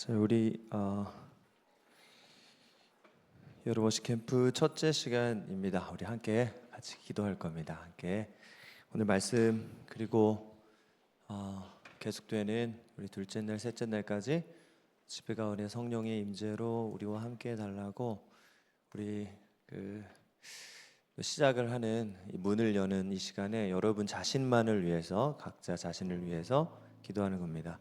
자, 우리 여름 워시 캠프 첫째 시간입니다. 우리 함께 같이 기도할 겁니다. 함께 오늘 말씀 그리고 계속되는 우리 둘째 날, 셋째 날까지 집회 가운데 성령의 임재로 우리와 함께 해달라고 우리 시작을 하는 이 문을 여는 이 시간에 여러분 자신만을 위해서 각자 자신을 위해서 기도하는 겁니다.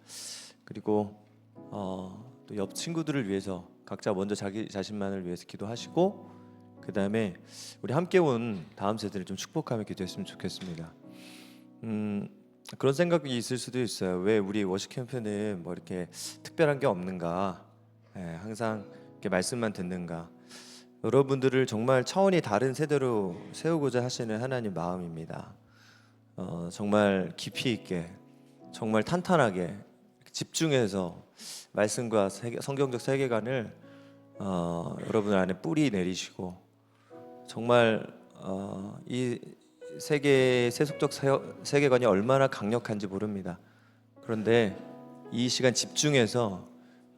그리고 또 옆 친구들을 위해서 각자 먼저 자기 자신만을 위해서 기도하시고 그 다음에 우리 함께 온 다음 세대를 좀 축복하며 기도했으면 좋겠습니다. 그런 생각이 있을 수도 있어요. 왜 우리 워시 캠프는 뭐 이렇게 특별한 게 없는가? 항상 이렇게 말씀만 듣는가? 여러분들을 정말 차원이 다른 세대로 세우고자 하시는 하나님 마음입니다. 정말 깊이 있게, 정말 탄탄하게 집중해서 말씀과 성경적 세계관을 여러분 안에 뿌리 내리시고 정말 이 세속적 세계관이 얼마나 강력한지 모릅니다. 그런데 이 시간 집중해서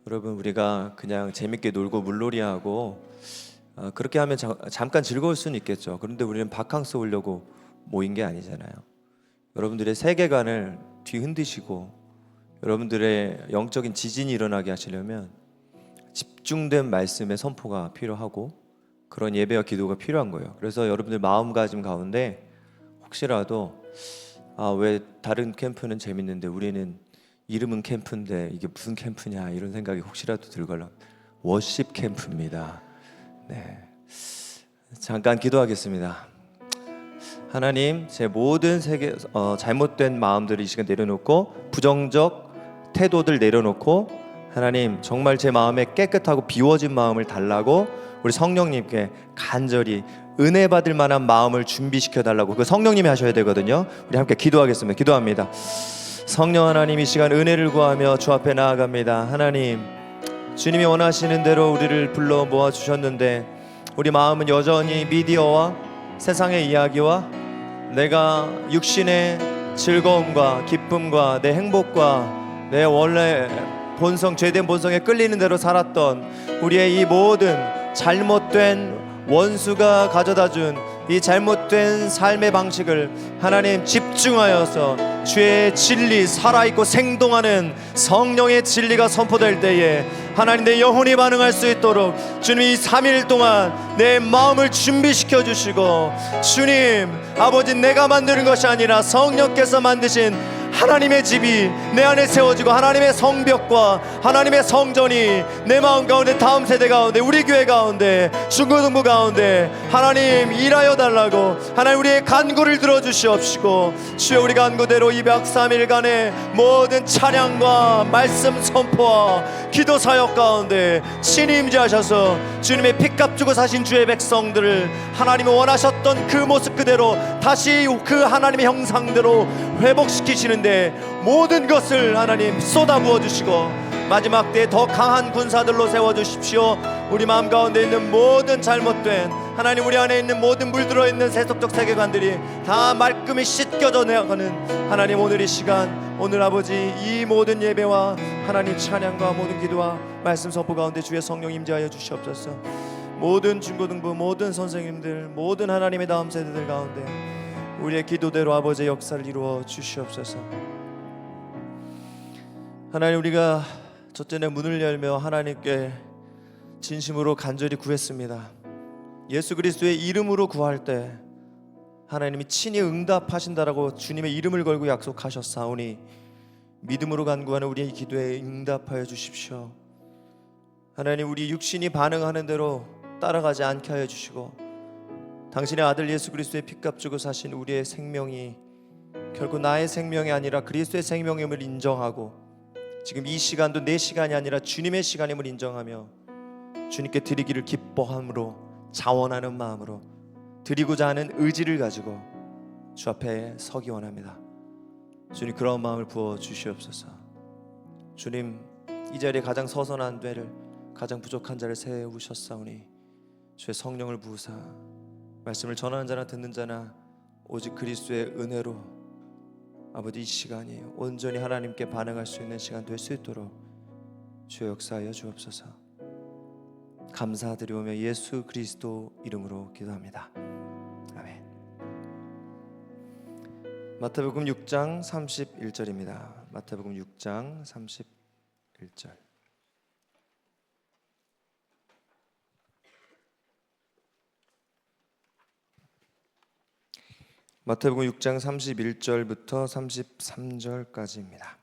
여러분 우리가 그냥 재밌게 놀고 물놀이하고 그렇게 하면 잠깐 즐거울 수는 있겠죠. 그런데 우리는 바캉스 오려고 모인 게 아니잖아요. 여러분들의 세계관을 뒤흔드시고 여러분들의 영적인 지진이 일어나게 하시려면 집중된 말씀의 선포가 필요하고 그런 예배와 기도가 필요한 거예요. 그래서 여러분들 마음가짐 가운데 혹시라도 왜 다른 캠프는 재밌는데 우리는 이름은 캠프인데 이게 무슨 캠프냐 이런 생각이 혹시라도 들걸요. 워십 캠프입니다. 네, 잠깐 기도하겠습니다. 하나님, 제 모든 잘못된 마음들을 이 시간 내려놓고 부정적 태도들 내려놓고 하나님 정말 제 마음에 깨끗하고 비워진 마음을 달라고 우리 성령님께 간절히 은혜 받을 만한 마음을 준비시켜 달라고 그 성령님이 하셔야 되거든요. 우리 함께 기도하겠습니다. 기도합니다. 성령 하나님, 이 시간 은혜를 구하며 주 앞에 나아갑니다. 하나님, 주님이 원하시는 대로 우리를 불러 모아 주셨는데 우리 마음은 여전히 미디어와 세상의 이야기와 내가 육신의 즐거움과 기쁨과 내 행복과 내 원래 본성, 죄된 본성에 끌리는 대로 살았던 우리의 이 모든 잘못된 원수가 가져다준 이 잘못된 삶의 방식을 하나님 집중하여서 주의 진리, 살아있고 생동하는 성령의 진리가 선포될 때에 하나님 내 영혼이 반응할 수 있도록 주님 이 3일 동안 내 마음을 준비시켜 주시고 주님 아버지 내가 만드는 것이 아니라 성령께서 만드신 하나님의 집이 내 안에 세워지고 하나님의 성벽과 하나님의 성전이 내 마음 가운데 다음 세대 가운데 우리 교회 가운데 중고등부 가운데 하나님 일하여 달라고 하나님 우리의 간구를 들어주시옵시고 주여 우리 간구대로 203일간의 모든 찬양과 말씀 선포와 기도 사역 가운데 친히 임재하셔서 주님의 피값 주고 사신 주의 백성들을 하나님이 원하셨던 그 모습 그대로 다시 그 하나님의 형상대로 회복시키시는데 모든 것을 하나님 쏟아부어 주시고 마지막 때에 더 강한 군사들로 세워주십시오. 우리 마음 가운데 있는 모든 잘못된 하나님 우리 안에 있는 모든 물들어 있는 세속적 세계관들이 다 말끔히 씻겨져 나가는 하나님 오늘 이 시간 오늘 아버지 이 모든 예배와 하나님 찬양과 모든 기도와 말씀 선포 가운데 주의 성령 임재하여 주시옵소서. 모든 중고등부 모든 선생님들 모든 하나님의 다음 세대들 가운데 우리의 기도대로 아버지의 역사를 이루어 주시옵소서. 하나님 우리가 첫째 날 문을 열며 하나님께 진심으로 간절히 구했습니다. 예수 그리스도의 이름으로 구할 때 하나님이 친히 응답하신다라고 주님의 이름을 걸고 약속하셨사오니 믿음으로 간구하는 우리의 기도에 응답하여 주십시오. 하나님 우리 육신이 반응하는 대로 따라가지 않게 하여 주시고 당신의 아들 예수 그리스도의 피값 주고 사신 우리의 생명이 결국 나의 생명이 아니라 그리스도의 생명임을 인정하고 지금 이 시간도 내 시간이 아니라 주님의 시간임을 인정하며 주님께 드리기를 기뻐함으로 자원하는 마음으로 드리고자 하는 의지를 가지고 주 앞에 서기 원합니다. 주님 그런 마음을 부어 주시옵소서. 주님 이 자리에 가장 서선한 데를 가장 부족한 자를 세우셨사오니 주의 성령을 부으사 말씀을 전하는 자나 듣는 자나 오직 그리스도의 은혜로 아버지 이 시간이 온전히 하나님께 반응할 수 있는 시간 될 수 있도록 주여 역사하여 주옵소서. 감사드리오며 예수 그리스도 이름으로 기도합니다. 아멘. 마태복음 6장 31절입니다. 마태복음 6장 31절. 마태복음 6장 31절부터 33절까지입니다.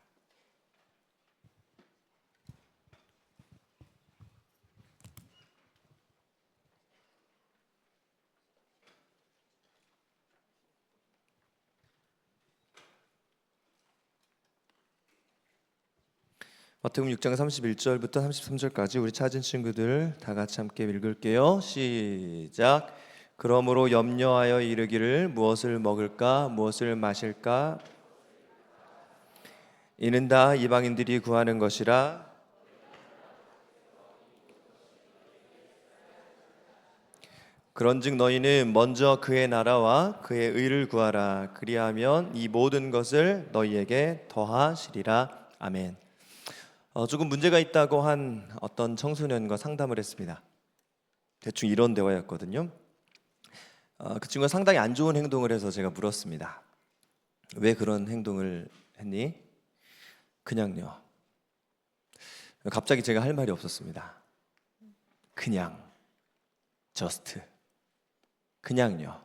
마태복음 6장 31절부터 33절까지 우리 찾은 친구들 다 같이 함께 읽을게요. 시작. 그러므로 염려하여 이르기를 무엇을 먹을까 무엇을 마실까 이는 다 이방인들이 구하는 것이라. 그런즉 너희는 먼저 그의 나라와 그의 의를 구하라. 그리하면 이 모든 것을 너희에게 더하시리라. 아멘. 조금 문제가 있다고 한 어떤 청소년과 상담을 했습니다. 대충 이런 대화였거든요. 그 친구가 상당히 안 좋은 행동을 해서 제가 물었습니다. 왜 그런 행동을 했니? 그냥요. 갑자기 제가 할 말이 없었습니다. 그냥 just 그냥요.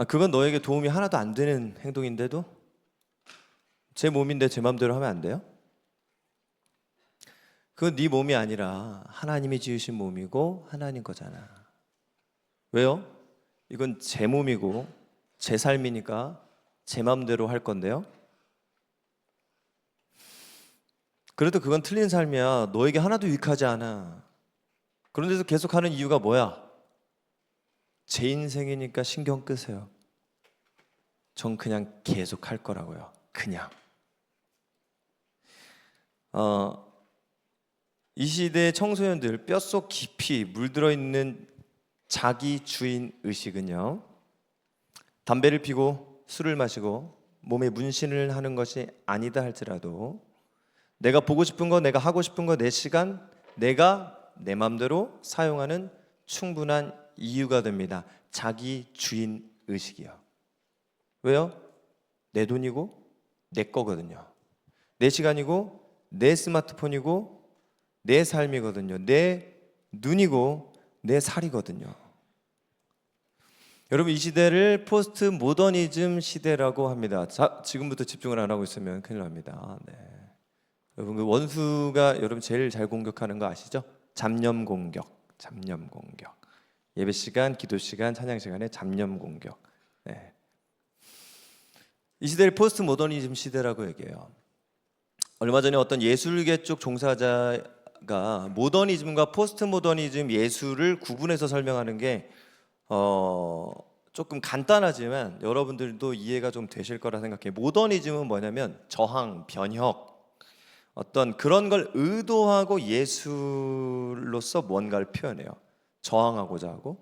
그건 너에게 도움이 하나도 안 되는 행동인데도 제 몸인데 제 마음대로 하면 안 돼요? 그건 네 몸이 아니라 하나님이 지으신 몸이고 하나님 거잖아. 왜요? 이건 제 몸이고 제 삶이니까 제 마음대로 할 건데요. 그래도 그건 틀린 삶이야. 너에게 하나도 유익하지 않아. 그런데도 계속 하는 이유가 뭐야? 제 인생이니까 신경 끄세요. 전 그냥 계속 할 거라고요. 그냥. 이 시대의 청소년들 뼛속 깊이 물들어 있는 자기 주인 의식은요, 담배를 피고 술을 마시고 몸에 문신을 하는 것이 아니다 할지라도 내가 보고 싶은 거, 내가 하고 싶은 거, 내 시간, 내가 내 맘대로 사용하는 충분한 이유가 됩니다. 자기 주인 의식이요. 왜요? 내 돈이고 내 거거든요. 내 시간이고 내 스마트폰이고 내 삶이거든요. 내 눈이고 내 살이거든요. 여러분, 이 시대를 포스트 모더니즘 시대라고 합니다. 자, 지금부터 집중을 안 하고 있으면 큰일 납니다. 네. 여러분, 그 원수가 여러분 제일 잘 공격하는 거 아시죠? 잡념 공격. 잡념 공격. 예배 시간, 기도 시간, 찬양 시간에 잡념 공격. 네. 이 시대를 포스트 모더니즘 시대라고 얘기해요. 얼마 전에 어떤 예술계 쪽 종사자가 모더니즘과 포스트 모더니즘 예술을 구분해서 설명하는 게 조금 간단하지만 여러분들도 이해가 좀 되실 거라 생각해요. 모더니즘은 뭐냐면 저항, 변혁, 어떤 그런 걸 의도하고 예술로서 뭔가를 표현해요. 저항하고자 하고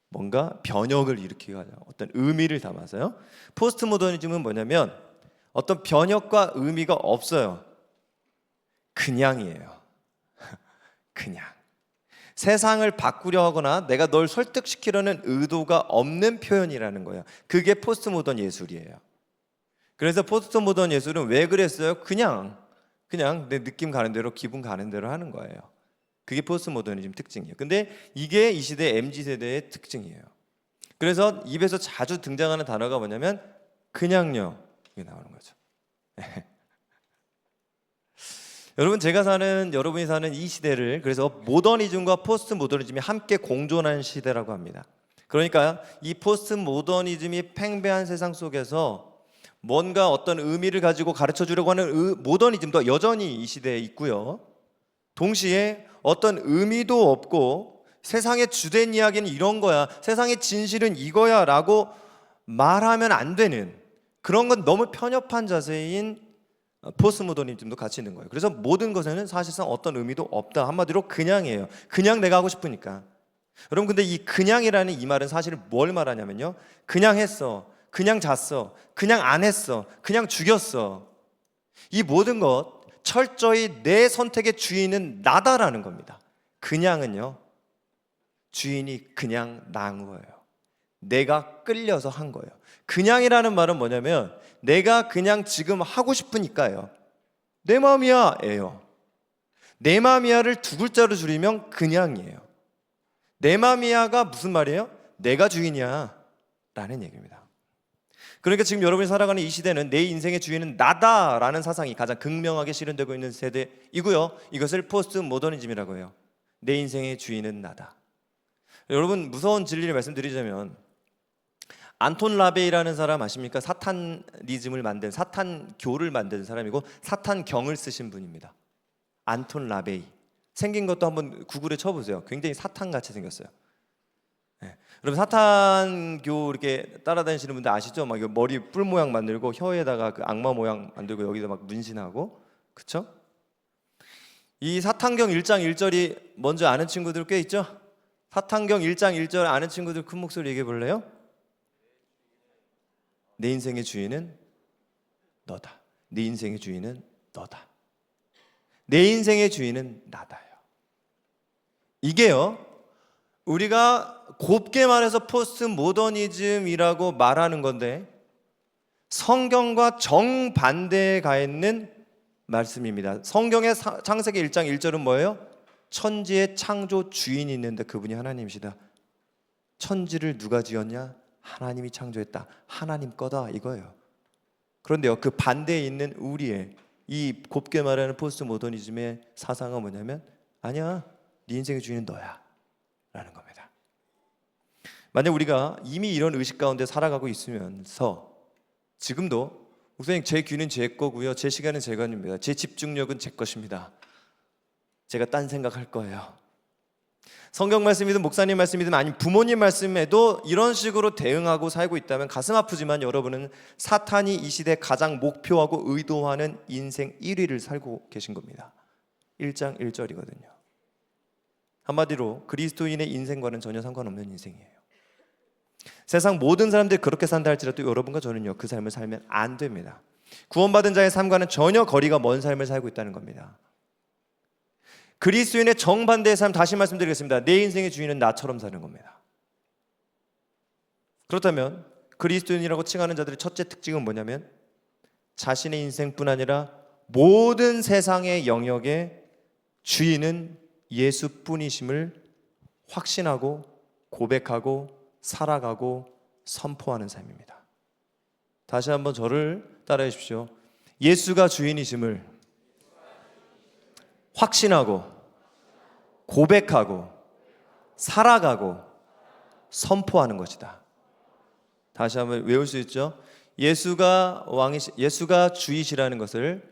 뭔가 변혁을 일으키고자 하고 어떤 의미를 담아서요. 포스트 모더니즘은 뭐냐면 어떤 변혁과 의미가 없어요. 그냥이에요. 그냥. 세상을 바꾸려 하거나 내가 널 설득시키려는 의도가 없는 표현이라는 거예요. 그게 포스트 모던 예술이에요. 그래서 포스트 모던 예술은 왜 그랬어요? 그냥 내 느낌 가는 대로, 기분 가는 대로 하는 거예요. 그게 포스트 모더니즘 특징이에요. 근데 이게 이 시대 MZ세대의 특징이에요. 그래서 입에서 자주 등장하는 단어가 뭐냐면 그냥요. 이게 나오는 거죠. 여러분, 여러분이 사는 이 시대를 그래서 모더니즘과 포스트 모더니즘이 함께 공존하는 시대라고 합니다. 그러니까 이 포스트 모더니즘이 팽배한 세상 속에서 뭔가 어떤 의미를 가지고 가르쳐 주려고 하는 모더니즘도 여전히 이 시대에 있고요. 동시에 어떤 의미도 없고 세상의 주된 이야기는 이런 거야, 세상의 진실은 이거야 라고 말하면 안 되는 그런 건 너무 편협한 자세인 포스트 모더니즘도 같이 있는 거예요. 그래서 모든 것에는 사실상 어떤 의미도 없다. 한마디로 그냥이에요. 그냥 내가 하고 싶으니까. 여러분, 근데 이 그냥이라는 이 말은 사실 뭘 말하냐면요, 그냥 했어, 그냥 잤어, 그냥 안 했어, 그냥 죽였어. 이 모든 것, 철저히 내 선택의 주인은 나다라는 겁니다. 그냥은요, 주인이 그냥 난 거예요. 내가 끌려서 한 거예요. 그냥이라는 말은 뭐냐면 내가 그냥 지금 하고 싶으니까요. 내 마음이야 예요. 내 마음이야를 두 글자로 줄이면 그냥이에요. 내 마음이야가 무슨 말이에요? 내가 주인이야 라는 얘기입니다. 그러니까 지금 여러분이 살아가는 이 시대는 내 인생의 주인은 나다라는 사상이 가장 극명하게 실현되고 있는 세대이고요. 이것을 포스트 모더니즘이라고 해요. 내 인생의 주인은 나다. 여러분, 무서운 진리를 말씀드리자면 안톤 라베이라는 사람 아십니까? 사탄리즘을 만든, 사탄교를 만든 사람이고 사탄경을 쓰신 분입니다. 안톤 라베이. 생긴 것도 한번 구글에 쳐보세요. 굉장히 사탄같이 생겼어요. 네. 여러분, 사탄교 이렇게 따라다니시는 분들 아시죠? 막 머리 뿔 모양 만들고 혀에다가 그 악마 모양 만들고 여기다 막 문신하고, 그쵸? 이 사탄경 1장 1절이 먼저 아는 친구들 꽤 있죠? 사탄경 1장 1절 아는 친구들 큰 목소리 얘기해 볼래요? 내 인생의 주인은 너다. 내 인생의 주인은 너다. 내 인생의 주인은 나다요. 이게요, 우리가 곱게 말해서 포스트 모더니즘이라고 말하는 건데 성경과 정반대에 가 있는 말씀입니다. 성경의 창세기 1장 1절은 뭐예요? 천지의 창조 주인이 있는데 그분이 하나님이시다. 천지를 누가 지었냐? 하나님이 창조했다. 하나님 거다 이거예요. 그런데요, 그 반대에 있는 우리의 이 곱게 말하는 포스트 모더니즘의 사상은 뭐냐면 아니야, 네 인생의 주인은 너야 라는 겁니다. 만약 우리가 이미 이런 의식 가운데 살아가고 있으면서 지금도 목사님, 제 귀는 제 거고요, 제 시간은 제 것입니다, 제 집중력은 제 것입니다, 제가 딴 생각할 거예요, 성경 말씀이든 목사님 말씀이든 아니면 부모님 말씀에도 이런 식으로 대응하고 살고 있다면 가슴 아프지만 여러분은 사탄이 이 시대 가장 목표하고 의도하는 인생 1위를 살고 계신 겁니다. 1장 1절이거든요. 한마디로 그리스도인의 인생과는 전혀 상관없는 인생이에요. 세상 모든 사람들이 그렇게 산다 할지라도 여러분과 저는요, 그 삶을 살면 안 됩니다. 구원받은 자의 삶과는 전혀 거리가 먼 삶을 살고 있다는 겁니다. 그리스도인의 정반대의 삶, 다시 말씀드리겠습니다. 내 인생의 주인은 나처럼 사는 겁니다. 그렇다면 그리스도인이라고 칭하는 자들의 첫째 특징은 뭐냐면 자신의 인생뿐 아니라 모든 세상의 영역의 주인은 예수뿐이심을 확신하고 고백하고 살아가고 선포하는 삶입니다. 다시 한번 저를 따라해 주십시오. 예수가 주인이심을 확신하고 고백하고 살아가고 선포하는 것이다. 다시 한번 외울 수 있죠? 예수가 주이시라는 것을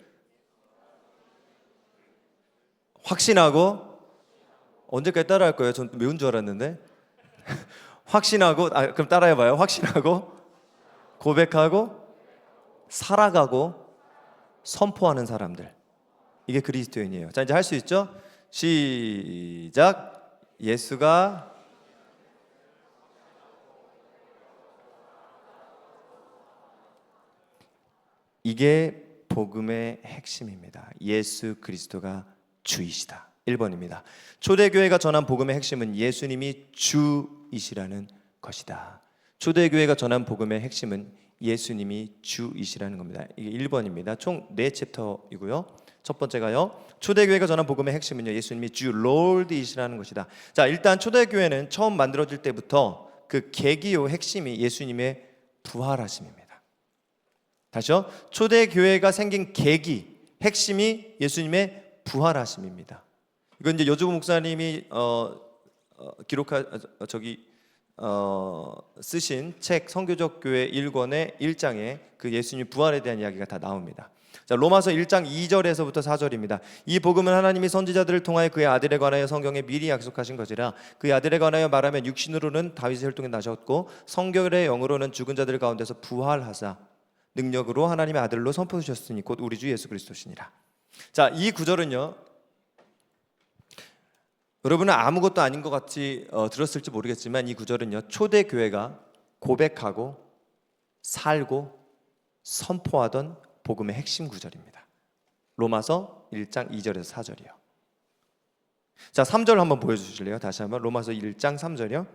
확신하고, 언제까지 따라할 거예요? 전 외운 줄 알았는데. 확신하고, 그럼 따라해봐요. 확신하고 고백하고 살아가고 선포하는 사람들, 이게 그리스도인이에요. 자, 이제 할 수 있죠? 시작. 예수가 이게 복음의 핵심입니다. 예수 그리스도가 주이시다. 1번입니다. 초대교회가 전한 복음의 핵심은 예수님이 주이시라는 것이다. 초대교회가 전한 복음의 핵심은 예수님이 주이시라는 겁니다. 이게 1번입니다. 총 4챕터이고요. 첫 번째가요, 초대교회가 전한 복음의 핵심은요, 예수님이 주 롤드이시라는 것이다. 자, 일단 초대교회는 처음 만들어질 때부터 그 계기요 핵심이 예수님의 부활하심입니다. 다시요, 초대교회가 생긴 계기, 핵심이 예수님의 부활하심입니다. 이건 이제 여주부 목사님이 쓰신 책 선교적 교회 1권의 1장에 그 예수님 부활에 대한 이야기가 다 나옵니다. 자, 로마서 1장 2절에서부터 4절입니다. 이 복음은 하나님이 선지자들을 통하여 그의 아들에 관하여 성경에 미리 약속하신 것이라. 그의 아들에 관하여 말하면 육신으로는 다윗의 혈통에 나셨고 성결의 영으로는 죽은 자들 가운데서 부활하사 능력으로 하나님의 아들로 선포하셨으니 곧 우리 주 예수 그리스도시니라. 자, 이 구절은요, 여러분은 아무것도 아닌 것 같이 들었을지 모르겠지만 이 구절은요, 초대교회가 고백하고 살고 선포하던 복음의 핵심 구절입니다. 로마서 1장 2절에서 4절이요. 자, 3절 한번 보여주실래요? 다시 한번 로마서 1장 3절이요.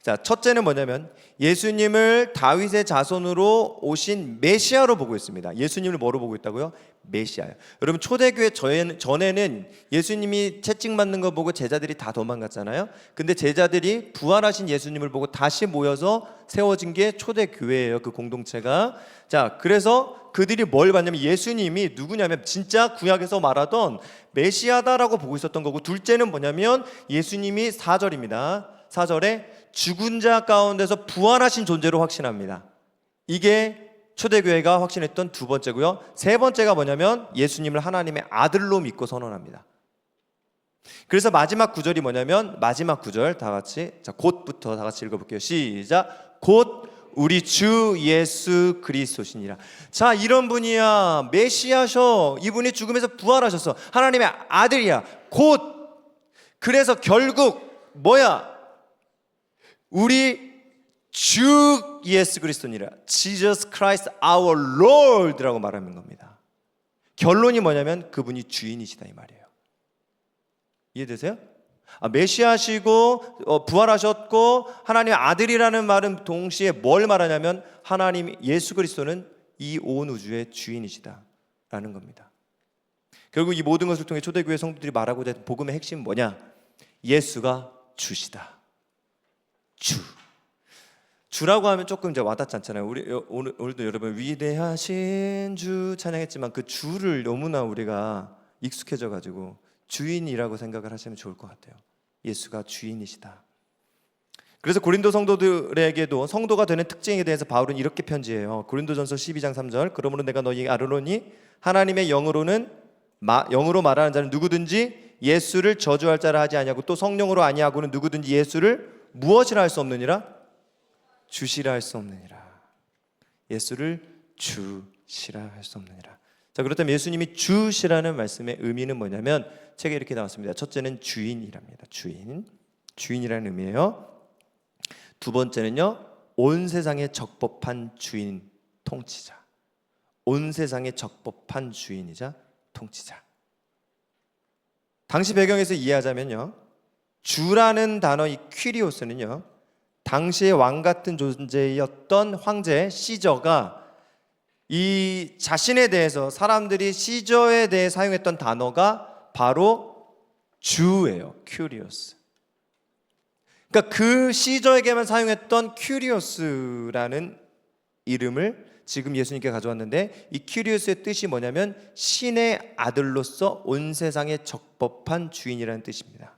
자, 첫째는 뭐냐면 예수님을 다윗의 자손으로 오신 메시아로 보고 있습니다. 예수님을 뭐로 보고 있다고요? 메시아요. 여러분, 초대교회 전에는 예수님이 채찍 맞는 거 보고 제자들이 다 도망갔잖아요. 근데 제자들이 부활하신 예수님을 보고 다시 모여서 세워진 게 초대교회예요. 그 공동체가. 자, 그래서 그들이 뭘 봤냐면 예수님이 누구냐면 진짜 구약에서 말하던 메시아다라고 보고 있었던 거고, 둘째는 뭐냐면 예수님이 4절입니다. 4절에 죽은 자 가운데서 부활하신 존재로 확신합니다. 이게 초대교회가 확신했던 두 번째고요. 세 번째가 뭐냐면 예수님을 하나님의 아들로 믿고 선언합니다. 그래서 마지막 구절이 뭐냐면, 마지막 구절 다 같이, 자, 곧부터 다 같이 읽어볼게요. 시작. 곧 우리 주 예수 그리스도시니라. 자, 이런 분이야. 메시아셔. 이분이 죽음에서 부활하셨어. 하나님의 아들이야. 곧. 그래서 결국 뭐야? 우리 주 예수 그리스도니라. Jesus Christ our Lord라고 말하는 겁니다. 결론이 뭐냐면 그분이 주인이시다 이 말이에요. 이해되세요? 메시아시고 부활하셨고 하나님의 아들이라는 말은 동시에 뭘 말하냐면 하나님 예수 그리스도는 이 온 우주의 주인이시다라는 겁니다. 결국 이 모든 것을 통해 초대교회 성도들이 말하고자 했던 복음의 핵심은 뭐냐? 예수가 주시다. 주라고 하면 조금 이제 와닿지 않잖아요. 우리 오늘도 여러분 위대하신 주 찬양했지만 그 주를 너무나 우리가 익숙해져 가지고 주인이라고 생각을 하시면 좋을 것 같아요. 예수가 주인이시다. 그래서 고린도 성도들에게도 성도가 되는 특징에 대해서 바울은 이렇게 편지해요. 고린도전서 12장 3절. 그러므로 내가 너희에게 아뢰노니 하나님의 영으로 말하는 자는 누구든지 예수를 저주할 자라 하지 아니하고 또 성령으로 아니하고는 누구든지 예수를 무엇이라 할 수 없느니라? 주시라 할 수 없느니라. 예수를 주시라 할 수 없느니라. 자, 그렇다면 예수님이 주시라는 말씀의 의미는 뭐냐면 책에 이렇게 나왔습니다. 첫째는 주인이랍니다. 주인이라는 의미예요. 두 번째는요, 온 세상에 적법한 주인, 통치자. 온 세상에 적법한 주인이자 통치자. 당시 배경에서 이해하자면요, 주라는 단어 이 퀴리오스는요, 당시의 왕 같은 존재였던 황제 시저가 이 자신에 대해서 사람들이 시저에 대해 사용했던 단어가 바로 주예요. 큐리오스. 그러니까 그 시저에게만 사용했던 큐리오스라는 이름을 지금 예수님께 가져왔는데, 이 큐리오스의 뜻이 뭐냐면 신의 아들로서 온 세상에 적법한 주인이라는 뜻입니다.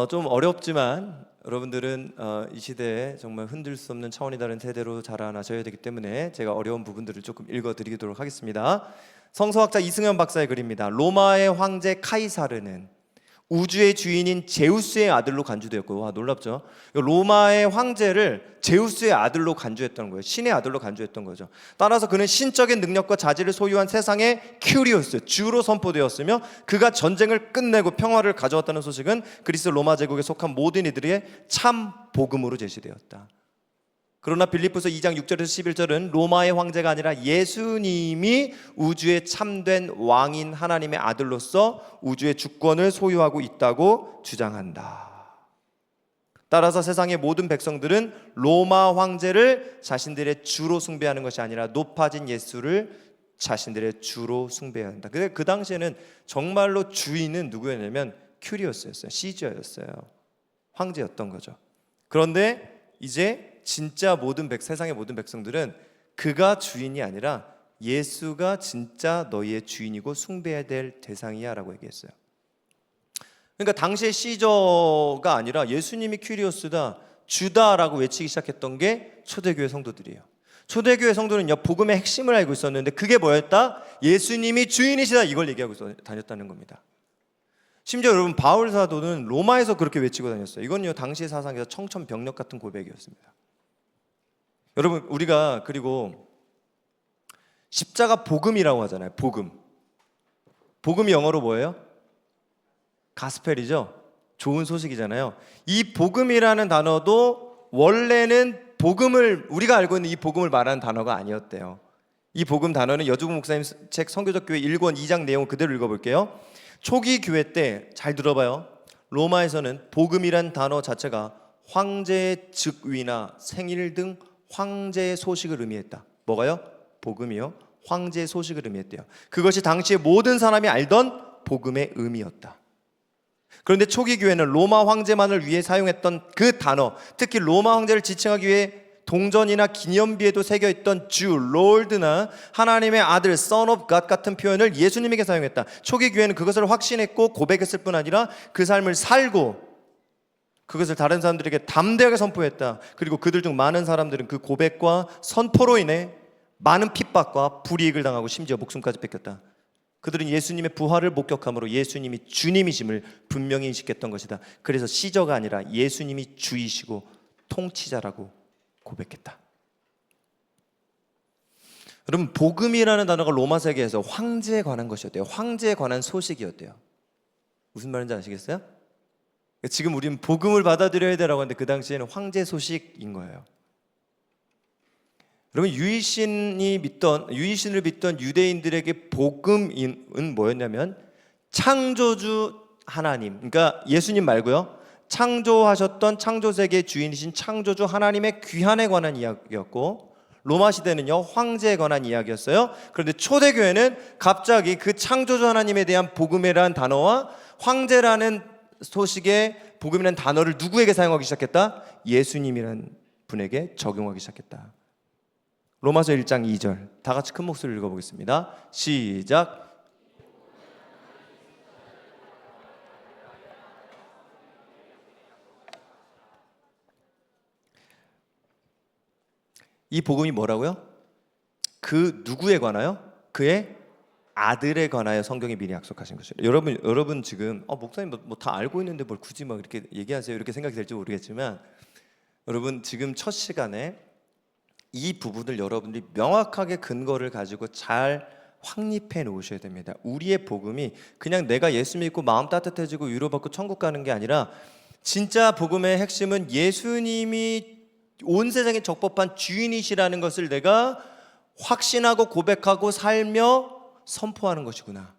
좀 어렵지만 여러분들은 이 시대에 정말 흔들 수 없는 차원이 다른 세대로 자라나셔야 되기 때문에 제가 어려운 부분들을 조금 읽어드리도록 하겠습니다. 성서학자 이승현 박사의 글입니다. 로마의 황제 카이사르는 우주의 주인인 제우스의 아들로 간주되었고, 와 놀랍죠? 로마의 황제를 제우스의 아들로 간주했던 거예요. 신의 아들로 간주했던 거죠. 따라서 그는 신적인 능력과 자질을 소유한 세상의 큐리오스, 주로 선포되었으며 그가 전쟁을 끝내고 평화를 가져왔다는 소식은 그리스 로마 제국에 속한 모든 이들의 참 복음으로 제시되었다. 그러나 빌립보서 2장 6절에서 11절은 로마의 황제가 아니라 예수님이 우주의 참된 왕인 하나님의 아들로서 우주의 주권을 소유하고 있다고 주장한다. 따라서 세상의 모든 백성들은 로마 황제를 자신들의 주로 숭배하는 것이 아니라 높아진 예수를 자신들의 주로 숭배해야 한다. 근데 그 당시에는 정말로 주인은 누구였냐면 큐리오스였어요. 시저였어요. 황제였던 거죠. 그런데 이제 진짜 세상의 모든 백성들은 그가 주인이 아니라 예수가 진짜 너희의 주인이고 숭배해야 될 대상이야 라고 얘기했어요. 그러니까 당시의 시저가 아니라 예수님이 큐리오스다, 주다라고 외치기 시작했던 게 초대교회 성도들이에요. 초대교회 성도는요, 복음의 핵심을 알고 있었는데 그게 뭐였다? 예수님이 주인이시다, 이걸 얘기하고 다녔다는 겁니다. 심지어 여러분, 바울 사도는 로마에서 그렇게 외치고 다녔어요. 이건요, 당시의 사상에서 청천벽력 같은 고백이었습니다. 여러분, 우리가 그리고 십자가 복음이라고 하잖아요. 복음이 영어로 뭐예요? 가스펠이죠. 좋은 소식이잖아요. 이 복음이라는 단어도 원래는 복음을, 우리가 알고 있는 이 복음을 말하는 단어가 아니었대요. 이 복음 단어는 여주부 목사님 책 선교적 교회 1권 2장 내용을 그대로 읽어볼게요. 초기 교회 때 잘 들어봐요. 로마에서는 복음이란 단어 자체가 황제의 즉위나 생일 등 황제의 소식을 의미했다. 뭐가요? 복음이요. 황제의 소식을 의미했대요. 그것이 당시에 모든 사람이 알던 복음의 의미였다. 그런데 초기 교회는 로마 황제만을 위해 사용했던 그 단어, 특히 로마 황제를 지칭하기 위해 동전이나 기념비에도 새겨있던 주, 롤드나 하나님의 아들, Son of God 같은 표현을 예수님에게 사용했다. 초기 교회는 그것을 확신했고 고백했을 뿐 아니라 그 삶을 살고 그것을 다른 사람들에게 담대하게 선포했다. 그리고 그들 중 많은 사람들은 그 고백과 선포로 인해 많은 핍박과 불이익을 당하고 심지어 목숨까지 뺏겼다. 그들은 예수님의 부활을 목격함으로 예수님이 주님이심을 분명히 인식했던 것이다. 그래서 시저가 아니라 예수님이 주이시고 통치자라고 고백했다. 여러분, 복음이라는 단어가 로마 세계에서 황제에 관한 것이었대요. 황제에 관한 소식이었대요. 무슨 말인지 아시겠어요? 지금 우리는 복음을 받아들여야 되라고 하는데 그 당시에는 황제 소식인 거예요. 여러분, 유이신을 믿던 유대인들에게 복음은 뭐였냐면 창조주 하나님, 그러니까 예수님 말고요, 창조하셨던 창조세계의 주인이신 창조주 하나님의 귀환에 관한 이야기였고, 로마 시대는요 황제에 관한 이야기였어요. 그런데 초대교회는 갑자기 그 창조주 하나님에 대한 복음이라는 단어와 황제라는 소식의 복음이라는 단어를 누구에게 사용하기 시작했다? 예수님이라는 분에게 적용하기 시작했다. 로마서 1장 2절 다 같이 큰 목소리로 읽어보겠습니다. 시작. 이 복음이 뭐라고요? 그 누구에 관하여? 그의 아들에 관하여 성경이 미리 약속하신 것이죠. 여러분 지금 목사님 뭐 다 알고 있는데 뭘 굳이 막 이렇게 얘기하세요? 이렇게 생각이 될지 모르겠지만, 여러분 지금 첫 시간에 이 부분을 여러분들이 명확하게 근거를 가지고 잘 확립해 놓으셔야 됩니다. 우리의 복음이 그냥 내가 예수 믿고 마음 따뜻해지고 위로받고 천국 가는 게 아니라, 진짜 복음의 핵심은 예수님이 온 세상에 적법한 주인이시라는 것을 내가 확신하고 고백하고 살며 선포하는 것이구나.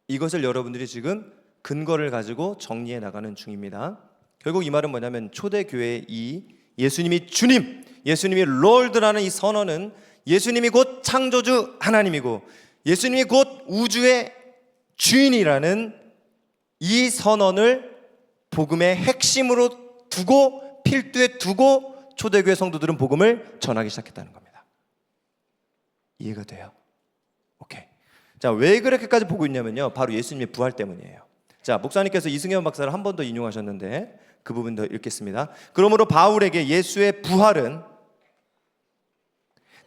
이것을 여러분들이 지금 근거를 가지고 정리해 나가는 중입니다. 결국 이 말은 뭐냐면, 초대교회의 이 예수님이 주님, 예수님이 롤드라는 이 선언은 예수님이 곧 창조주 하나님이고 예수님이 곧 우주의 주인이라는 이 선언을 복음의 핵심으로 두고, 필두에 두고 초대교회 성도들은 복음을 전하기 시작했다는 겁니다. 이해가 돼요? 오케이. 자, 왜 그렇게까지 보고 있냐면요, 바로 예수님의 부활 때문이에요. 자, 목사님께서 이승현 박사를 한 번 더 인용하셨는데 그 부분 더 읽겠습니다. 그러므로 바울에게 예수의 부활은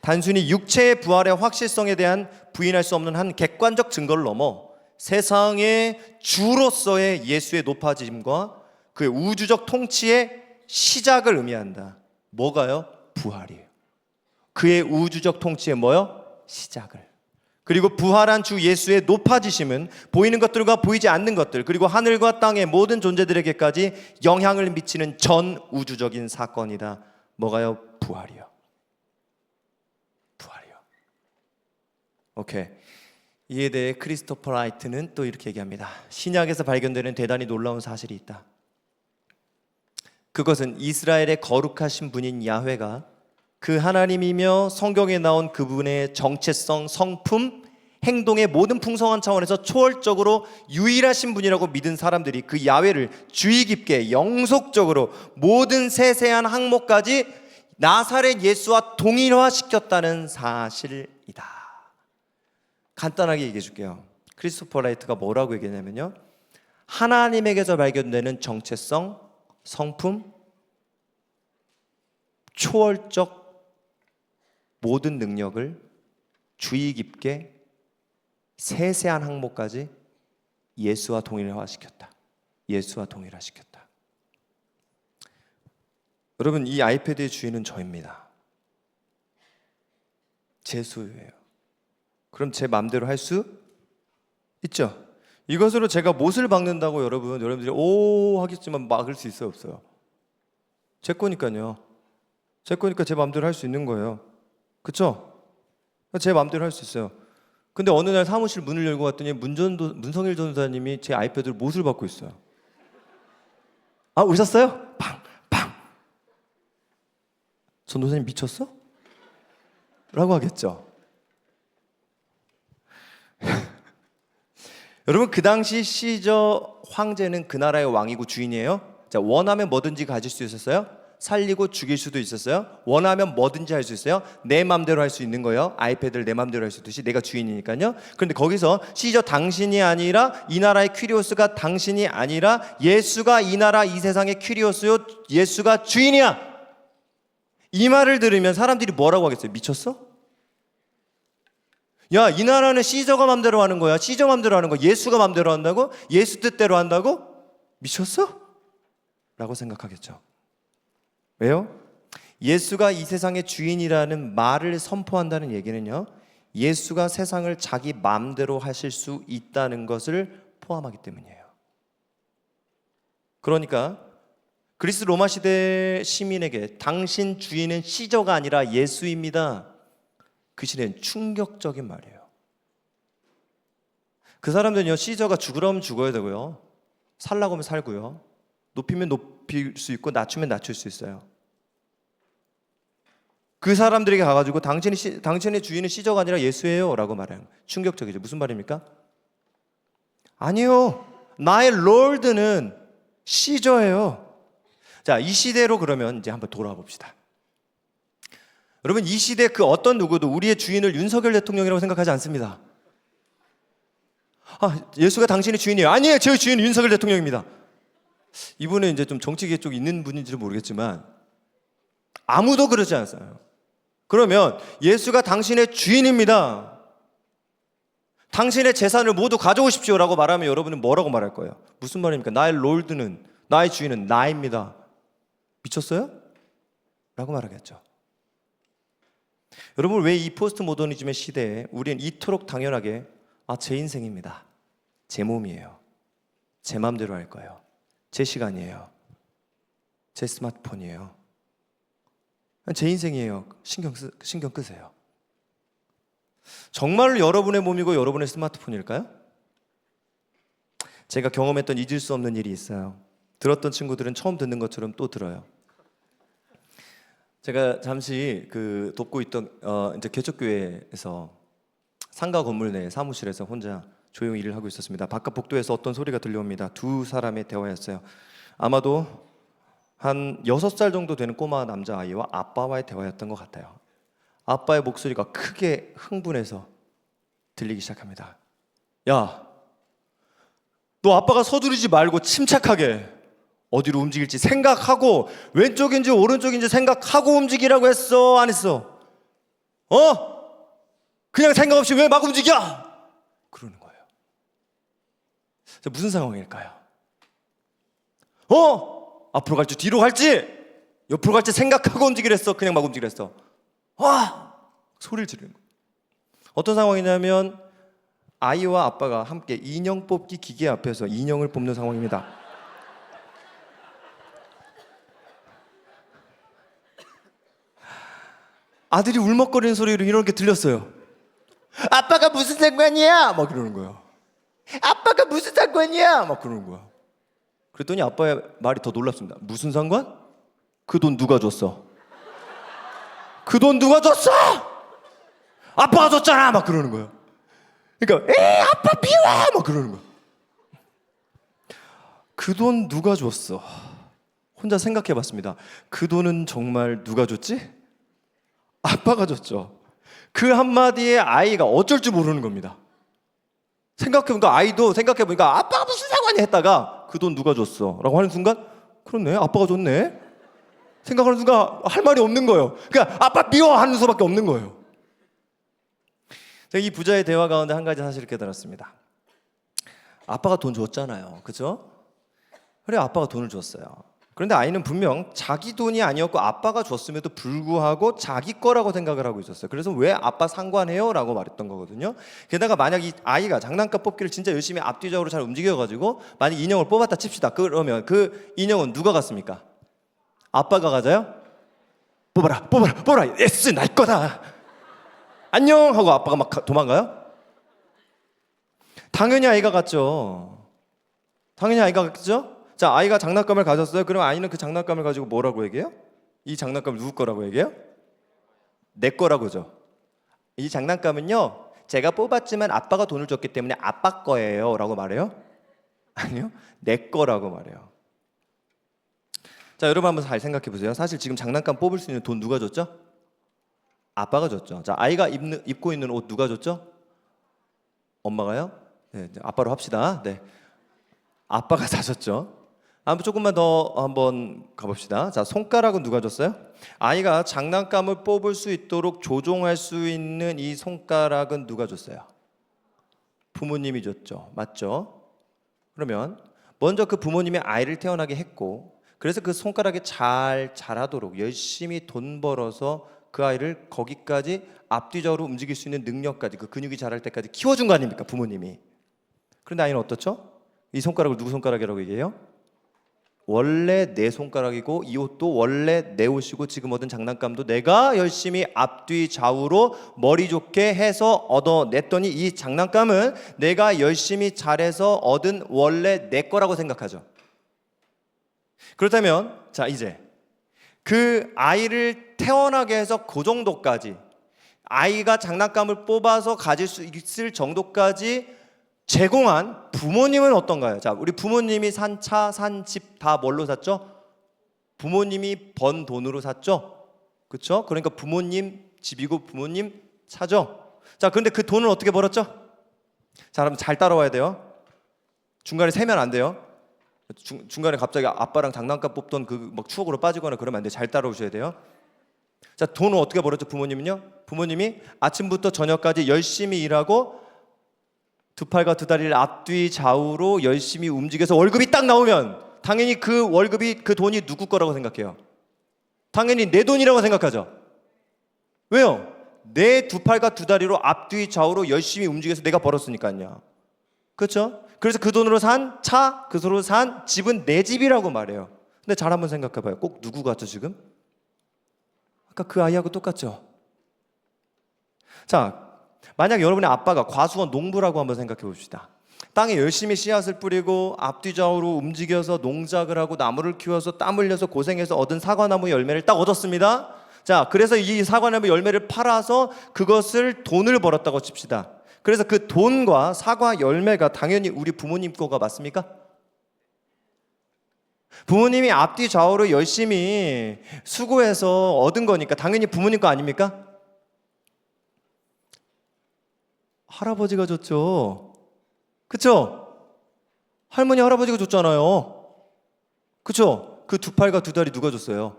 단순히 육체의 부활의 확실성에 대한 부인할 수 없는 한 객관적 증거를 넘어 세상의 주로서의 예수의 높아짐과 그의 우주적 통치의 시작을 의미한다. 뭐가요? 부활이에요. 그의 우주적 통치의 뭐요? 시작을. 그리고 부활한 주 예수의 높아지심은 보이는 것들과 보이지 않는 것들, 그리고 하늘과 땅의 모든 존재들에게까지 영향을 미치는 전 우주적인 사건이다. 뭐가요? 부활이요. 부활이요. 오케이. 이에 대해 크리스토퍼 라이트는 또 이렇게 얘기합니다. 신약에서 발견되는 대단히 놀라운 사실이 있다. 그것은 이스라엘의 거룩하신 분인 야훼가 그 하나님이며 성경에 나온 그분의 정체성, 성품, 행동의 모든 풍성한 차원에서 초월적으로 유일하신 분이라고 믿은 사람들이 그 야훼를 주의 깊게 영속적으로 모든 세세한 항목까지 나사렛 예수와 동일화시켰다는 사실이다. 간단하게 얘기해 줄게요. 크리스토퍼 라이트가 뭐라고 얘기했냐면요, 하나님에게서 발견되는 정체성, 성품, 초월적 모든 능력을 주의 깊게 세세한 항목까지 예수와 동일화시켰다. 예수와 동일화시켰다. 여러분, 이 아이패드의 주인은 저입니다. 제 소유예요. 그럼 제 마음대로 할 수 있죠? 이것으로 제가 못을 박는다고 여러분들이 오 하겠지만 막을 수 있어요, 없어요? 제 거니까요. 제 거니까 제 마음대로 할 수 있는 거예요. 그렇죠? 제 마음대로 할 수 있어요. 근데 어느 날 사무실 문을 열고 갔더니 문성일 전도사님이 제 아이패드로 못을 받고 있어요. 아, 오셨어요? 팡! 팡! 전도사님 미쳤어? 라고 하겠죠. 여러분, 그 당시 시저 황제는 그 나라의 왕이고 주인이에요. 자, 원하면 뭐든지 가질 수 있었어요. 살리고 죽일 수도 있었어요. 원하면 뭐든지 할 수 있어요. 내 맘대로 할 수 있는 거예요. 아이패드를 내 맘대로 할 수 있듯이 내가 주인이니까요. 그런데 거기서 시저 당신이 아니라 이 나라의 퀴리오스가 당신이 아니라 예수가 이 나라 이 세상의 퀴리오스요. 예수가 주인이야. 이 말을 들으면 사람들이 뭐라고 하겠어요? 미쳤어? 야, 이 나라는 시저가 맘대로 하는 거야. 시저 맘대로 하는 거. 예수가 맘대로 한다고? 예수 뜻대로 한다고? 미쳤어? 라고 생각하겠죠. 왜요? 예수가 이 세상의 주인이라는 말을 선포한다는 얘기는요, 예수가 세상을 자기 마음대로 하실 수 있다는 것을 포함하기 때문이에요. 그러니까 그리스 로마 시대 시민에게 당신 주인은 시저가 아니라 예수입니다. 그 시대는 충격적인 말이에요. 그 사람들은요, 시저가 죽으라면 죽어야 되고요, 살라고 하면 살고요, 높이면 높일 수 있고 낮추면 낮출 수 있어요. 그 사람들에게 가가지고 당신의 주인은 시저가 아니라 예수예요 라고 말해요. 충격적이죠. 무슨 말입니까? 아니요, 나의 롤드는 시저예요. 자, 이 시대로 그러면 이제 한번 돌아와 봅시다. 여러분, 이 시대 그 어떤 누구도 우리의 주인을 윤석열 대통령이라고 생각하지 않습니다. 아, 예수가 당신의 주인이에요. 아니에요, 제 주인은 윤석열 대통령입니다. 이분은 이제 좀 정치계 쪽 있는 분인지는 모르겠지만 아무도 그러지 않았어요. 그러면 예수가 당신의 주인입니다. 당신의 재산을 모두 가져오십시오 라고 말하면 여러분은 뭐라고 말할 거예요? 무슨 말입니까? 나의 롤드는, 나의 주인은 나입니다. 미쳤어요? 라고 말하겠죠. 여러분, 왜 이 포스트 모더니즘의 시대에 우리는 이토록 당연하게 제 인생입니다, 제 몸이에요, 제 마음대로 할 거예요, 제 시간이에요, 제 스마트폰이에요, 제 인생이에요, 신경 끄세요. 정말로 여러분의 몸이고 여러분의 스마트폰일까요? 제가 경험했던 잊을 수 없는 일이 있어요. 들었던 친구들은 처음 듣는 것처럼 또 들어요. 제가 잠시 돕고 있던 이제 개척교회에서 상가 건물 내 사무실에서 혼자 조용히 일을 하고 있었습니다. 바깥 복도에서 어떤 소리가 들려옵니다. 두 사람의 대화였어요. 아마도 한 6살 정도 되는 꼬마 남자아이와 아빠와의 대화였던 것 같아요. 아빠의 목소리가 크게 흥분해서 들리기 시작합니다. 야, 너 아빠가 서두르지 말고 침착하게 어디로 움직일지 생각하고, 왼쪽인지 오른쪽인지 생각하고 움직이라고 했어, 안 했어? 그냥 생각 없이 왜 막 움직여? 그러는 거예요. 무슨 상황일까요? 앞으로 갈지 뒤로 갈지 옆으로 갈지 생각하고 움직이랬어, 그냥 막 움직이랬어? 소리를 지르는 거예요. 어떤 상황이냐면 아이와 아빠가 함께 인형 뽑기 기계 앞에서 인형을 뽑는 상황입니다. 아들이 울먹거리는 소리로 이렇게 들렸어요. 아빠가 무슨 상관이야? 막 그러는 거예요. 아빠가 무슨 상관이야? 막 그러는 거야. 그랬더니 아빠의 말이 더 놀랍습니다. 무슨 상관? 그 돈 누가 줬어? 그 돈 누가 줬어? 아빠가 줬잖아! 막 그러는 거예요. 그러니까 아빠 미워! 막 그러는 거예요. 그 돈 누가 줬어? 혼자 생각해봤습니다. 그 돈은 정말 누가 줬지? 아빠가 줬죠. 그 한마디에 아이가 어쩔 줄 모르는 겁니다. 생각해보니까 아이도 생각해보니까 아빠가 무슨 상관이 했다가 그 돈 누가 줬어? 라고 하는 순간 그렇네, 아빠가 줬네? 생각하는 순간 할 말이 없는 거예요. 그러니까 아빠 미워하는 수밖에 없는 거예요. 제가 이 부자의 대화 가운데 한 가지 사실을 깨달았습니다. 아빠가 돈 줬잖아요, 그죠? 그래, 아빠가 돈을 줬어요. 그런데 아이는 분명 자기 돈이 아니었고 아빠가 줬음에도 불구하고 자기 거라고 생각을 하고 있었어요. 그래서 왜 아빠 상관해요? 라고 말했던 거거든요. 게다가 만약 이 아이가 장난감 뽑기를 진짜 열심히 앞뒤적으로 잘 움직여가지고 만약 인형을 뽑았다 칩시다. 그러면 그 인형은 누가 갖습니까? 아빠가 가져요? 뽑아라, 뽑아라, 뽑아라. 예스, 날 거다. 안녕 하고 아빠가 막 도망가요? 당연히 아이가 갔죠. 당연히 아이가 갔죠? 자, 아이가 장난감을 가졌어요. 그럼 아이는 그 장난감을 가지고 뭐라고 얘기해요? 이 장난감을 누구 거라고 얘기해요? 내 거라고죠. 이 장난감은요, 제가 뽑았지만 아빠가 돈을 줬기 때문에 아빠 거예요 라고 말해요? 아니요, 내 거라고 말해요. 자, 여러분 한번 잘 생각해 보세요. 사실 지금 장난감 뽑을 수 있는 돈 누가 줬죠? 아빠가 줬죠. 자, 아이가 입고 있는 옷 누가 줬죠? 엄마가요? 네, 아빠로 합시다. 네, 아빠가 사줬죠. 한번 조금만 더 한번 가봅시다. 자, 손가락은 누가 줬어요? 아이가 장난감을 뽑을 수 있도록 조종할 수 있는 이 손가락은 누가 줬어요? 부모님이 줬죠. 맞죠? 그러면 먼저 그 부모님이 아이를 태어나게 했고, 그래서 그 손가락이 잘 자라도록 열심히 돈 벌어서 그 아이를 거기까지 앞뒤적으로 움직일 수 있는 능력까지, 그 근육이 자랄 때까지 키워준 거 아닙니까? 부모님이. 그런데 아이는 어떻죠? 이 손가락을 누구 손가락이라고 얘기해요? 원래 내 손가락이고, 이 옷도 원래 내 옷이고, 지금 얻은 장난감도 내가 열심히 앞뒤 좌우로 머리 좋게 해서 얻어냈더니 이 장난감은 내가 열심히 잘해서 얻은 원래 내 거라고 생각하죠. 그렇다면 자, 이제 그 아이를 태어나게 해서 그 정도까지, 아이가 장난감을 뽑아서 가질 수 있을 정도까지 제공한 부모님은 어떤가요? 자, 우리 부모님이 산 차, 산 집 다 뭘로 샀죠? 부모님이 번 돈으로 샀죠? 그렇죠? 그러니까 부모님 집이고 부모님 차죠? 자, 그런데 그 돈을 어떻게 벌었죠? 자, 여러분 잘 따라와야 돼요. 중간에 세면 안 돼요. 중간에 갑자기 아빠랑 장난감 뽑던 그 막 추억으로 빠지거나 그러면 안 돼요. 잘 따라오셔야 돼요. 자, 돈을 어떻게 벌었죠? 부모님은요? 부모님이 아침부터 저녁까지 열심히 일하고 두 팔과 두 다리를 앞뒤 좌우로 열심히 움직여서 월급이 딱 나오면 당연히 그 월급이, 그 돈이 누구 거라고 생각해요? 당연히 내 돈이라고 생각하죠. 왜요? 내 두 팔과 두 다리로 앞뒤 좌우로 열심히 움직여서 내가 벌었으니까요. 그렇죠? 그래서 그 돈으로 산 차, 그 돈으로 산 집은 내 집이라고 말해요. 근데 잘 한번 생각해봐요. 꼭 누구 같죠 지금? 아까 그 아이하고 똑같죠? 자, 만약 여러분의 아빠가 과수원 농부라고 한번 생각해 봅시다. 땅에 열심히 씨앗을 뿌리고 앞뒤 좌우로 움직여서 농작을 하고 나무를 키워서 땀 흘려서 고생해서 얻은 사과나무 열매를 딱 얻었습니다. 자, 그래서 이 사과나무 열매를 팔아서 그것을 돈을 벌었다고 칩시다. 그래서 그 돈과 사과 열매가 당연히 우리 부모님 거가 맞습니까? 부모님이 앞뒤 좌우로 열심히 수고해서 얻은 거니까 당연히 부모님 거 아닙니까? 할아버지가 줬죠. 그쵸? 할머니 할아버지가 줬잖아요. 그쵸? 그 두 팔과 두 다리 누가 줬어요?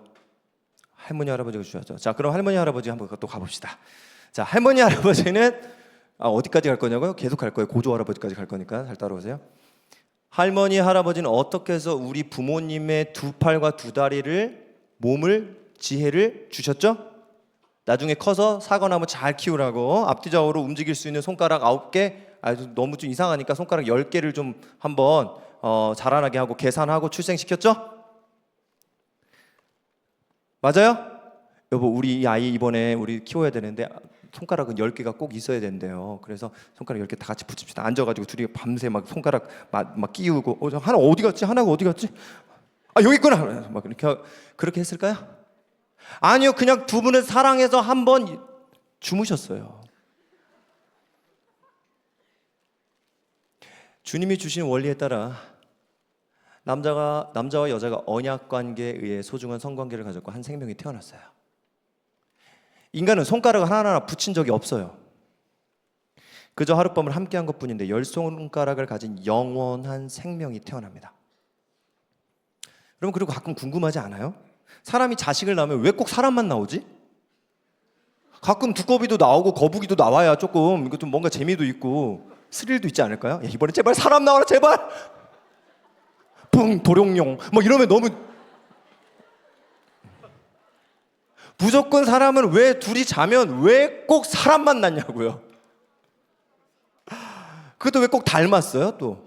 할머니 할아버지가 주셨죠. 자, 그럼 할머니 할아버지 한번 또 가봅시다. 자, 할머니 할아버지는 어디까지 갈 거냐고요? 계속 갈 거예요. 고조 할아버지까지 갈 거니까 잘 따라오세요. 할머니 할아버지는 어떻게 해서 우리 부모님의 두 팔과 두 다리를, 몸을, 지혜를 주셨죠? 나중에 커서 사과나무 잘 키우라고 앞뒤 좌우로 움직일 수 있는 손가락 9개, 너무 좀 이상하니까 손가락 10개를 좀 한번 자라나게 하고 계산하고 출생시켰죠? 맞아요? 여보, 우리 이 아이 이번에 우리 키워야 되는데 손가락은 10개가 꼭 있어야 된대요. 그래서 손가락 10개 다 같이 붙입시다. 앉아가지고 둘이 밤새 막 손가락 막 끼우고, 하나 어디 갔지? 하나가 어디 갔지? 여기 있구나. 막 그렇게 했을까요? 아니요, 그냥 두 분을 사랑해서 한번 주무셨어요. 주님이 주신 원리에 따라 남자와 여자가 언약 관계에 의해 소중한 성관계를 가졌고 한 생명이 태어났어요. 인간은 손가락을 하나하나 붙인 적이 없어요. 그저 하룻밤을 함께한 것뿐인데 10손가락을 가진 영원한 생명이 태어납니다. 여러분, 그리고 가끔 궁금하지 않아요? 사람이 자식을 낳으면 왜 꼭 사람만 나오지? 가끔 두꺼비도 나오고 거북이도 나와야 조금 이거 좀 뭔가 재미도 있고 스릴도 있지 않을까요? 야, 이번에 제발 사람 나와라 제발. 뿡 도룡뇽 뭐 이러면 너무. 무조건 사람은 왜 둘이 자면 왜 꼭 사람만 낳냐고요. 그것도 왜 꼭 닮았어요 또.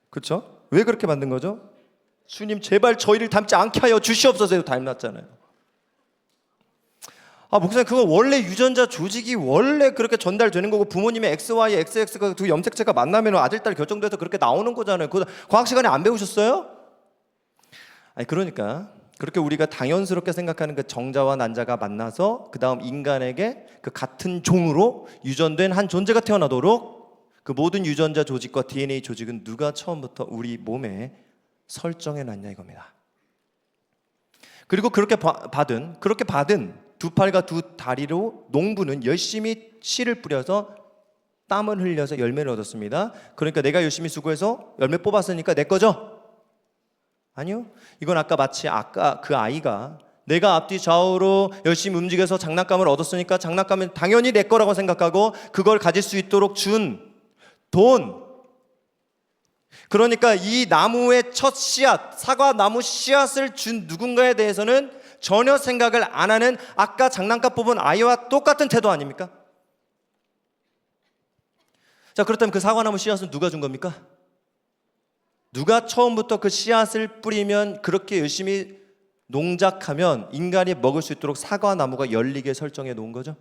그렇죠? 왜 그렇게 만든 거죠? 주님 제발 저희를 닮지 않게 하여 주시옵소서 해서 닮았잖아요. 목사님, 그거 원래 유전자 조직이 원래 그렇게 전달되는 거고 부모님의 XY, XX가 두 염색체가 만나면 아들, 딸 결정돼서 그렇게 나오는 거잖아요. 그거 과학 시간에 안 배우셨어요? 아니, 그러니까 그렇게 우리가 당연스럽게 생각하는 그 정자와 난자가 만나서 그 다음 인간에게 그 같은 종으로 유전된 한 존재가 태어나도록 그 모든 유전자 조직과 DNA 조직은 누가 처음부터 우리 몸에 설정해 놨냐 이겁니다. 그리고 그렇게 받은 두 팔과 두 다리로 농부는 열심히 씨를 뿌려서 땀을 흘려서 열매를 얻었습니다. 그러니까 내가 열심히 수고해서 열매 뽑았으니까 내 거죠? 아니요. 이건 마치 그 아이가 내가 앞뒤 좌우로 열심히 움직여서 장난감을 얻었으니까 장난감은 당연히 내 거라고 생각하고 그걸 가질 수 있도록 준 돈. 그러니까 이 나무의 첫 씨앗, 사과나무 씨앗을 준 누군가에 대해서는 전혀 생각을 안 하는 아까 장난감 뽑은 아이와 똑같은 태도 아닙니까? 자, 그렇다면 그 사과나무 씨앗은 누가 준 겁니까? 누가 처음부터 그 씨앗을 뿌리면 그렇게 열심히 농작하면 인간이 먹을 수 있도록 사과나무가 열리게 설정해 놓은 거죠?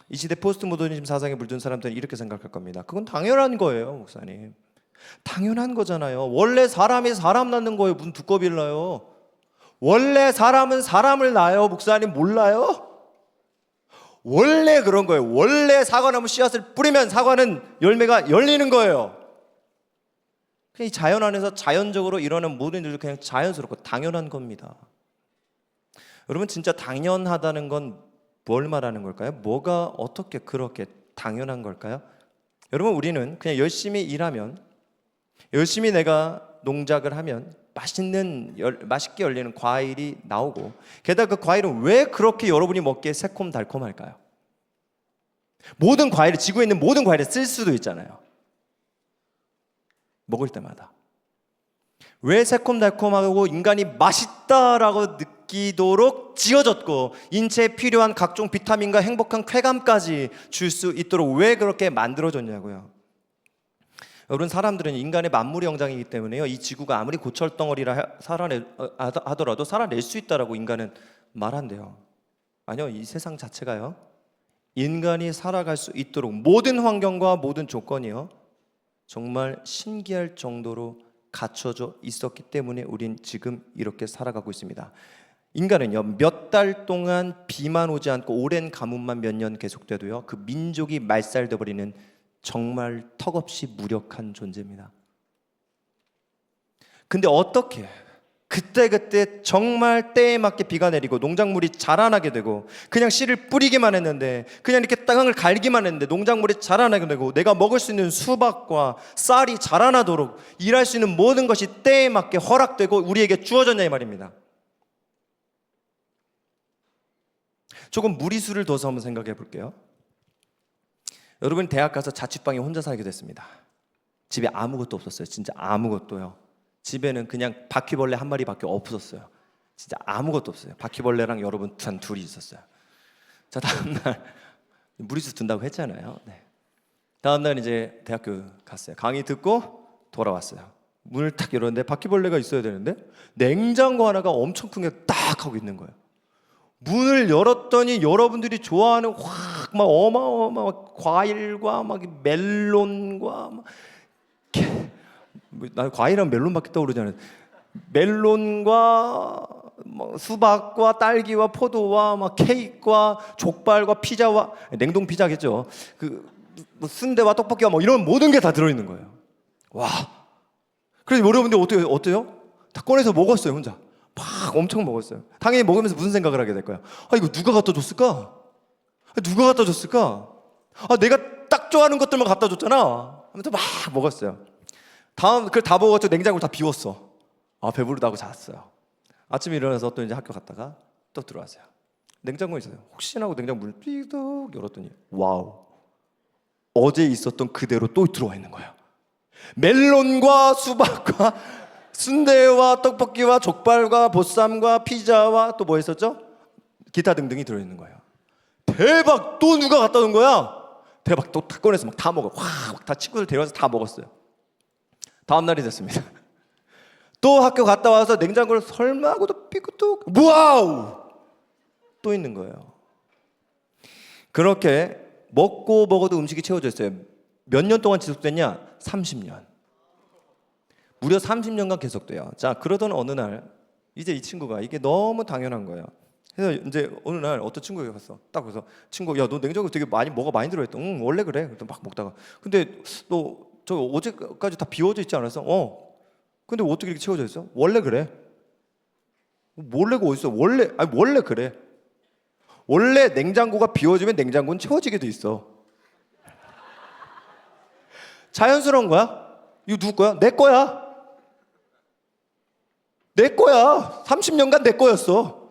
이 시대 포스트 모더니즘 사상에 물든 사람들은 이렇게 생각할 겁니다. 그건 당연한 거예요, 목사님. 당연한 거잖아요. 원래 사람이 사람 낳는 거예요. 무슨 두꺼비를 낳아요? 원래 사람은 사람을 낳아요. 목사님 몰라요? 원래 그런 거예요. 원래 사과나무 씨앗을 뿌리면 사과는 열매가 열리는 거예요. 이 자연 안에서 자연적으로 일어나는 모든 일도 그냥 자연스럽고 당연한 겁니다. 여러분, 진짜 당연하다는 건 뭘 말하는 걸까요? 뭐가 어떻게 그렇게 당연한 걸까요? 여러분, 우리는 그냥 열심히 일하면, 열심히 내가 농작을 하면 맛있게 열리는 과일이 나오고, 게다가 그 과일은 왜 그렇게 여러분이 먹기에 새콤달콤할까요? 모든 과일을, 지구에 있는 모든 과일을 쓸 수도 있잖아요. 먹을 때마다 왜 새콤달콤하고 인간이 맛있다라고 느끼도록 지어졌고 인체에 필요한 각종 비타민과 행복한 쾌감까지 줄 수 있도록 왜 그렇게 만들어졌냐고요. 여러분, 사람들은 인간의 만물의 영장이기 때문에요, 이 지구가 아무리 고철덩어리라 하더라도 살아낼 수 있다라고 인간은 말한대요. 아니요, 이 세상 자체가요, 인간이 살아갈 수 있도록 모든 환경과 모든 조건이요 정말 신기할 정도로 갖춰져 있었기 때문에 우린 지금 이렇게 살아가고 있습니다. 인간은요, 몇 달 동안 비만 오지 않고 오랜 가뭄만 몇 년 계속돼도요 그 민족이 말살돼 버리는 정말 턱없이 무력한 존재입니다. 근데 어떻게 그때 정말 때에 맞게 비가 내리고 농작물이 자라나게 되고 그냥 씨를 뿌리기만 했는데, 그냥 이렇게 땅을 갈기만 했는데 농작물이 자라나게 되고 내가 먹을 수 있는 수박과 쌀이 자라나도록 일할 수 있는 모든 것이 때에 맞게 허락되고 우리에게 주어졌냐 이 말입니다. 조금 무리수를 둬서 한번 생각해 볼게요. 여러분, 대학 가서 자취방에 혼자 살게 됐습니다. 집에 아무것도 없었어요. 진짜 아무것도요. 집에는 그냥 바퀴벌레 한 마리밖에 없었어요. 진짜 아무것도 없어요. 바퀴벌레랑 여러분 단 둘이 있었어요. 자, 다음날 무리수 둔다고 했잖아요. 네. 다음날 이제 대학교 갔어요. 강의 듣고 돌아왔어요. 문을 탁 열었는데 바퀴벌레가 있어야 되는데 냉장고 하나가 엄청 큰 게 딱 하고 있는 거예요. 문을 열었더니 여러분들이 좋아하는 막 어마어마한 과일과 막 멜론과 막 나 과일하면 멜론밖에 떠오르잖아요. 멜론과 수박과 딸기와 포도와 막 케이크와 족발과 피자와 냉동 피자겠죠. 순대와 떡볶이와 이런 모든 게 다 들어있는 거예요. 와. 그래서 여러분들 어때요? 다 꺼내서 먹었어요, 혼자. 막 엄청 먹었어요. 당연히 먹으면서 무슨 생각을 하게 될까요? 이거 누가 갖다 줬을까? 누가 갖다 줬을까? 내가 딱 좋아하는 것들만 갖다 줬잖아. 하면서 막 먹었어요. 그걸 다 먹었죠. 냉장고를 다 비웠어. 배부르다고 잤어요. 아침에 일어나서 또 이제 학교 갔다가 또 들어왔어요. 냉장고에 있어요. 혹시나 하고 냉장고 문을 삐둑 열었더니 와우, 어제 있었던 그대로 또 들어와 있는 거예요. 멜론과 수박과 순대와 떡볶이와 족발과 보쌈과 피자와 또 뭐 있었죠? 기타 등등이 들어있는 거예요. 대박! 또 누가 갖다 놓은 거야? 대박! 또 다 꺼내서 막 다 먹어. 확 다 친구들 데려와서 다 먹었어요. 다음 날이 됐습니다. 또 학교 갔다 와서 냉장고를 설마 하고도 삐꾸뚝, 와우! 또 있는 거예요. 그렇게 먹고 먹어도 음식이 채워져 있어요. 몇 년 동안 지속됐냐? 30년. 무려 30년간 계속돼요. 자, 그러던 어느 날 이제 이 친구가 이게 너무 당연한 거예요. 그래서 이제 어느 날 어떤 친구가 갔어. 딱 그래서 친구, 야, 너 냉장고 되게 뭐가 많이 들어있다. 응, 원래 그래. 그래서 막 먹다가, 근데 너 저 어제까지 다 비워져 있지 않았어? 근데 어떻게 이렇게 채워져 있어? 원래 그래. 원래가 어딨어? 원래 그래. 원래 냉장고가 비워지면 냉장고는 채워지게 돼 있어. 자연스러운 거야. 이거 누구 거야? 내 거야. 내 거야. 30년간 내 거였어.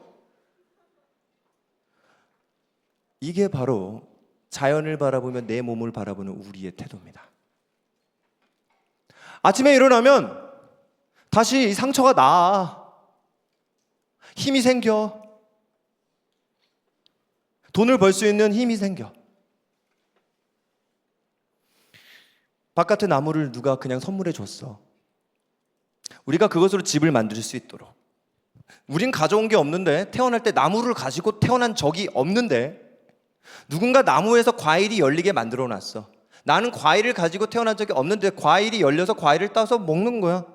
이게 바로 자연을 바라보며 내 몸을 바라보는 우리의 태도입니다. 아침에 일어나면 다시 이 상처가 나아. 힘이 생겨. 돈을 벌 수 있는 힘이 생겨. 바깥의 나무를 누가 그냥 선물해 줬어. 우리가 그것으로 집을 만들 수 있도록. 우린 가져온 게 없는데, 태어날 때 나무를 가지고 태어난 적이 없는데 누군가 나무에서 과일이 열리게 만들어 놨어. 나는 과일을 가지고 태어난 적이 없는데 과일이 열려서 과일을 따서 먹는 거야.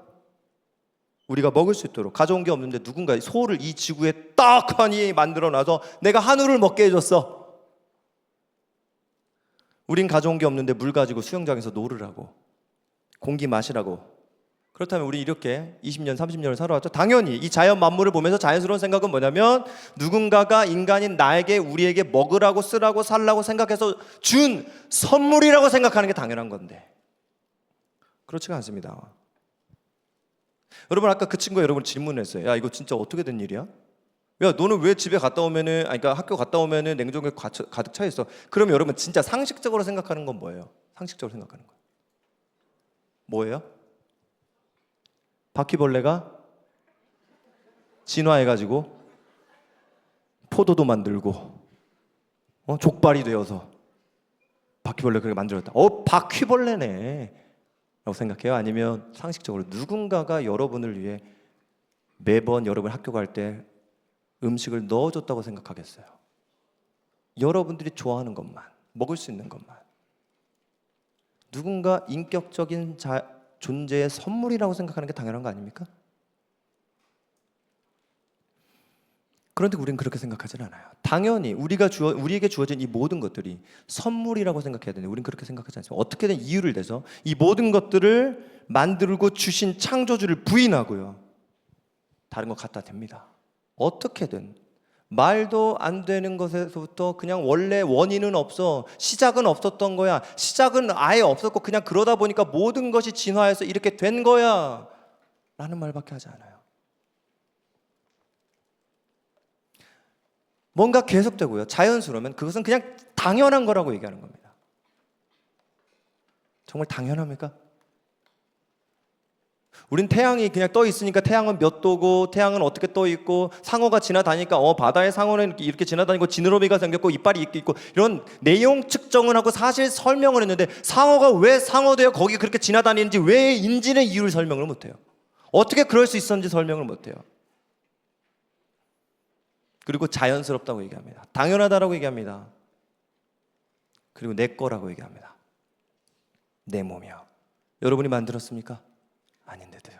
우리가 먹을 수 있도록 가져온 게 없는데 누군가 소를 이 지구에 딱하니 만들어 놔서 내가 한우를 먹게 해줬어. 우린 가져온 게 없는데 물 가지고 수영장에서 놀으라고, 공기 마시라고. 그렇다면 우리 이렇게 20년, 30년을 살아왔죠. 당연히 이 자연 만물을 보면서 자연스러운 생각은 뭐냐면, 누군가가 인간인 나에게, 우리에게 먹으라고, 쓰라고, 살라고 생각해서 준 선물이라고 생각하는 게 당연한 건데 그렇지가 않습니다. 여러분, 아까 그 친구가 여러분 질문했어요. 야, 이거 진짜 어떻게 된 일이야? 야, 너는 왜 집에 갔다 오면은, 그러니까 학교 갔다 오면은 냉장고에 가득 차 있어? 그러면 여러분 진짜 상식적으로 생각하는 건 뭐예요? 상식적으로 생각하는 거 뭐예요? 바퀴벌레가 진화해가지고 포도도 만들고 족발이 되어서 바퀴벌레 그렇게 만들었다. 바퀴벌레네 라고 생각해요? 아니면 상식적으로 누군가가 여러분을 위해 매번 여러분 학교 갈 때 음식을 넣어줬다고 생각하겠어요? 여러분들이 좋아하는 것만, 먹을 수 있는 것만, 누군가 인격적인 존재의 선물이라고 생각하는 게 당연한 거 아닙니까? 그런데 우리는 그렇게 생각하지는 않아요. 당연히 우리에게 주어진 이 모든 것들이 선물이라고 생각해야 되는데 우리는 그렇게 생각하지 않습니다. 어떻게든 이유를 대서 이 모든 것들을 만들고 주신 창조주를 부인하고요, 다른 거 갖다 댑니다. 어떻게든. 말도 안 되는 것에서부터 그냥 원래 원인은 없어, 시작은 없었던 거야, 시작은 아예 없었고 그냥 그러다 보니까 모든 것이 진화해서 이렇게 된 거야 라는 말밖에 하지 않아요. 뭔가 계속되고요, 자연스러우면 그것은 그냥 당연한 거라고 얘기하는 겁니다. 정말 당연합니까? 우린 태양이 그냥 떠 있으니까 태양은 몇 도고, 태양은 어떻게 떠 있고, 상어가 지나다니까 바다의 상어는 이렇게 지나다니고 지느러미가 생겼고 이빨이 있고, 이런 내용 측정을 하고 사실 설명을 했는데 상어가 왜 상어되어 거기 그렇게 지나다니는지 왜인지는 이유를 설명을 못해요. 어떻게 그럴 수 있었는지 설명을 못해요. 그리고 자연스럽다고 얘기합니다. 당연하다라고 얘기합니다. 그리고 내 거라고 얘기합니다. 내 몸이요. 여러분이 만들었습니까? 아닌데도요.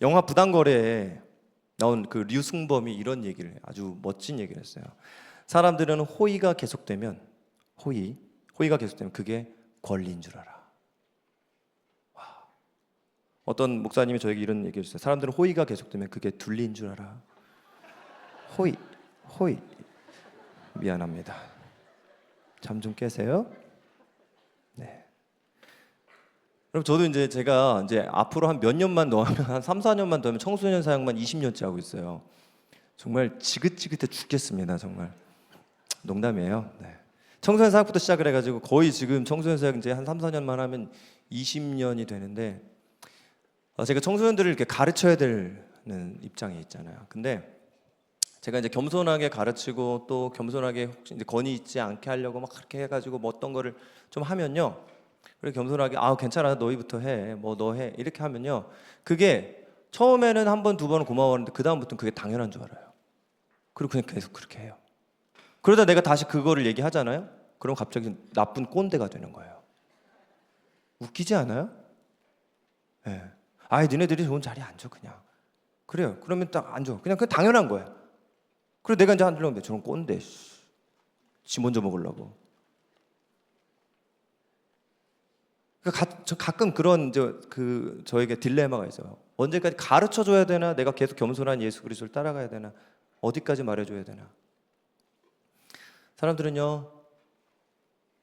영화 부당거래에 나온 그 류승범이 이런 얘기를, 아주 멋진 얘기를 했어요. 사람들은 호의가 계속되면 그게 권리인 줄 알아. 와. 어떤 목사님이 저에게 이런 얘기를 했어요. 사람들은 호의가 계속되면 그게 둘리인 줄 알아. 호의. 미안합니다. 잠 좀 깨세요. 네. 그럼 저도 제가 앞으로 한 몇 년만 더 하면, 한 3, 4년만 더 하면 청소년 사역만 20년째 하고 있어요. 정말 지긋지긋해 죽겠습니다. 정말 농담이에요. 네. 청소년 사역부터 시작을 해가지고 거의 지금 청소년 사역 한 3, 4년만 하면 20년이 되는데, 제가 청소년들을 이렇게 가르쳐야 되는 입장에 있잖아요. 근데 제가 겸손하게 가르치고 또 겸손하게 혹시 권위 있지 않게 하려고 막 그렇게 해가지고 어떤 거를 좀 하면요, 그리고 겸손하게 괜찮아, 너희부터 해, 너 해, 이렇게 하면요, 그게 처음에는 한 번, 두 번은 고마워하는데 그 다음부터는 그게 당연한 줄 알아요. 그리고 그냥 계속 그렇게 해요. 그러다 내가 다시 그거를 얘기하잖아요. 그럼 갑자기 나쁜 꼰대가 되는 거예요. 웃기지 않아요? 예. 아이 니네들이 좋은 자리에 앉아 그냥. 그래요. 그러면 딱 앉아. 그냥 그 당연한 거예요. 그리고 내가 이제 앉으려면 저런 꼰대 지 먼저 먹으려고. 그러니까 가끔 그런 저에게 딜레마가 있어요. 언제까지 가르쳐 줘야 되나? 내가 계속 겸손한 예수 그리스도를 따라가야 되나? 어디까지 말해줘야 되나? 사람들은요,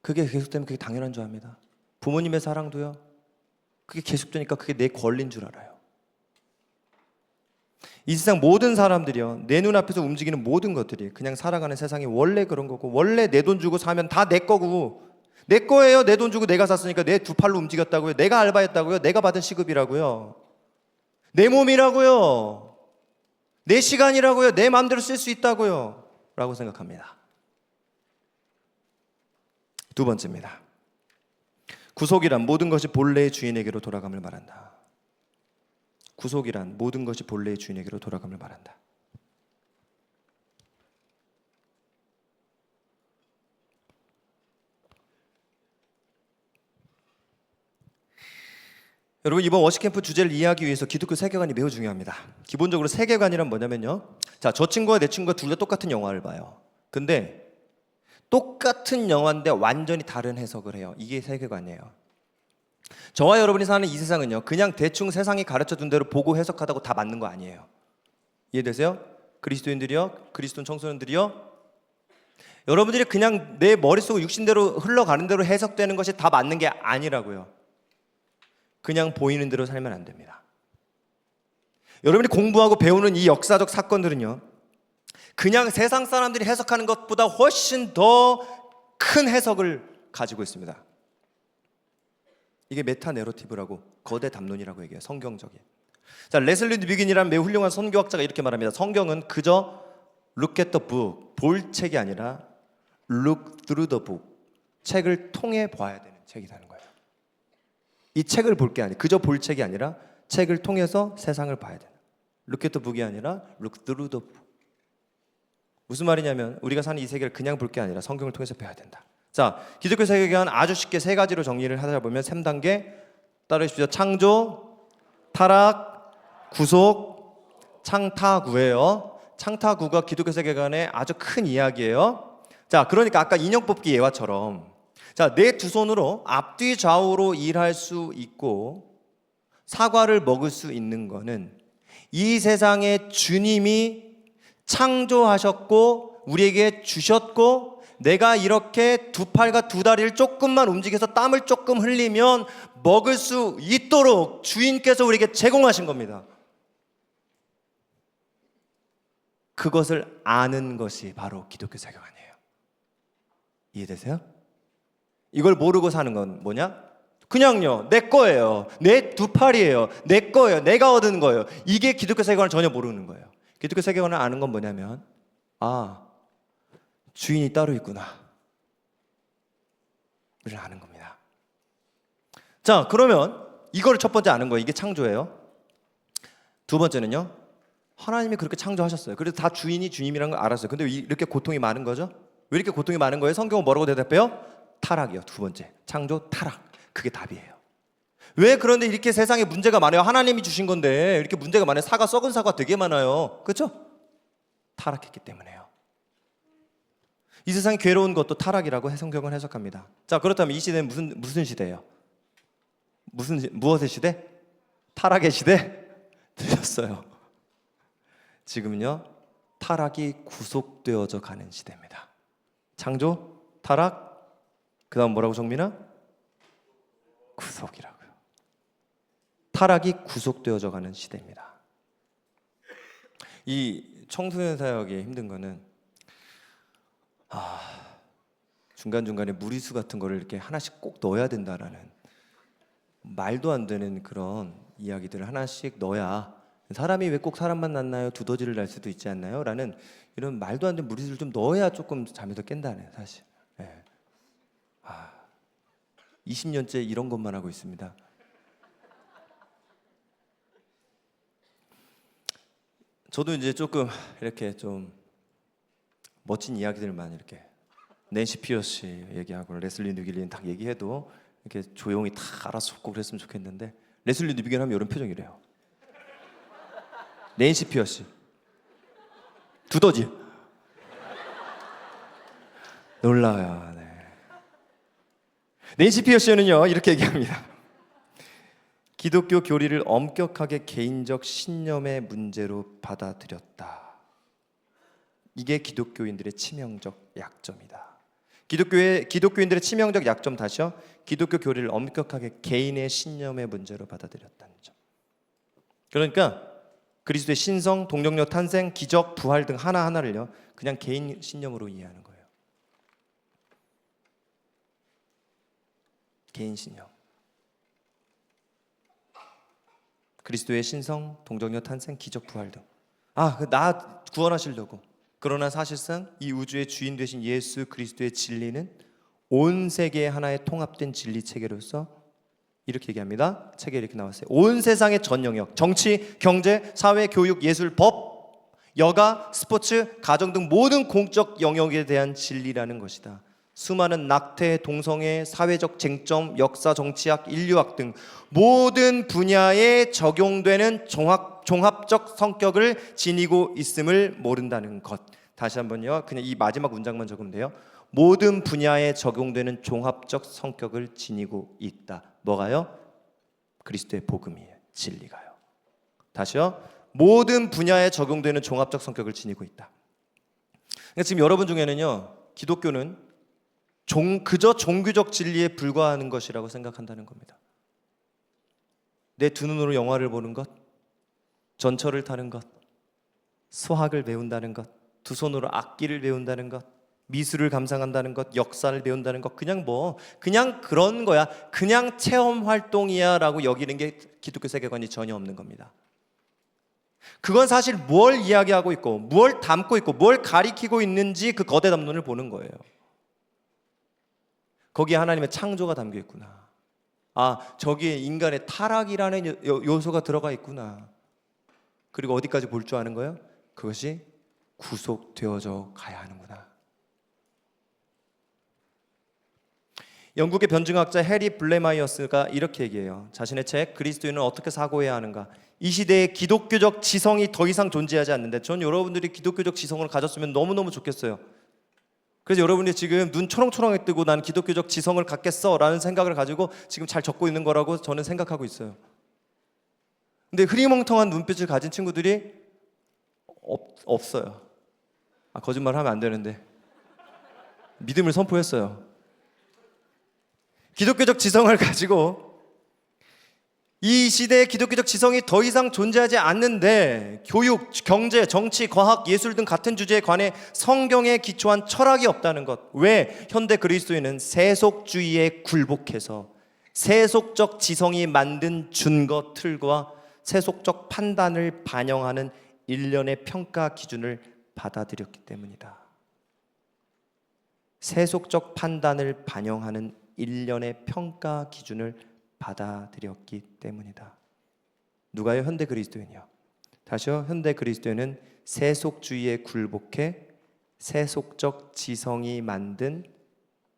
그게 계속되면 그게 당연한 줄 압니다. 부모님의 사랑도요, 그게 계속되니까 그게 내 권리인 줄 알아요. 이 세상 모든 사람들이요, 내 눈앞에서 움직이는 모든 것들이 그냥 살아가는 세상이 원래 그런 거고, 원래 내 돈 주고 사면 다 내 거고, 내 거예요. 내 돈 주고 내가 샀으니까 내 두 팔로 움직였다고요. 내가 알바했다고요. 내가 받은 시급이라고요. 내 몸이라고요. 내 시간이라고요. 내 마음대로 쓸 수 있다고요. 라고 생각합니다. 두 번째입니다. 구속이란 모든 것이 본래의 주인에게로 돌아감을 말한다. 구속이란 모든 것이 본래의 주인에게로 돌아감을 말한다. 여러분, 이번 워시캠프 주제를 이해하기 위해서 기독교 세계관이 매우 중요합니다. 기본적으로 세계관이란 뭐냐면요, 자, 저 친구와 내 친구가 둘 다 똑같은 영화를 봐요. 근데 똑같은 영화인데 완전히 다른 해석을 해요. 이게 세계관이에요. 저와 여러분이 사는 이 세상은요, 그냥 대충 세상이 가르쳐준 대로 보고 해석하다고 다 맞는 거 아니에요. 이해되세요? 그리스도인들이요, 그리스도인 청소년들이요, 여러분들이 그냥 내 머릿속 육신대로 흘러가는 대로 해석되는 것이 다 맞는 게 아니라고요. 그냥 보이는 대로 살면 안 됩니다. 여러분이 공부하고 배우는 이 역사적 사건들은요, 그냥 세상 사람들이 해석하는 것보다 훨씬 더 큰 해석을 가지고 있습니다. 이게 메타 내러티브라고, 거대 담론이라고 얘기해요. 성경적인. 자, 레슬리 뉴비긴이라는 매우 훌륭한 선교학자가 이렇게 말합니다. 성경은 그저 look at the book, 볼 책이 아니라 look through the book, 책을 통해 봐야 되는 책이라는 거예요. 이 책을 볼 게 아니라, 그저 볼 책이 아니라 책을 통해서 세상을 봐야 되는, look at the book이 아니라 look through the book. 무슨 말이냐면 우리가 사는 이 세계를 그냥 볼 게 아니라 성경을 통해서 배워야 된다. 자, 기독교 세계관 아주 쉽게 세 가지로 정리를 하다 보면 3단계 따르십시오. 창조, 타락, 구속, 창타구예요. 창타구가 기독교 세계관의 아주 큰 이야기예요. 자, 그러니까 아까 인형 뽑기 예화처럼, 자, 내 두 손으로 앞뒤 좌우로 일할 수 있고 사과를 먹을 수 있는 거는 이 세상의 주님이 창조하셨고 우리에게 주셨고, 내가 이렇게 두 팔과 두 다리를 조금만 움직여서 땀을 조금 흘리면 먹을 수 있도록 주인께서 우리에게 제공하신 겁니다. 그것을 아는 것이 바로 기독교 세계관이에요. 이해되세요? 이걸 모르고 사는 건 뭐냐? 그냥요, 내 거예요. 내 두 팔이에요. 내 거예요. 내가 얻은 거예요. 이게 기독교 세계관을 전혀 모르는 거예요. 기독교 세계관을 아는 건 뭐냐면, 아, 주인이 따로 있구나, 를 아는 겁니다. 자, 그러면 이걸 첫 번째 아는 거예요. 이게 창조예요. 두 번째는요, 하나님이 그렇게 창조하셨어요. 그래서 다 주인이 주님이라는 걸 알았어요. 근데 왜 이렇게 고통이 많은 거죠? 왜 이렇게 고통이 많은 거예요? 성경은 뭐라고 대답해요? 타락이요. 두 번째, 창조, 타락. 그게 답이에요. 왜 그런데 이렇게 세상에 문제가 많아요? 하나님이 주신 건데 이렇게 문제가 많아요. 썩은 사과 되게 많아요. 그렇죠? 타락했기 때문에요. 이 세상이 괴로운 것도 타락이라고 성경은 해석합니다. 자, 그렇다면 이 시대는 무슨 시대예요? 무엇의 시대? 타락의 시대? 들렸어요. 지금은요, 타락이 구속되어져 가는 시대입니다. 창조, 타락, 그 다음 뭐라고 정민아? 구속이라고요. 타락이 구속되어져 가는 시대입니다. 이 청소년 사역이 힘든 거는, 중간중간에 무리수 같은 거를 이렇게 하나씩 꼭 넣어야 된다라는 말도 안 되는 그런 이야기들을 하나씩 넣어야, 사람이 왜 꼭 사람만 낳나요? 두더지를 낳을 수도 있지 않나요? 라는 이런 말도 안 되는 무리수를 좀 넣어야 조금 잠에서 깬다네, 사실. 네. 20년째 이런 것만 하고 있습니다. 저도 이제 조금 이렇게 좀 멋진 이야기들만 이렇게 낸시 피어시 얘기하고 레슬리 뉴길린 딱 얘기해도 이렇게 조용히 다 알아서 속고 그랬으면 좋겠는데 레슬리 뉴길린 하면 이런 표정이래요. 낸시 피어시 두더지 놀라워요. 네. 낸시 피어시는요 이렇게 얘기합니다. 기독교 교리를 엄격하게 개인적 신념의 문제로 받아들였다. 이게 기독교인들의 치명적 약점이다. 기독교인들의 치명적 약점 다시요. 기독교 교리를 엄격하게 개인의 신념의 문제로 받아들였다는 점. 그러니까 그리스도의 신성, 동정녀 탄생, 기적, 부활 등 하나하나를요 그냥 개인 신념으로 이해하는 거예요. 개인 신념. 그리스도의 신성, 동정녀 탄생, 기적, 부활 등. 나 구원하시려고. 그러나 사실상 이 우주의 주인 되신 예수 그리스도의 진리는 온 세계의 하나의 통합된 진리 체계로서 이렇게 얘기합니다. 책에 이렇게 나왔어요. 온 세상의 전 영역, 정치, 경제, 사회, 교육, 예술, 법, 여가, 스포츠, 가정 등 모든 공적 영역에 대한 진리라는 것이다. 수많은 낙태, 동성애, 사회적 쟁점, 역사, 정치학, 인류학 등 모든 분야에 적용되는 종합적 성격을 지니고 있음을 모른다는 것. 다시 한번요. 그냥 이 마지막 문장만 적으면 돼요. 모든 분야에 적용되는 종합적 성격을 지니고 있다. 뭐가요? 그리스도의 복음이에요. 진리가요. 다시요. 모든 분야에 적용되는 종합적 성격을 지니고 있다. 그러니까 지금 여러분 중에는요. 기독교는 그저 종교적 진리에 불과하는 것이라고 생각한다는 겁니다. 내 두 눈으로 영화를 보는 것, 전철을 타는 것, 수학을 배운다는 것, 두 손으로 악기를 배운다는 것, 미술을 감상한다는 것, 역사를 배운다는 것, 그냥 그런 거야. 그냥 체험 활동이야 라고 여기는 게 기독교 세계관이 전혀 없는 겁니다. 그건 사실 뭘 이야기하고 있고 뭘 담고 있고 뭘 가리키고 있는지 그 거대 담론을 보는 거예요. 거기에 하나님의 창조가 담겨 있구나. 저기에 인간의 타락이라는 요소가 들어가 있구나. 그리고 어디까지 볼 줄 아는 거예요? 그것이 구속되어져 가야 하는구나. 영국의 변증학자 해리 블레마이어스가 이렇게 얘기해요. 자신의 책 그리스도인은 어떻게 사고해야 하는가. 이 시대에 기독교적 지성이 더 이상 존재하지 않는데 전 여러분들이 기독교적 지성을 가졌으면 너무너무 좋겠어요. 그래서 여러분이 지금 눈 초롱초롱하게 뜨고 난 기독교적 지성을 갖겠어 라는 생각을 가지고 지금 잘 적고 있는 거라고 저는 생각하고 있어요. 근데 흐리멍텅한 눈빛을 가진 친구들이 없어요. 거짓말 하면 안 되는데 믿음을 선포했어요. 기독교적 지성을 가지고 이 시대의 기독교적 지성이 더 이상 존재하지 않는데 교육, 경제, 정치, 과학, 예술 등 같은 주제에 관해 성경에 기초한 철학이 없다는 것. 왜? 현대 그리스도인은 세속주의에 굴복해서 세속적 지성이 만든 준거 틀과 세속적 판단을 반영하는 일련의 평가 기준을 받아들였기 때문이다. 세속적 판단을 반영하는 일련의 평가 기준을 받아들였기 때문이다. 누가요? 현대 그리스도인이요. 다시요. 현대 그리스도인은 세속주의에 굴복해 세속적 지성이 만든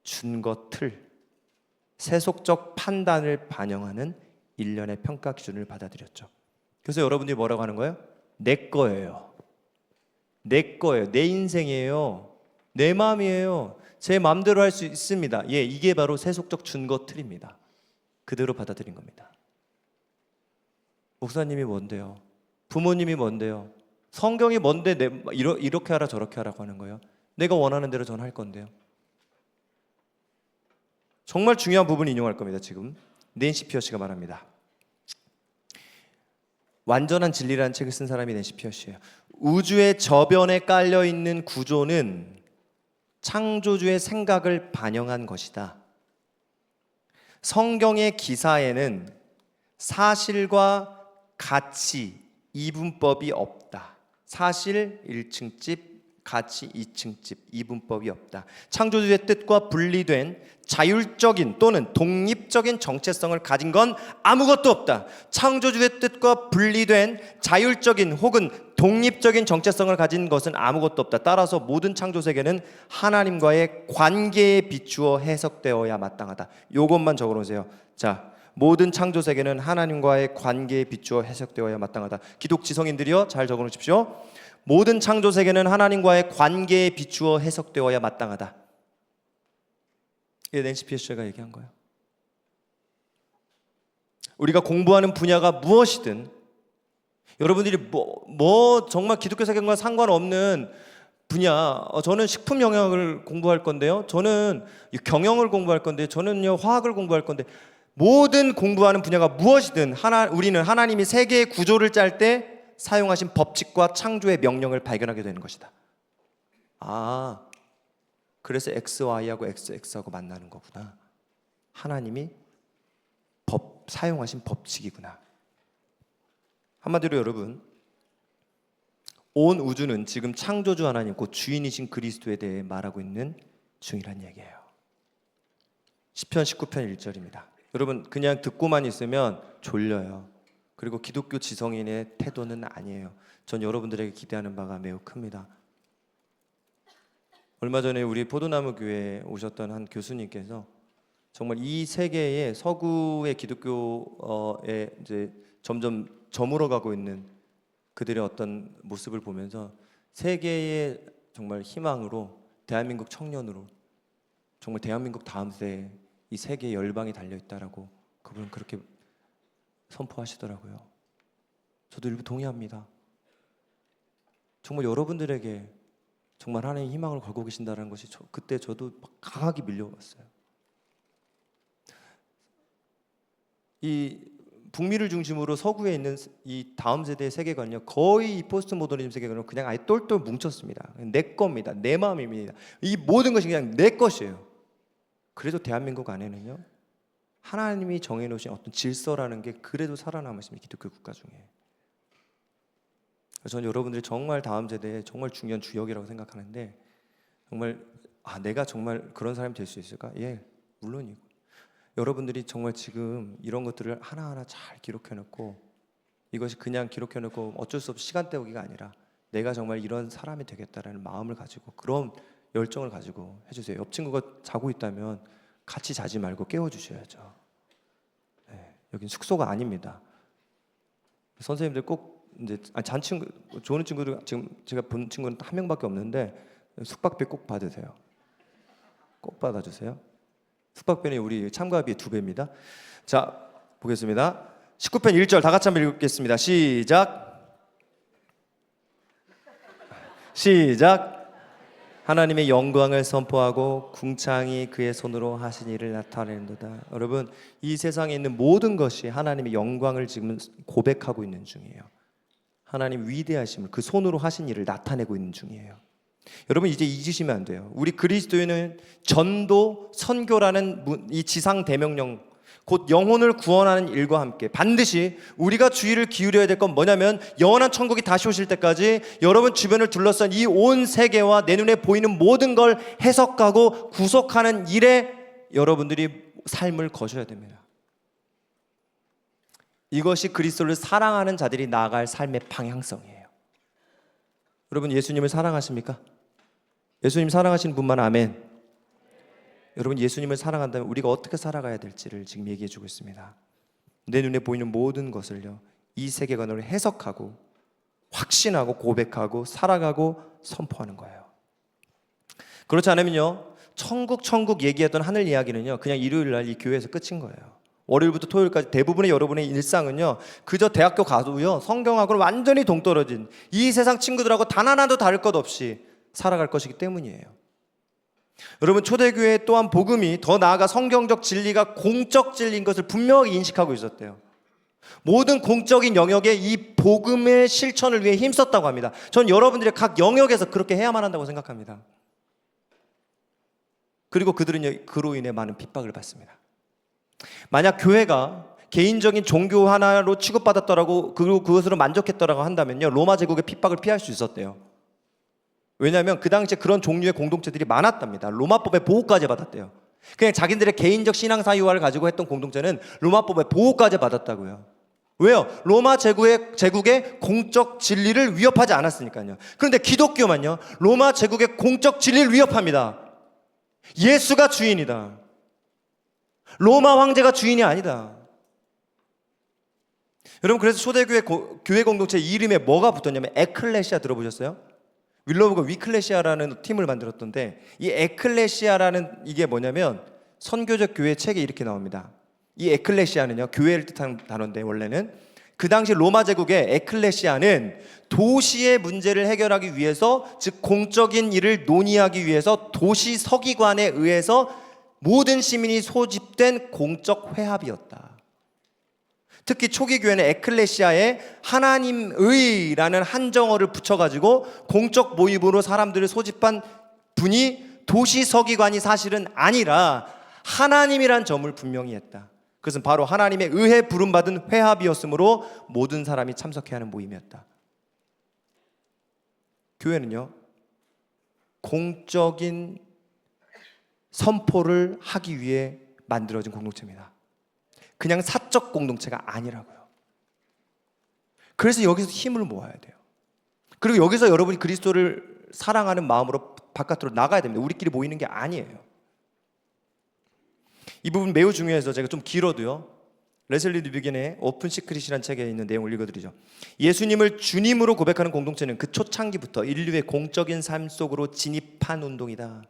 준거 틀, 세속적 판단을 반영하는 일련의 평가 기준을 받아들였죠. 그래서 여러분들이 뭐라고 하는 거예요? 내 거예요. 내 거예요. 내 인생이에요. 내 마음이에요. 제 마음대로 할 수 있습니다. 이게 바로 세속적 준거 틀입니다. 그대로 받아들인 겁니다. 목사님이 뭔데요? 부모님이 뭔데요? 성경이 뭔데 이렇게 하라 저렇게 하라고 하는 거예요? 내가 원하는 대로 저는 할 건데요. 정말 중요한 부분 인용할 겁니다. 지금 낸시 피어시가 말합니다. 완전한 진리라는 책을 쓴 사람이 낸시 피어시예요. 우주의 저변에 깔려있는 구조는 창조주의 생각을 반영한 것이다. 성경의 기사에는 사실과 가치, 이분법이 없다. 사실 1층집, 가치 2층집, 이분법이 없다. 창조주의 뜻과 분리된 자율적인 또는 독립적인 정체성을 가진 건 아무것도 없다. 창조주의 뜻과 분리된 자율적인 혹은 독립적인 정체성을 가진 것은 아무것도 없다. 따라서 모든 창조 세계는 하나님과의 관계에 비추어 해석되어야 마땅하다. 이것만 적어놓으세요. 자, 모든 창조 세계는 하나님과의 관계에 비추어 해석되어야 마땅하다. 기독 지성인들이요, 잘 적어놓으십시오. 모든 창조 세계는 하나님과의 관계에 비추어 해석되어야 마땅하다. 이게 낸시 피어스가 얘기한 거예요. 우리가 공부하는 분야가 무엇이든, 여러분들이 뭐 정말 기독교 세계과 상관없는 분야, 저는 식품 영역을 공부할 건데요, 저는 경영을 공부할 건데, 저는요 화학을 공부할 건데, 모든 공부하는 분야가 무엇이든 우리는 하나님이 세계의 구조를 짤 때 사용하신 법칙과 창조의 명령을 발견하게 되는 것이다. 아, 그래서 XY하고 XX하고 만나는 거구나. 하나님이 사용하신 법칙이구나. 한마디로 여러분, 온 우주는 지금 창조주 하나님, 곧 주인이신 그리스도에 대해 말하고 있는 중이란 얘기예요. 시편 19편 1절입니다. 여러분, 그냥 듣고만 있으면 졸려요. 그리고 기독교 지성인의 태도는 아니에요. 전 여러분들에게 기대하는 바가 매우 큽니다. 얼마 전에 우리 포도나무 교회에 오셨던 한 교수님께서 정말 이 세계의 서구의 기독교에 이제 점점 저물어가고 있는 그들의 어떤 모습을 보면서 세계의 정말 희망으로, 대한민국 청년으로, 정말 대한민국 다음 세에 이 세계의 열방이 달려있다라고 그분은 그렇게 선포하시더라고요. 저도 일부 동의합니다. 정말 여러분들에게 정말 하나님의 희망을 걸고 계신다는 것이 그때 저도 강하게 밀려왔어요. 이 북미를 중심으로 서구에 있는 이 다음 세대의 세계관은요, 거의 이 포스트 모더니즘 세계관은 그냥 아예 똘똘 뭉쳤습니다. 내 겁니다. 내 마음입니다. 이 모든 것이 그냥 내 것이에요. 그래도 대한민국 안에는요, 하나님이 정해놓으신 어떤 질서라는 게 그래도 살아남으십니다. 기독교 국가 중에. 저는 여러분들이 정말 다음 세대에 정말 중요한 주역이라고 생각하는데, 정말 내가 정말 그런 사람이 될 수 있을까? 예, 물론이고. 여러분들이 정말 지금 이런 것들을 하나하나 잘 기록해놓고, 이것이 그냥 기록해놓고 어쩔 수 없이 시간 때우기가 아니라 내가 정말 이런 사람이 되겠다라는 마음을 가지고, 그런 열정을 가지고 해주세요. 옆 친구가 자고 있다면 같이 자지 말고 깨워주셔야죠. 네, 여긴 숙소가 아닙니다. 선생님들 꼭 이제 잔 친구, 좋은 친구들, 지금 제가 본 친구는 한 명밖에 없는데 숙박비 꼭 받으세요. 꼭 받아주세요. 숙박비는 우리 참가비의 2배입니다. 자, 보겠습니다. 19편 1절 다 같이 한번 읽겠습니다. 시작. 하나님의 영광을 선포하고 궁창이 그의 손으로 하신 일을 나타내는도다. 여러분, 이 세상에 있는 모든 것이 하나님의 영광을 지금 고백하고 있는 중이에요. 하나님 위대하심을, 그 손으로 하신 일을 나타내고 있는 중이에요. 여러분, 이제 잊으시면 안 돼요. 우리 그리스도인은 전도, 선교라는 이 지상 대명령, 곧 영혼을 구원하는 일과 함께 반드시 우리가 주의를 기울여야 될 건 뭐냐면, 영원한 천국이 다시 오실 때까지 여러분 주변을 둘러싼 이 온 세계와 내 눈에 보이는 모든 걸 해석하고 구속하는 일에 여러분들이 삶을 거셔야 됩니다. 이것이 그리스도를 사랑하는 자들이 나아갈 삶의 방향성이에요. 여러분, 예수님을 사랑하십니까? 예수님 사랑하시는 분만 아멘. 여러분, 예수님을 사랑한다면 우리가 어떻게 살아가야 될지를 지금 얘기해 주고 있습니다. 내 눈에 보이는 모든 것을요, 이 세계관으로 해석하고 확신하고 고백하고 살아가고 선포하는 거예요. 그렇지 않으면요, 천국 얘기했던 하늘 이야기는요, 그냥 일요일 날 이 교회에서 끝인 거예요. 월요일부터 토요일까지 대부분의 여러분의 일상은요, 그저 대학교 가도요 성경하고는 완전히 동떨어진 이 세상 친구들하고 단 하나도 다를 것 없이 살아갈 것이기 때문이에요. 여러분, 초대교회 또한 복음이, 더 나아가 성경적 진리가 공적 진리인 것을 분명히 인식하고 있었대요. 모든 공적인 영역에 이 복음의 실천을 위해 힘썼다고 합니다. 전 여러분들이 각 영역에서 그렇게 해야만 한다고 생각합니다. 그리고 그들은 그로 인해 많은 핍박을 받습니다. 만약 교회가 개인적인 종교 하나로 취급받았더라고, 그리고 그것으로 만족했더라고 한다면요, 로마 제국의 핍박을 피할 수 있었대요. 왜냐하면 그 당시에 그런 종류의 공동체들이 많았답니다. 로마법의 보호까지 받았대요. 그냥 자기들의 개인적 신앙 사유화를 가지고 했던 공동체는 로마법의 보호까지 받았다고요. 왜요? 로마 제국의 공적 진리를 위협하지 않았으니까요. 그런데 기독교만요, 로마 제국의 공적 진리를 위협합니다. 예수가 주인이다. 로마 황제가 주인이 아니다. 여러분, 그래서 초대교회 교회 공동체 이름에 뭐가 붙었냐면 에클레시아 들어보셨어요? 윌로우가 위클레시아라는 팀을 만들었던데, 이 에클레시아라는 이게 뭐냐면 선교적 교회 책에 이렇게 나옵니다. 이 에클레시아는요, 교회를 뜻하는 단어인데, 원래는 그 당시 로마 제국의 에클레시아는 도시의 문제를 해결하기 위해서, 즉 공적인 일을 논의하기 위해서 도시 서기관에 의해서 모든 시민이 소집된 공적 회합이었다. 특히 초기 교회는 에클레시아에 하나님의라는 한정어를 붙여가지고 공적 모임으로 사람들을 소집한 분이 도시 서기관이 사실은 아니라 하나님이란 점을 분명히 했다. 그것은 바로 하나님의 의해 부름받은 회합이었으므로 모든 사람이 참석해야 하는 모임이었다. 교회는요, 공적인 선포를 하기 위해 만들어진 공동체입니다. 그냥 사적 공동체가 아니라고요. 그래서 여기서 힘을 모아야 돼요. 그리고 여기서 여러분이 그리스도를 사랑하는 마음으로 바깥으로 나가야 됩니다. 우리끼리 모이는 게 아니에요. 이 부분 매우 중요해서 제가 좀 길어도요, 레슬리 뉴비겐의 오픈 시크릿이라는 책에 있는 내용을 읽어드리죠. 예수님을 주님으로 고백하는 공동체는 그 초창기부터 인류의 공적인 삶 속으로 진입한 운동이다.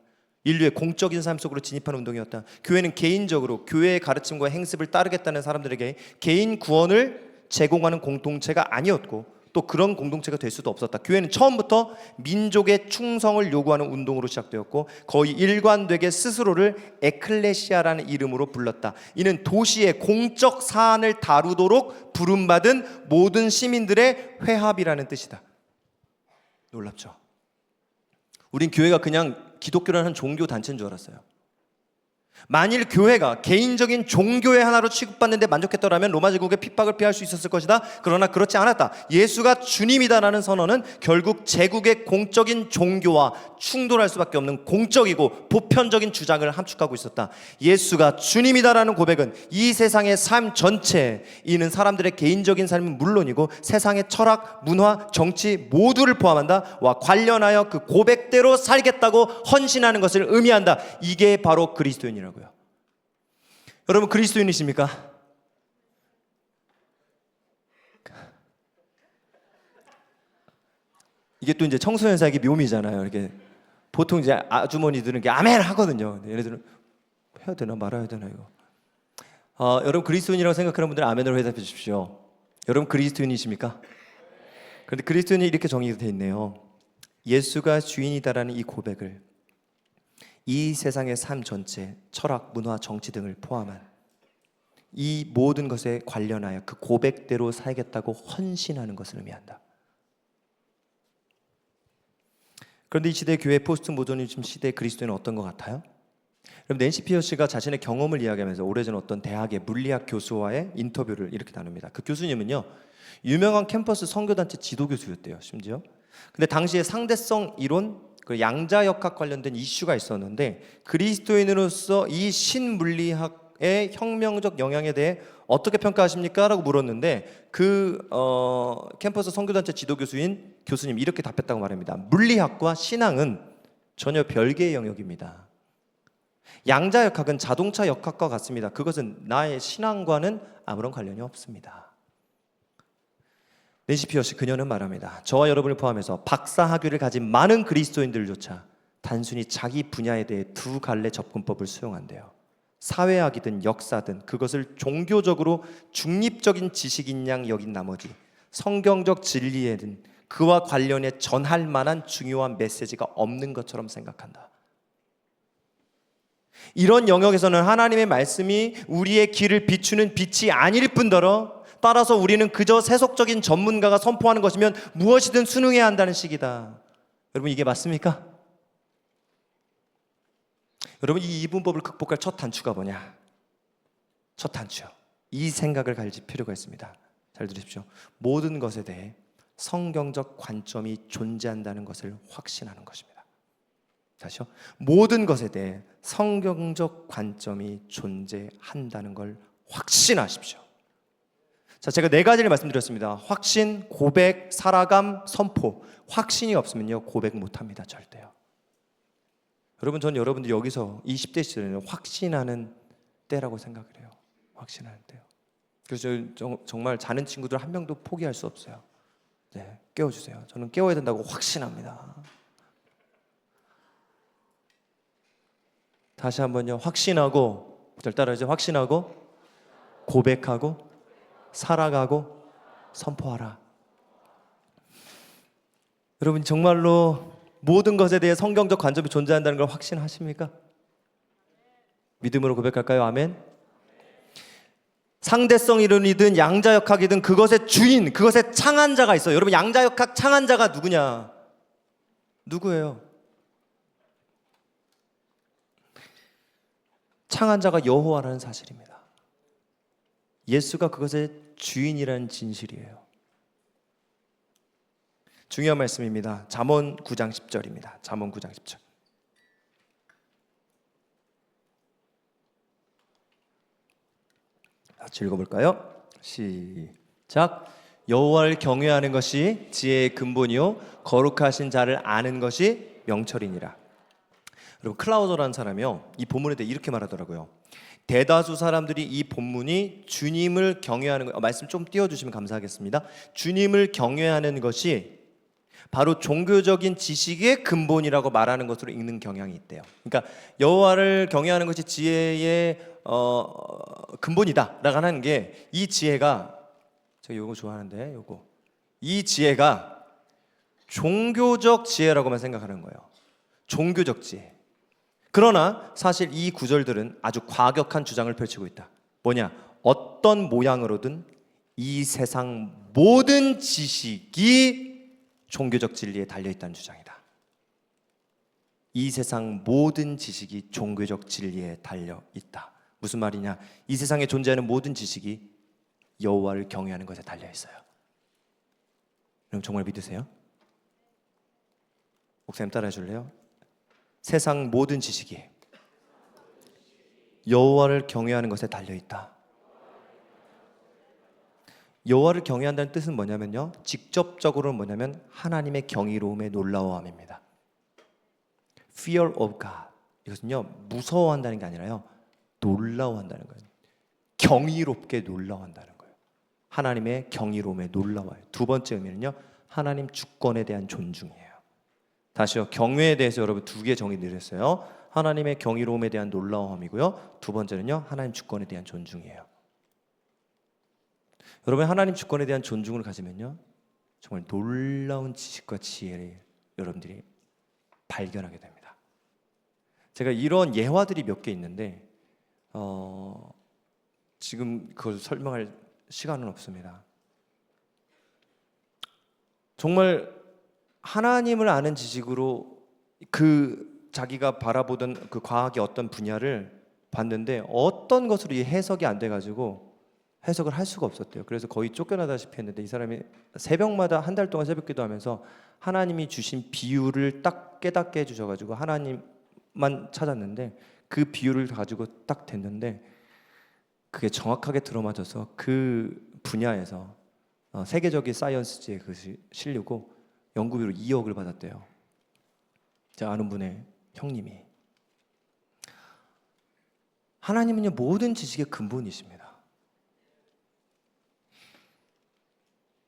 인류의 공적인 삶 속으로 진입한 운동이었다. 교회는 개인적으로 교회의 가르침과 행습을 따르겠다는 사람들에게 개인 구원을 제공하는 공동체가 아니었고, 또 그런 공동체가 될 수도 없었다. 교회는 처음부터 민족의 충성을 요구하는 운동으로 시작되었고, 거의 일관되게 스스로를 에클레시아라는 이름으로 불렀다. 이는 도시의 공적 사안을 다루도록 부름받은 모든 시민들의 회합이라는 뜻이다. 놀랍죠? 우린 교회가 그냥 기독교라는 종교 단체인 줄 알았어요. 만일 교회가 개인적인 종교의 하나로 취급받는데 만족했더라면 로마 제국의 핍박을 피할 수 있었을 것이다. 그러나 그렇지 않았다. 예수가 주님이다라는 선언은 결국 제국의 공적인 종교와 충돌할 수밖에 없는 공적이고 보편적인 주장을 함축하고 있었다. 예수가 주님이다라는 고백은 이 세상의 삶 전체, 이는 사람들의 개인적인 삶은 물론이고 세상의 철학, 문화, 정치 모두를 포함한다. 와 관련하여 그 고백대로 살겠다고 헌신하는 것을 의미한다. 이게 바로 그리스도인이라고요. 여러분, 그리스도인이십니까? 이게 또 이제 청소년 사역의 묘미잖아요. 이렇게 보통 이제 아주머니들은 이렇게 아멘 하거든요. 얘네들은 해야 되나 말아야 되나 이거. 여러분, 그리스도인이라고 생각하는 분들은 아멘으로 해답해 주십시오. 여러분, 그리스도인이십니까? 그런데 그리스도인이 이렇게 정의되어 있네요. 예수가 주인이다라는 이 고백을 이 세상의 삶 전체, 철학, 문화, 정치 등을 포함한 이 모든 것에 관련하여 그 고백대로 살겠다고 헌신하는 것을 의미한다. 그런데 이 시대 교회 포스트 모더니즘 시대의 그리스도인은 어떤 것 같아요? 그럼 낸시 피어시가 자신의 경험을 이야기하면서 오래전 어떤 대학의 물리학 교수와의 인터뷰를 이렇게 나눕니다. 그 교수님은요, 유명한 캠퍼스 선교단체 지도교수였대요, 심지어. 근데 당시에 상대성 이론, 그 양자역학 관련된 이슈가 있었는데, 그리스도인으로서 이 신물리학의 혁명적 영향에 대해 어떻게 평가하십니까? 라고 물었는데, 캠퍼스 선교단체 지도교수인 교수님 이렇게 답했다고 말합니다. 물리학과 신앙은 전혀 별개의 영역입니다. 양자역학은 자동차 역학과 같습니다. 그것은 나의 신앙과는 아무런 관련이 없습니다. 낸시 피어시 그녀는 말합니다. 저와 여러분을 포함해서 박사 학위를 가진 많은 그리스도인들조차 단순히 자기 분야에 대해 두 갈래 접근법을 수용한대요. 사회학이든 역사든 그것을 종교적으로 중립적인 지식인 양 여긴 나머지 성경적 진리에는 그와 관련해 전할 만한 중요한 메시지가 없는 것처럼 생각한다. 이런 영역에서는 하나님의 말씀이 우리의 길을 비추는 빛이 아닐 뿐더러 따라서 우리는 그저 세속적인 전문가가 선포하는 것이면 무엇이든 순응해야 한다는 식이다. 여러분, 이게 맞습니까? 여러분, 이 이분법을 극복할 첫 단추가 뭐냐? 첫 단추요. 이 생각을 가질 필요가 있습니다. 잘 들으십시오. 모든 것에 대해 성경적 관점이 존재한다는 것을 확신하는 것입니다. 다시요. 모든 것에 대해 성경적 관점이 존재한다는 걸 확신하십시오. 자, 제가 네 가지를 말씀드렸습니다. 확신, 고백, 살아감, 선포. 확신이 없으면요, 고백 못합니다. 절대요. 여러분, 전 여러분들이 여기서 20대 시절에는 확신하는 때라고 생각을 해요. 확신하는 때요. 그래서 정말 자는 친구들 한 명도 포기할 수 없어요. 네, 깨워주세요. 저는 깨워야 된다고 확신합니다. 다시 한번요. 확신하고, 절 따라하죠. 확신하고, 고백하고, 살아가고, 선포하라. 여러분, 정말로 모든 것에 대해 성경적 관점이 존재한다는 걸 확신하십니까? 믿음으로 고백할까요? 아멘. 상대성 이론이든 양자역학이든 그것의 주인, 그것의 창안자가 있어요. 여러분, 양자역학 창안자가 누구냐? 누구예요? 창안자가 여호와라는 사실입니다. 예수가 그것의 주인이라는 진실이에요. 중요한 말씀입니다. 잠언 9장 10절입니다. 잠언 9장 10절. 같이 읽어볼까요? 시작. 여호와를 경외하는 것이 지혜의 근본이요 거룩하신 자를 아는 것이 명철이니라. 여러분, 클라우더라는 사람이요, 이 본문에 대해 이렇게 말하더라고요. 대다수 사람들이 이 본문이 주님을 경외하는 것, 말씀 좀 띄워주시면 감사하겠습니다. 주님을 경외하는 것이 바로 종교적인 지식의 근본이라고 말하는 것으로 읽는 경향이 있대요. 그러니까 여호와를 경외하는 것이 지혜의 근본이다라고 하는 게, 이 지혜가, 제가 이거 좋아하는데, 이 지혜가 종교적 지혜라고만 생각하는 거예요. 종교적 지혜. 그러나 사실 이 구절들은 아주 과격한 주장을 펼치고 있다. 뭐냐? 어떤 모양으로든 이 세상 모든 지식이 종교적 진리에 달려있다는 주장이다. 이 세상 모든 지식이 종교적 진리에 달려있다. 무슨 말이냐? 이 세상에 존재하는 모든 지식이 여호와를 경외하는 것에 달려있어요. 여러분, 정말 믿으세요? 목사님 따라해 줄래요? 세상 모든 지식이 여호와를 경외하는 것에 달려있다. 여호와를 경외한다는 뜻은 뭐냐면요, 직접적으로는 뭐냐면 하나님의 경이로움에 놀라워함입니다. Fear of God. 이것은요, 무서워한다는 게 아니라요, 놀라워한다는 거예요. 경이롭게 놀라워한다는 거예요. 하나님의 경이로움에 놀라워요. 두 번째 의미는요, 하나님 주권에 대한 존중이에요. 다시요, 경외에 대해서 여러분 두 개 정의 드렸어요. 하나님의 경이로움에 대한 놀라움이고요, 두 번째는요, 하나님 주권에 대한 존중이에요. 여러분, 하나님 주권에 대한 존중을 가지면요, 정말 놀라운 지식과 지혜를 여러분들이 발견하게 됩니다. 제가 이런 예화들이 몇 개 있는데 지금 그걸 설명할 시간은 없습니다. 정말 하나님을 아는 지식으로 자기가 바라보던 그 과학의 어떤 분야를 봤는데 어떤 것으로 이 해석이 안 돼가지고 해석을 할 수가 없었대요. 그래서 거의 쫓겨나다시피 했는데, 이 사람이 새벽마다 한 달 동안 새벽 기도하면서 하나님이 주신 비유를 딱 깨닫게 해주셔가지고 하나님만 찾았는데, 그 비유를 가지고 딱 됐는데 그게 정확하게 들어맞아서 그 분야에서 세계적인 사이언스지에 그것이 실리고 연구비로 2억을 받았대요. 제가 아는 분의 형님이. 하나님은요, 모든 지식의 근본이십니다.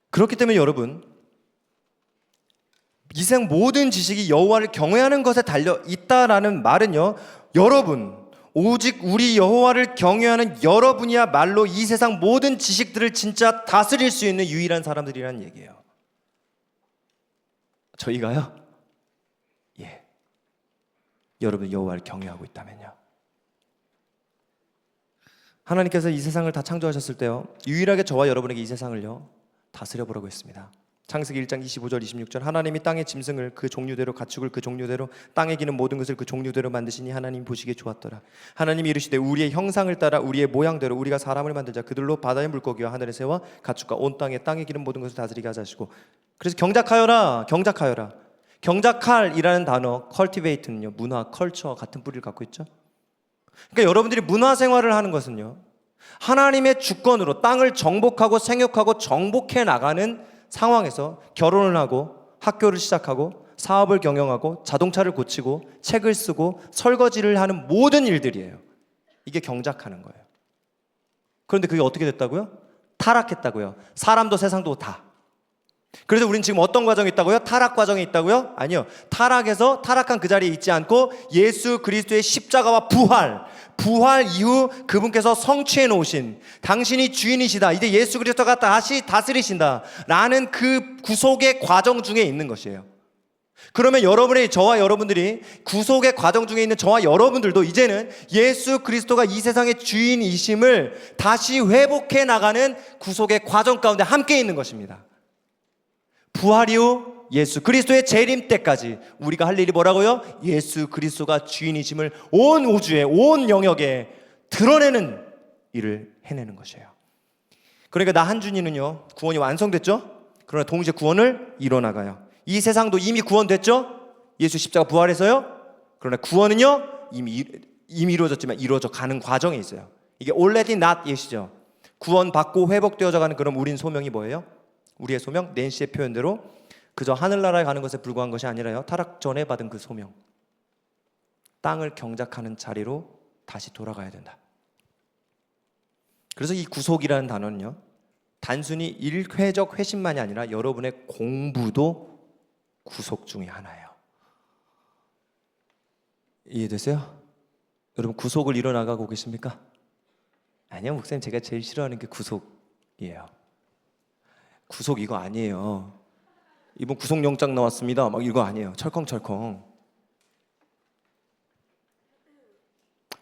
그렇기 때문에 여러분, 이 세상 모든 지식이 여호와를 경외하는 것에 달려 있다라는 말은요, 여러분, 오직 우리 여호와를 경외하는 여러분이야말로 이 세상 모든 지식들을 진짜 다스릴 수 있는 유일한 사람들이라는 얘기예요. 저희가요? 예. 여러분 여호와를 경외하고 있다면요. 하나님께서 이 세상을 다 창조하셨을 때요, 유일하게 저와 여러분에게 이 세상을요 다스려 보라고 했습니다. 창세기 1장 25절 26절, 하나님이 땅의 짐승을 그 종류대로, 가축을 그 종류대로, 땅에 기는 모든 것을 그 종류대로 만드시니 하나님 보시기에 좋았더라. 하나님이 이르시되 우리의 형상을 따라 우리의 모양대로 우리가 사람을 만들자. 그들로 바다의 물고기와 하늘의 새와 가축과 온 땅에 기는 모든 것을 다스리게 하자시고. 그래서 경작하여라, 경작하여라. 경작할이라는 단어, cultivate는요, 문화, 컬처 같은 뿌리를 갖고 있죠. 그러니까 여러분들이 문화 생활을 하는 것은요, 하나님의 주권으로 땅을 정복하고 생육하고 정복해 나가는 상황에서 결혼을 하고 학교를 시작하고 사업을 경영하고 자동차를 고치고 책을 쓰고 설거지를 하는 모든 일들이에요. 이게 경작하는 거예요. 그런데 그게 어떻게 됐다고요? 타락했다고요. 사람도 세상도 다. 그래서 우린 지금 어떤 과정에 있다고요? 타락 과정에 있다고요? 아니요. 타락한 그 자리에 있지 않고 예수 그리스도의 십자가와 부활 이후 그분께서 성취해 놓으신 당신이 주인이시다. 이제 예수 그리스도가 다시 다스리신다. 라는 그 구속의 과정 중에 있는 것이에요. 그러면 저와 여러분들이 구속의 과정 중에 있는 저와 여러분들도 이제는 예수 그리스도가 이 세상의 주인이심을 다시 회복해 나가는 구속의 과정 가운데 함께 있는 것입니다. 부활 이후 예수 그리스도의 재림 때까지 우리가 할 일이 뭐라고요? 예수 그리스도가 주인이심을 온 우주에, 온 영역에 드러내는 일을 해내는 것이에요. 그러니까 나 한준이는요, 구원이 완성됐죠? 그러나 동시에 구원을 이뤄나가요. 이 세상도 이미 구원됐죠? 예수 십자가 부활해서요? 그러나 구원은요, 이미 이루어졌지만 이루어져 가는 과정에 있어요. 이게 already not yet이죠. 구원받고 회복되어져 가는 그런 우린 소명이 뭐예요? 우리의 소명, 낸시의 표현대로 그저 하늘나라에 가는 것에 불과한 것이 아니라요, 타락 전에 받은 그 소명, 땅을 경작하는 자리로 다시 돌아가야 된다. 그래서 이 구속이라는 단어는요, 단순히 일회적 회심만이 아니라 여러분의 공부도 구속 중에 하나예요. 이해되세요? 여러분 구속을 이뤄나가고 계십니까? 아니요, 목사님, 제가 제일 싫어하는 게 구속이에요. 구속 이거 아니에요. 이번 구속영장 나왔습니다 막 이거 아니에요. 철컹철컹.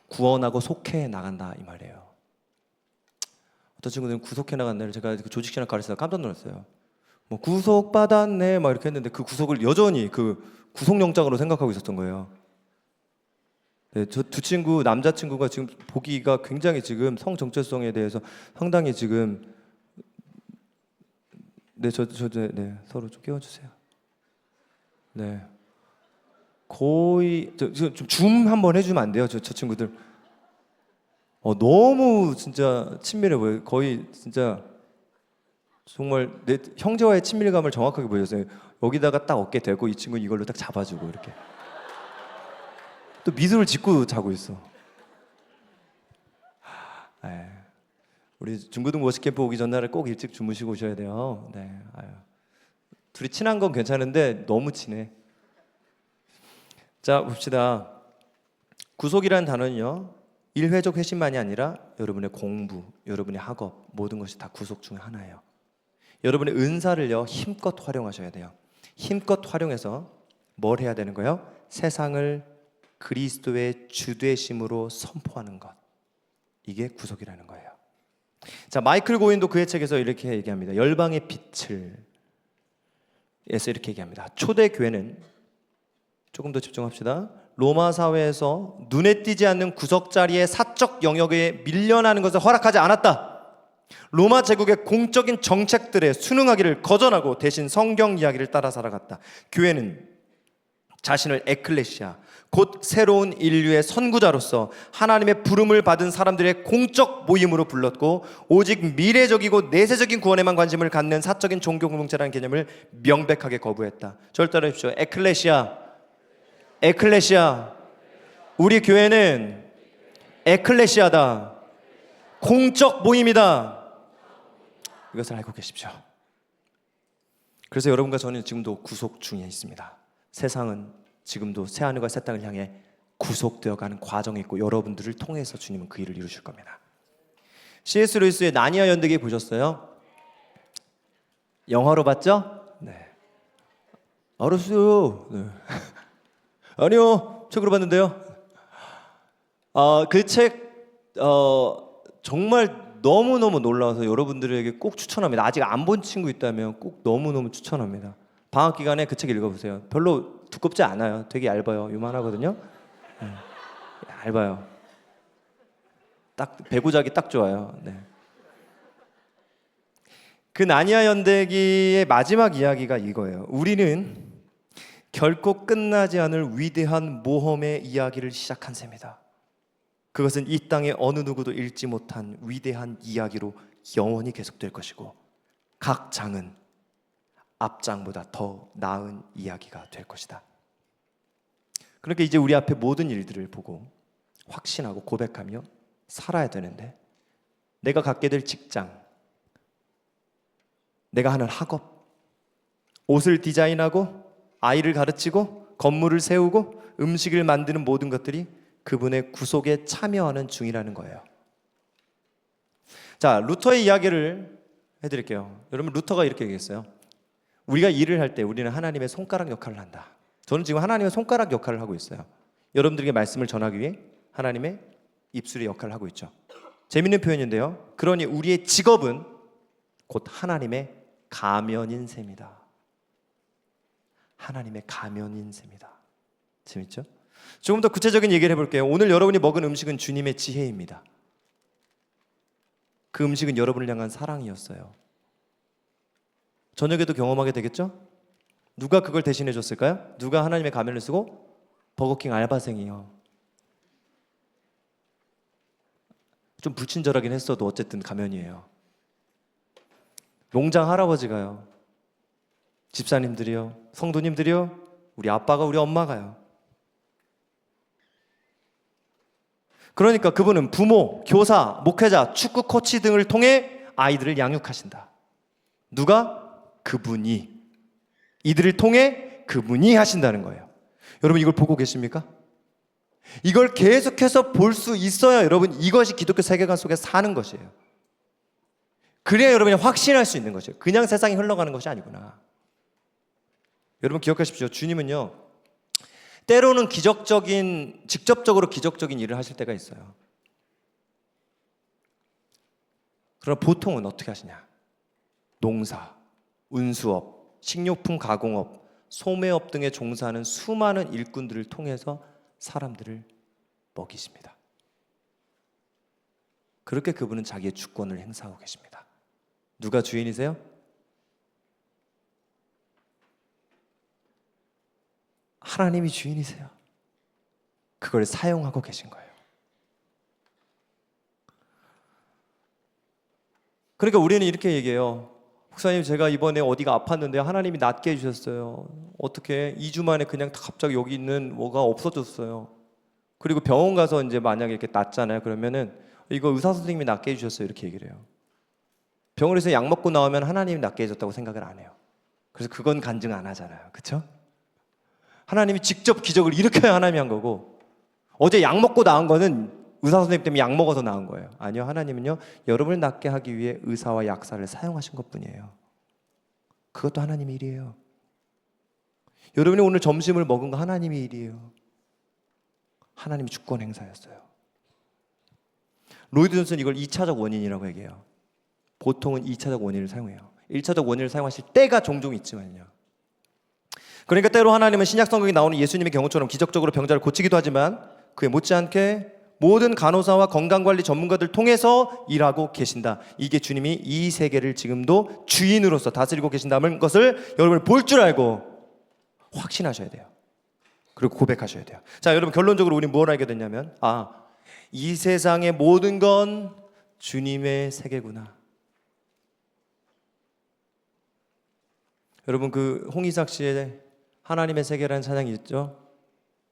구원하고 속해 나간다 이 말이에요. 어떤 친구들은 구속해 나간다를 제가 조직신학 가르치다가 깜짝 놀랐어요. 뭐 구속받았네 막 이렇게 했는데 그 구속을 여전히 그 구속영장으로 생각하고 있었던 거예요. 네, 저 두 친구, 남자친구가 지금 보기가 굉장히 지금 성 정체성에 대해서 상당히 지금 네, 네, 서로 좀 깨워주세요. 네, 거의 좀 한번 해주면 안 돼요, 저 친구들. 너무 진짜 친밀해 보여요. 거의 진짜 정말 내 형제와의 친밀감을 정확하게 보여줬어요. 여기다가 딱 어깨 대고 이 친구 이걸로 딱 잡아주고 이렇게. 또 미소를 짓고 자고 있어. 우리 중고등 워시캠프 오기 전날에 꼭 일찍 주무시고 오셔야 돼요. 네, 둘이 친한 건 괜찮은데 너무 친해. 자, 봅시다. 구속이라는 단어는요, 일회적 회심만이 아니라 여러분의 공부, 여러분의 학업, 모든 것이 다 구속 중에 하나예요. 여러분의 은사를요, 힘껏 활용하셔야 돼요. 힘껏 활용해서 뭘 해야 되는 거예요? 세상을 그리스도의 주되심으로 선포하는 것. 이게 구속이라는 거예요. 자, 마이클 고인도 그의 책에서 이렇게 얘기합니다. 열방의 빛을 에서 이렇게 얘기합니다. 초대 교회는, 조금 더 집중합시다, 로마 사회에서 눈에 띄지 않는 구석자리의 사적 영역에 밀려나는 것을 허락하지 않았다. 로마 제국의 공적인 정책들에 순응하기를 거절하고 대신 성경 이야기를 따라 살아갔다. 교회는 자신을 에클레시아, 곧 새로운 인류의 선구자로서 하나님의 부름을 받은 사람들의 공적 모임으로 불렀고, 오직 미래적이고 내세적인 구원에만 관심을 갖는 사적인 종교 공동체라는 개념을 명백하게 거부했다. 저를 따라하십시오. 에클레시아. 우리 교회는 에클레시아다. 공적 모임이다. 이것을 알고 계십시오. 그래서 여러분과 저는 지금도 구속 중에 있습니다. 세상은 지금도 새하늘과 새 땅을 향해 구속되어가는 과정이 있고, 여러분들을 통해서 주님은 그 일을 이루실 겁니다. C.S. 루이스의 나니아 연대기 보셨어요? 영화로 봤죠? 네. 알았어요. 네. 아니요, 책으로 봤는데요. 그 책 정말 너무너무 놀라워서 여러분들에게 꼭 추천합니다. 아직 안 본 친구 있다면 꼭 너무너무 추천합니다. 방학 기간에 그 책 읽어보세요. 별로 두껍지 않아요. 되게 얇아요. 요만하거든요. 얇아요. 딱 배고 자기 딱 좋아요. 네. 그 나니아 연대기의 마지막 이야기가 이거예요. 우리는 결코 끝나지 않을 위대한 모험의 이야기를 시작한 셈이다. 그것은 이 땅에 어느 누구도 읽지 못한 위대한 이야기로 영원히 계속될 것이고, 각 장은 앞장보다 더 나은 이야기가 될 것이다. 그러니까 이제 우리 앞에 모든 일들을 보고 확신하고 고백하며 살아야 되는데, 내가 갖게 될 직장, 내가 하는 학업, 옷을 디자인하고 아이를 가르치고 건물을 세우고 음식을 만드는 모든 것들이 그분의 구속에 참여하는 중이라는 거예요. 자, 루터의 이야기를 해드릴게요. 여러분, 루터가 이렇게 얘기했어요. 우리가 일을 할 때 우리는 하나님의 손가락 역할을 한다. 저는 지금 하나님의 손가락 역할을 하고 있어요. 여러분들에게 말씀을 전하기 위해 하나님의 입술의 역할을 하고 있죠. 재밌는 표현인데요. 그러니 우리의 직업은 곧 하나님의 가면인 셈이다. 하나님의 가면인 셈이다. 재밌죠? 조금 더 구체적인 얘기를 해볼게요. 오늘 여러분이 먹은 음식은 주님의 지혜입니다. 그 음식은 여러분을 향한 사랑이었어요. 저녁에도 경험하게 되겠죠? 누가 그걸 대신해 줬을까요? 누가 하나님의 가면을 쓰고? 버거킹 알바생이요. 좀 불친절하긴 했어도 어쨌든 가면이에요. 농장 할아버지가요. 집사님들이요. 성도님들이요. 우리 아빠가, 우리 엄마가요. 그러니까 그분은 부모, 교사, 목회자, 축구 코치 등을 통해 아이들을 양육하신다. 누가? 그분이. 이들을 통해 그분이 하신다는 거예요. 여러분, 이걸 보고 계십니까? 이걸 계속해서 볼 수 있어야 여러분, 이것이 기독교 세계관 속에 사는 것이에요. 그래야 여러분이 확신할 수 있는 것이에요. 그냥 세상이 흘러가는 것이 아니구나. 여러분 기억하십시오. 주님은요, 때로는 직접적으로 기적적인 일을 하실 때가 있어요. 그러나 보통은 어떻게 하시냐? 농사, 운수업, 식료품 가공업, 소매업 등에 종사하는 수많은 일꾼들을 통해서 사람들을 먹이십니다. 그렇게 그분은 자기의 주권을 행사하고 계십니다. 누가 주인이세요? 하나님이 주인이세요. 그걸 사용하고 계신 거예요. 그러니까 우리는 이렇게 얘기해요. 목사님, 제가 이번에 어디가 아팠는데 하나님이 낫게 해주셨어요. 어떻게 2주 만에 그냥 갑자기 여기 있는 뭐가 없어졌어요. 그리고 병원 가서 이제 만약에 이렇게 낫잖아요. 그러면은 이거 의사 선생님이 낫게 해주셨어요. 이렇게 얘기를 해요. 병원에서 약 먹고 나오면 하나님이 낫게 해줬다고 생각을 안 해요. 그래서 그건 간증 안 하잖아요. 그렇죠? 하나님이 직접 기적을 일으켜야 하나님이 한 거고, 어제 약 먹고 나은 거는 의사 선생님 때문에 약 먹어서 나은 거예요. 아니요, 하나님은요, 여러분을 낫게 하기 위해 의사와 약사를 사용하신 것뿐이에요. 그것도 하나님의 일이에요. 여러분이 오늘 점심을 먹은 거 하나님의 일이에요. 하나님이 주권 행사였어요. 로이드 존슨은 이걸 2차적 원인이라고 얘기해요. 보통은 2차적 원인을 사용해요. 1차적 원인을 사용하실 때가 종종 있지만요. 그러니까 때로 하나님은 신약 성경에 나오는 예수님의 경우처럼 기적적으로 병자를 고치기도 하지만 그에 못지않게 모든 간호사와 건강관리 전문가들 통해서 일하고 계신다. 이게 주님이 이 세계를 지금도 주인으로서 다스리고 계신다는 것을 여러분이 볼 줄 알고 확신하셔야 돼요. 그리고 고백하셔야 돼요. 자, 여러분, 결론적으로 우리는 뭘 알게 됐냐면, 이 세상의 모든 건 주님의 세계구나. 여러분, 그 홍이삭 씨의 하나님의 세계라는 찬양이 있죠?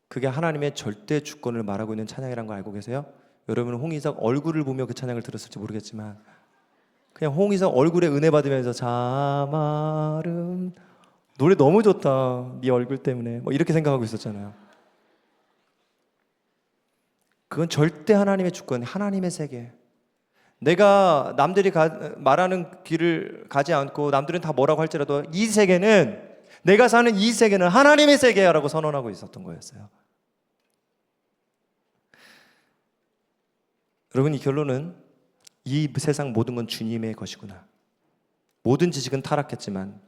그게 하나님의 절대 주권을 말하고 있는 찬양이라는 거 알고 계세요? 여러분은 홍이삭 얼굴을 보며 그 찬양을 들었을지 모르겠지만 그냥 홍이삭 얼굴에 은혜 받으면서 자마름 노래 너무 좋다, 네 얼굴 때문에, 뭐 이렇게 생각하고 있었잖아요. 그건 절대 하나님의 주권, 하나님의 세계. 내가 남들이 말하는 길을 가지 않고 남들은 다 뭐라고 할지라도 이 세계는, 내가 사는 이 세계는 하나님의 세계야라고 선언하고 있었던 거였어요. 여러분, 이 결론은 이 세상 모든 건 주님의 것이구나. 모든 지식은 타락했지만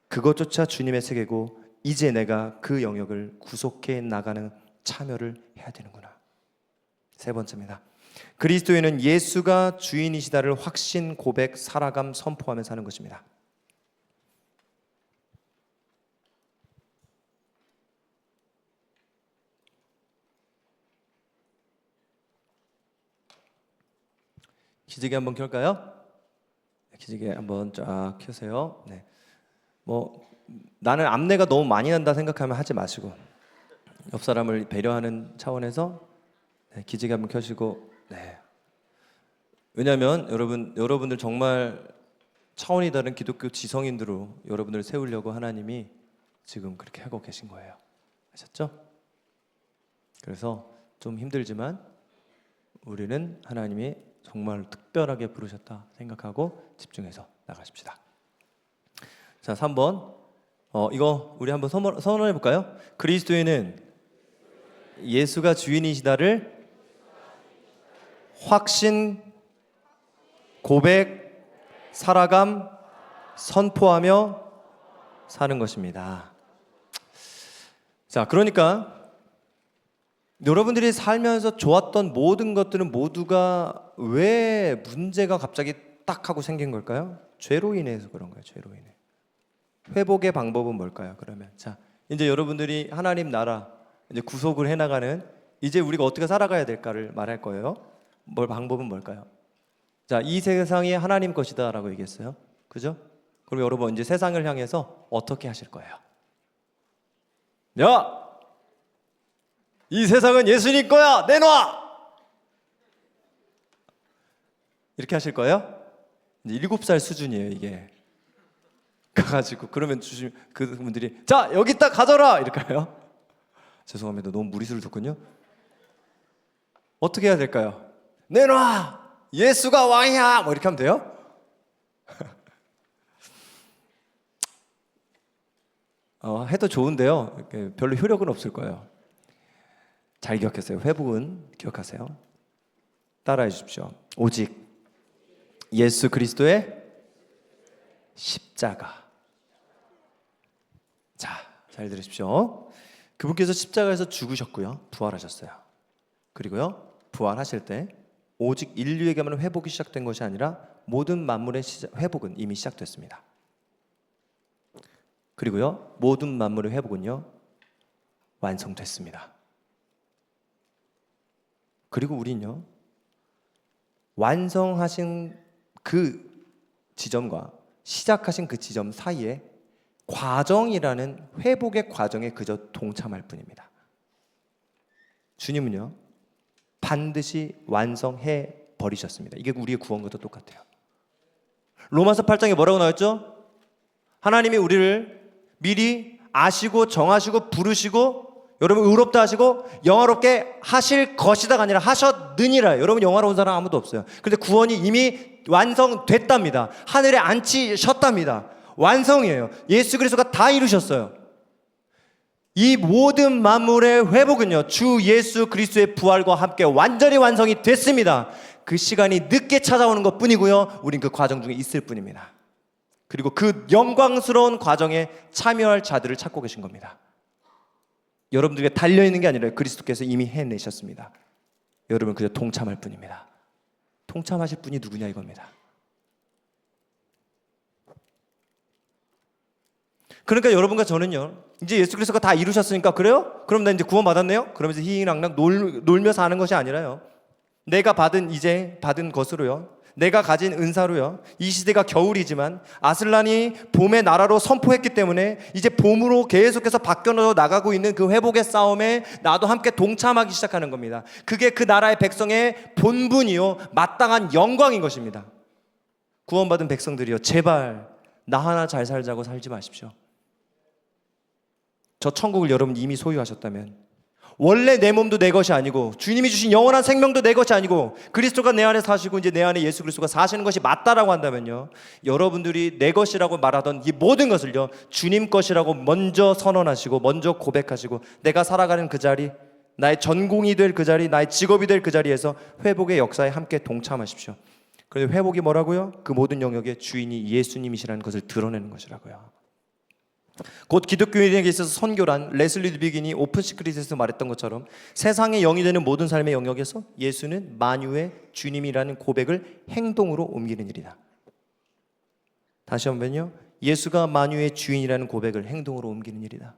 그것조차 주님의 세계고 이제 내가 그 영역을 구속해 나가는 참여를 해야 되는구나. 세 번째입니다. 그리스도인은 예수가 주인이시다를 확신, 고백, 살아감, 선포하며 사는 것입니다. 기지개 한번 켤까요? 기지개 한번 쫙 켜세요. 네. 뭐 나는 암내가 너무 많이 난다 생각하면 하지 마시고 옆 사람을 배려하는 차원에서 네, 기지개 한번 켜시고 네. 왜냐하면 여러분들 정말 차원이 다른 기독교 지성인으로 여러분들을 세우려고 하나님이 지금 그렇게 하고 계신 거예요. 아셨죠? 그래서 좀 힘들지만 우리는 하나님이 정말 특별하게 부르셨다 생각하고 집중해서 나가십시다. 자, 3번 이거 우리 한번 선언해 볼까요? 그리스도인은 예수가 주인이시다를 확신, 고백, 살아감, 선포하며 사는 것입니다. 자, 그러니까 여러분들이 살면서 좋았던 모든 것들은 모두가 왜 문제가 갑자기 딱 하고 생긴 걸까요? 죄로 인해서 그런 거예요. 죄로 인해. 회복의 방법은 뭘까요? 그러면 자, 이제 여러분들이 하나님 나라 이제 구속을 해나가는 이제 우리가 어떻게 살아가야 될까를 말할 거예요. 방법은 뭘까요? 자, 이 세상이 하나님 것이다라고 얘기했어요. 그죠? 그럼 여러분 이제 세상을 향해서 어떻게 하실 거예요? 야! 이 세상은 예수님 거야! 내놔! 이렇게 하실 거예요? 이제 7살 수준이에요, 이게. 가가지고 그러면 그분들이 자, 여기 있다 가져라! 이렇게 해요. 죄송합니다. 너무 무리수를 뒀군요. 어떻게 해야 될까요? 내놔! 예수가 왕이야! 뭐 이렇게 하면 돼요? 해도 좋은데요. 별로 효력은 없을 거예요. 잘 기억하세요. 회복은 기억하세요. 따라해 주십시오. 오직 예수 그리스도의 십자가. 자, 잘 들으십시오. 그분께서 십자가에서 죽으셨고요. 부활하셨어요. 그리고요. 부활하실 때 오직 인류에게만 회복이 시작된 것이 아니라 모든 만물의 회복은 이미 시작됐습니다. 그리고요. 모든 만물의 회복은요. 완성됐습니다. 그리고 우리는요. 완성하신 그 지점과 시작하신 그 지점 사이에 과정이라는 회복의 과정에 그저 동참할 뿐입니다. 주님은요. 반드시 완성해 버리셨습니다. 이게 우리의 구원과도 똑같아요. 로마서 8장에 뭐라고 나왔죠? 하나님이 우리를 미리 아시고 정하시고 부르시고 여러분 의롭다 하시고 영화롭게 하실 것이다가 아니라 하셨느니라. 여러분 영화로운 사람 아무도 없어요. 그런데 구원이 이미 완성됐답니다. 하늘에 앉히셨답니다. 완성이에요. 예수 그리스도가 다 이루셨어요. 이 모든 만물의 회복은요, 주 예수 그리스도의 부활과 함께 완전히 완성이 됐습니다. 그 시간이 늦게 찾아오는 것 뿐이고요, 우린 그 과정 중에 있을 뿐입니다. 그리고 그 영광스러운 과정에 참여할 자들을 찾고 계신 겁니다. 여러분들에게 달려있는 게 아니라 그리스도께서 이미 해내셨습니다. 여러분 그저 동참할 뿐입니다. 동참하실 분이 누구냐 이겁니다. 그러니까 여러분과 저는요, 이제 예수 그리스도가 다 이루셨으니까 그래요? 그럼 나 이제 구원 받았네요? 그러면서 희희낙낙 놀며 사는 것이 아니라요, 내가 이제 받은 것으로요, 내가 가진 은사로요, 이 시대가 겨울이지만 아슬란이 봄의 나라로 선포했기 때문에 이제 봄으로 계속해서 바뀌어 나가고 있는 그 회복의 싸움에 나도 함께 동참하기 시작하는 겁니다. 그게 그 나라의 백성의 본분이요, 마땅한 영광인 것입니다. 구원받은 백성들이요, 제발 나 하나 잘 살자고 살지 마십시오. 저 천국을 여러분 이미 소유하셨다면, 원래 내 몸도 내 것이 아니고 주님이 주신 영원한 생명도 내 것이 아니고 그리스도가 내 안에 사시고 이제 내 안에 예수 그리스도가 사시는 것이 맞다라고 한다면요, 여러분들이 내 것이라고 말하던 이 모든 것을요, 주님 것이라고 먼저 선언하시고 먼저 고백하시고 내가 살아가는 그 자리, 나의 전공이 될 그 자리, 나의 직업이 될 그 자리에서 회복의 역사에 함께 동참하십시오. 그런데 회복이 뭐라고요? 그 모든 영역의 주인이 예수님이시라는 것을 드러내는 것이라고요. 곧 기독교인에게 있어서 선교란, 레슬리 드비긴이 오픈 시크릿에서 말했던 것처럼 세상의 영이 되는 모든 삶의 영역에서 예수는 만유의 주님이라는 고백을 행동으로 옮기는 일이다. 다시 한번요, 예수가 만유의 주인이라는 고백을 행동으로 옮기는 일이다.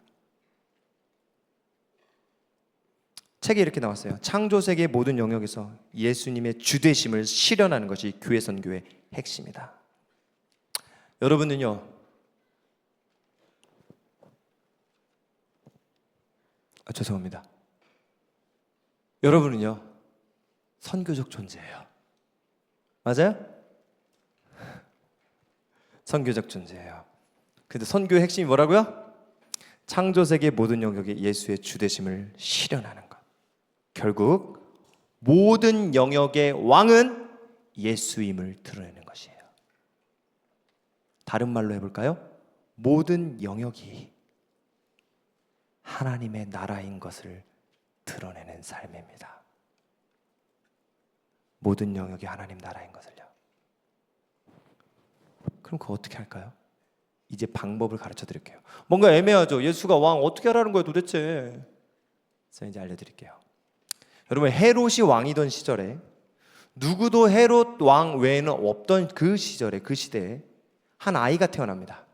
책에 이렇게 나왔어요. 창조세계의 모든 영역에서 예수님의 주되심을 실현하는 것이 교회 선교의 핵심이다. 여러분은요, 죄송합니다. 여러분은요, 선교적 존재예요. 맞아요? 선교적 존재예요. 근데 선교의 핵심이 뭐라고요? 창조세계의 모든 영역에 예수의 주되심을 실현하는 것. 결국 모든 영역의 왕은 예수임을 드러내는 것이에요. 다른 말로 해볼까요? 모든 영역이 하나님의 나라인 것을 드러내는 삶입니다. 모든 영역이 하나님 나라인 것을요. 그럼 그거 어떻게 할까요? 이제 방법을 가르쳐 드릴게요. 뭔가 애매하죠? 예수가 왕 어떻게 하라는 거예요 도대체? 그래서 이제 알려드릴게요. 여러분, 헤롯이 왕이던 시절에, 누구도 헤롯 왕 외에는 없던 그 시절에, 그 시대에 한 아이가 태어납니다.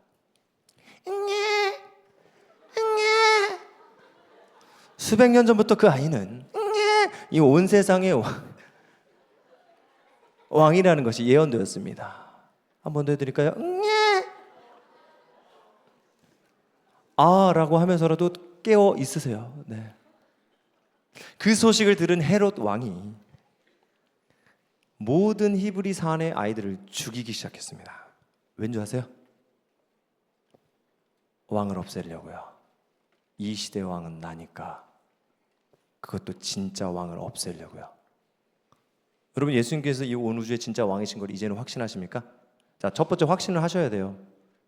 수백 년 전부터 그 아이는 이 온 세상의 왕이라는 것이 예언되었습니다. 한 번 더 해드릴까요? 라고 하면서라도 깨어 있으세요. 네. 그 소식을 들은 헤롯 왕이 모든 히브리 사안의 아이들을 죽이기 시작했습니다. 왠 줄 아세요? 왕을 없애려고요. 이 시대의 왕은 나니까 그것도 진짜 왕을 없애려고요. 여러분, 예수님께서 이 온 우주의 진짜 왕이신 걸 이제는 확신하십니까? 자, 첫 번째 확신을 하셔야 돼요.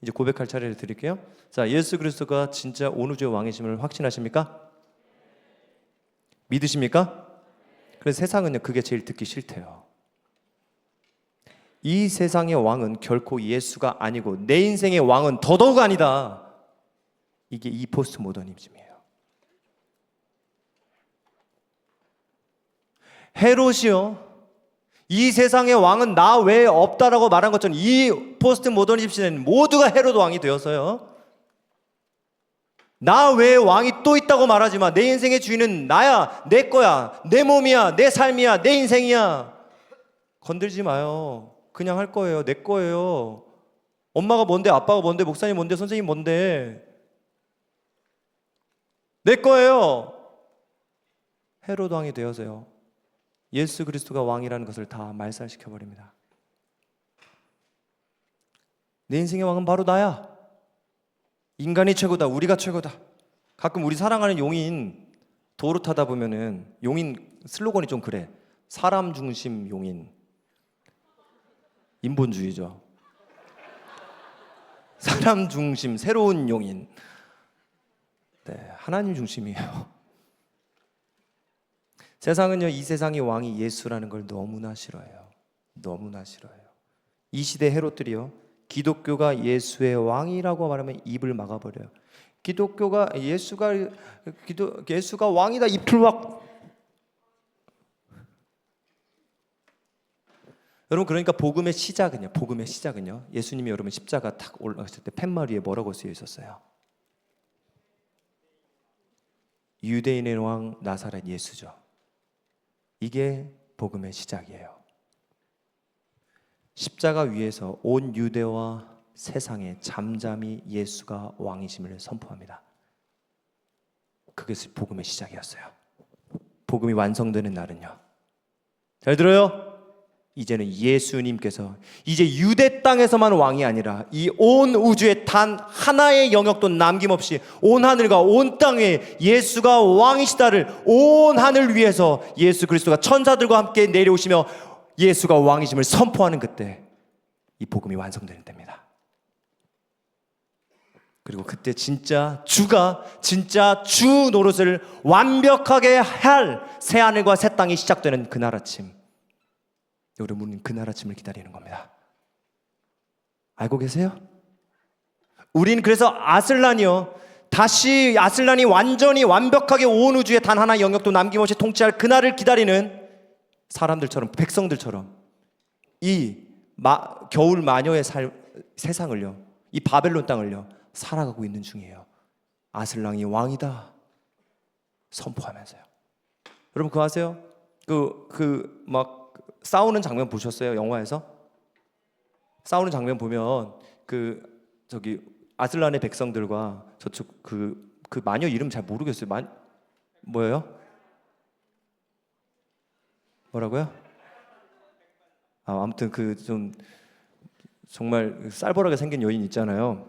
이제 고백할 차례를 드릴게요. 자, 예수 그리스도가 진짜 온 우주의 왕이심을 확신하십니까? 믿으십니까? 그래서 세상은요, 그게 제일 듣기 싫대요. 이 세상의 왕은 결코 예수가 아니고 내 인생의 왕은 더더욱 아니다. 이게 이 포스트 모더니즘이에요. 헤롯이요, 이 세상의 왕은 나 외에 없다라고 말한 것처럼 이 포스트 모더니즘 시대는 모두가 헤롯 왕이 되어서요, 나 외에 왕이 또 있다고 말하지만 내 인생의 주인은 나야, 내 거야, 내 몸이야, 내 삶이야, 내 인생이야. 건들지 마요. 그냥 할 거예요. 내 거예요. 엄마가 뭔데, 아빠가 뭔데, 목사님 뭔데, 선생님 뭔데, 내 거예요. 헤롯 왕이 되어서요, 예수 그리스도가 왕이라는 것을 다 말살시켜버립니다. 내 인생의 왕은 바로 나야. 인간이 최고다. 우리가 최고다. 가끔 우리 사랑하는 용인 도로 타다 보면은 용인 슬로건이 좀 그래. 사람 중심 용인. 인본주의죠. 사람 중심 새로운 용인. 네, 하나님 중심이에요. 세상은요, 이 세상의 왕이 예수라는 걸 너무나 싫어해요. 너무나 싫어해요. 이 시대 헤롯들이요, 기독교가 예수의 왕이라고 말하면 입을 막아버려요. 기독교가 예수가 왕이다, 입을 막. 여러분, 그러니까 복음의 시작은요, 예수님이 여러분 십자가 탁 올라가실 때 팻말 위에 뭐라고 쓰여 있었어요? 유대인의 왕 나사렛 예수죠. 이게 복음의 시작이에요. 십자가 위에서 온 유대와 세상에 잠잠히 예수가 왕이심을 선포합니다. 그것이 복음의 시작이었어요. 복음이 완성되는 날은요, 잘 들어요? 이제는 예수님께서 이제 유대 땅에서만 왕이 아니라 이 온 우주의 단 하나의 영역도 남김없이 온 하늘과 온 땅에 예수가 왕이시다를 온 하늘 위에서 예수 그리스도가 천사들과 함께 내려오시며 예수가 왕이심을 선포하는 그때 이 복음이 완성되는 때입니다. 그리고 그때 진짜 주가 진짜 주 노릇을 완벽하게 할 새하늘과 새 땅이 시작되는 그날 아침, 여러분은 그날 아침을 기다리는 겁니다. 알고 계세요? 우린 그래서 아슬란이요, 다시 아슬란이 완전히 완벽하게 온 우주의 단 하나 영역도 남김없이 통치할 그날을 기다리는 사람들처럼, 백성들처럼 이 겨울 마녀의 세상을요, 이 바벨론 땅을요 살아가고 있는 중이에요. 아슬란이 왕이다 선포하면서요. 여러분 그거 아세요? 막 싸우는 장면 보셨어요? 영화에서? 싸우는 장면 보면 저기 아슬란의 백성들과 저쪽 그 마녀 이름 잘 모르겠어요. 뭐예요? 뭐라고요? 아무튼 좀 정말 쌀벌하게 생긴 여인 있잖아요.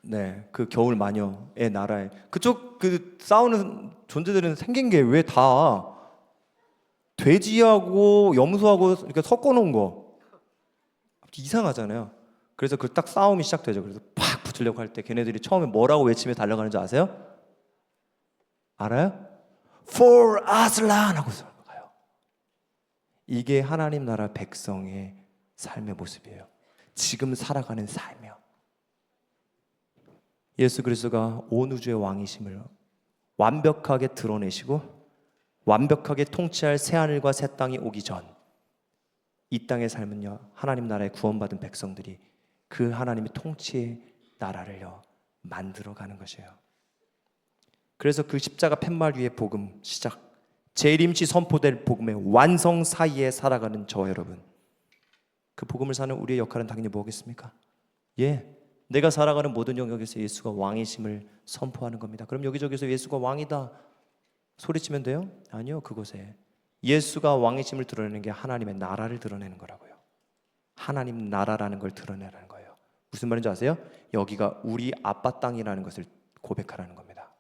네, 그 겨울 마녀의 나라에 그쪽 싸우는 존재들은 생긴 게 왜 다 돼지하고 염소하고 이렇게 섞어놓은 거 이상하잖아요. 그래서 딱 싸움이 시작되죠. 그래서 팍 붙으려고 할 때 걔네들이 처음에 뭐라고 외치며 달려가는지 아세요? 알아요? For Aslan 하고 가요. 이게 하나님 나라 백성의 삶의 모습이에요. 지금 살아가는 삶이요. 예수 그리스도가 온 우주의 왕이심을 완벽하게 드러내시고 완벽하게 통치할 새하늘과 새 땅이 오기 전 이 땅의 삶은요, 하나님 나라에 구원받은 백성들이 그 하나님의 통치의 나라를요 만들어가는 것이에요. 그래서 그 십자가 팻말 위의 복음 시작, 재림시 선포될 복음의 완성 사이에 살아가는 저 여러분, 그 복음을 사는 우리의 역할은 당연히 뭐겠습니까? 내가 살아가는 모든 영역에서 예수가 왕이심을 선포하는 겁니다. 그럼 여기저기서 예수가 왕이다 소리치면 돼요? 아니요. 그곳에 예수가 왕이심을 드러내는 게 하나님의 나라를 드러내는 거라고요. 하나님 나라라는 걸 드러내라는 거예요. 무슨 말인지 아세요? 여기가 우리 아빠 땅이라는 것을 고백하라는 겁니다.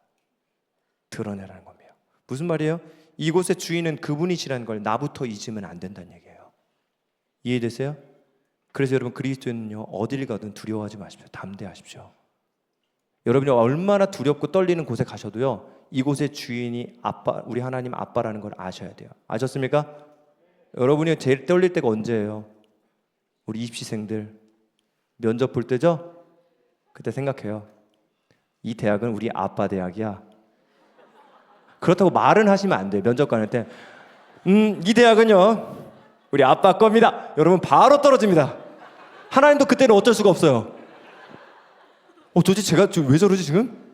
드러내라는 겁니다. 무슨 말이에요? 이곳의 주인은 그분이시라는 걸 나부터 잊으면 안 된다는 얘기예요. 이해되세요? 그래서 여러분 그리스도인은요 어딜 가든 두려워하지 마십시오. 담대하십시오. 여러분이 얼마나 두렵고 떨리는 곳에 가셔도요 이곳의 주인이 아빠, 우리 하나님 아빠라는 걸 아셔야 돼요. 아셨습니까? 여러분이 제일 떨릴 때가 언제예요? 우리 입시생들 면접 볼 때죠? 그때 생각해요. 이 대학은 우리 아빠 대학이야. 그렇다고 말은 하시면 안 돼요. 면접 가는 때 이 대학은요 우리 아빠 겁니다. 여러분 바로 떨어집니다. 하나님도 그때는 어쩔 수가 없어요. 도대체 제가 왜 저러지 지금?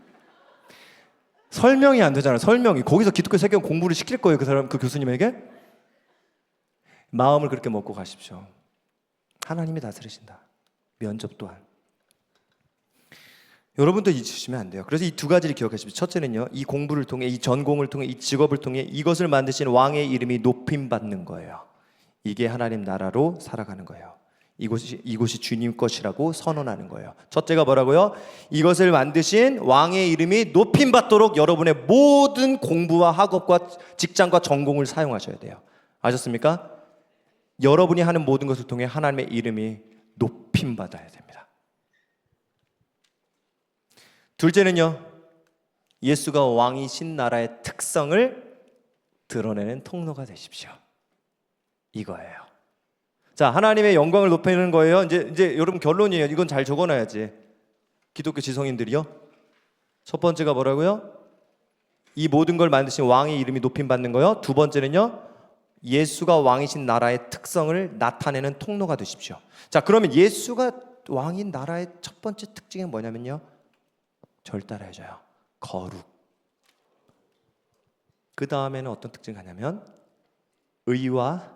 설명이 안 되잖아요. 설명이. 거기서 기독교 세계관 공부를 시킬 거예요. 그 교수님에게. 마음을 그렇게 먹고 가십시오. 하나님이 다스리신다. 면접 또한. 여러분도 잊으시면 안 돼요. 그래서 이 두 가지를 기억하십시오. 첫째는요, 이 공부를 통해, 이 전공을 통해, 이 직업을 통해 이것을 만드신 왕의 이름이 높임받는 거예요. 이게 하나님 나라로 살아가는 거예요. 이곳이 주님 것이라고 선언하는 거예요. 첫째가 뭐라고요? 이것을 만드신 왕의 이름이 높임받도록 여러분의 모든 공부와 학업과 직장과 전공을 사용하셔야 돼요. 아셨습니까? 여러분이 하는 모든 것을 통해 하나님의 이름이 높임받아야 됩니다. 둘째는요, 예수가 왕이신 나라의 특성을 드러내는 통로가 되십시오. 이거예요. 자, 하나님의 영광을 높이는 거예요. 이제 여러분 결론이에요. 이건 잘 적어놔야지. 기독교 지성인들이요. 첫 번째가 뭐라고요? 이 모든 걸 만드신 왕의 이름이 높임받는 거요. 두 번째는요, 예수가 왕이신 나라의 특성을 나타내는 통로가 되십시오. 자, 그러면 예수가 왕인 나라의 첫 번째 특징은 뭐냐면요, 절 따라해줘요. 거룩. 그 다음에는 어떤 특징이 가냐면 의와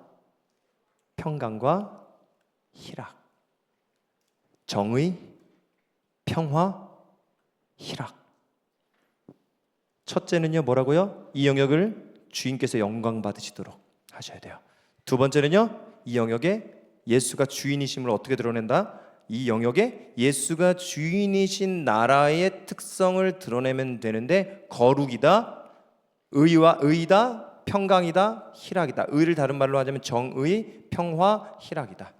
평강과 희락. 정의, 평화, 희락. 첫째는요, 뭐라고요? 이 영역을 주인께서 영광 받으시도록 하셔야 돼요. 두 번째는요, 이 영역에 예수가 주인이심을 어떻게 드러낸다? 이 영역에 예수가 주인이신 나라의 특성을 드러내면 되는데, 거룩이다, 의다, 평강이다, 희락이다. 의를 다른 말로 하자면 정의, 평화, 희락이다.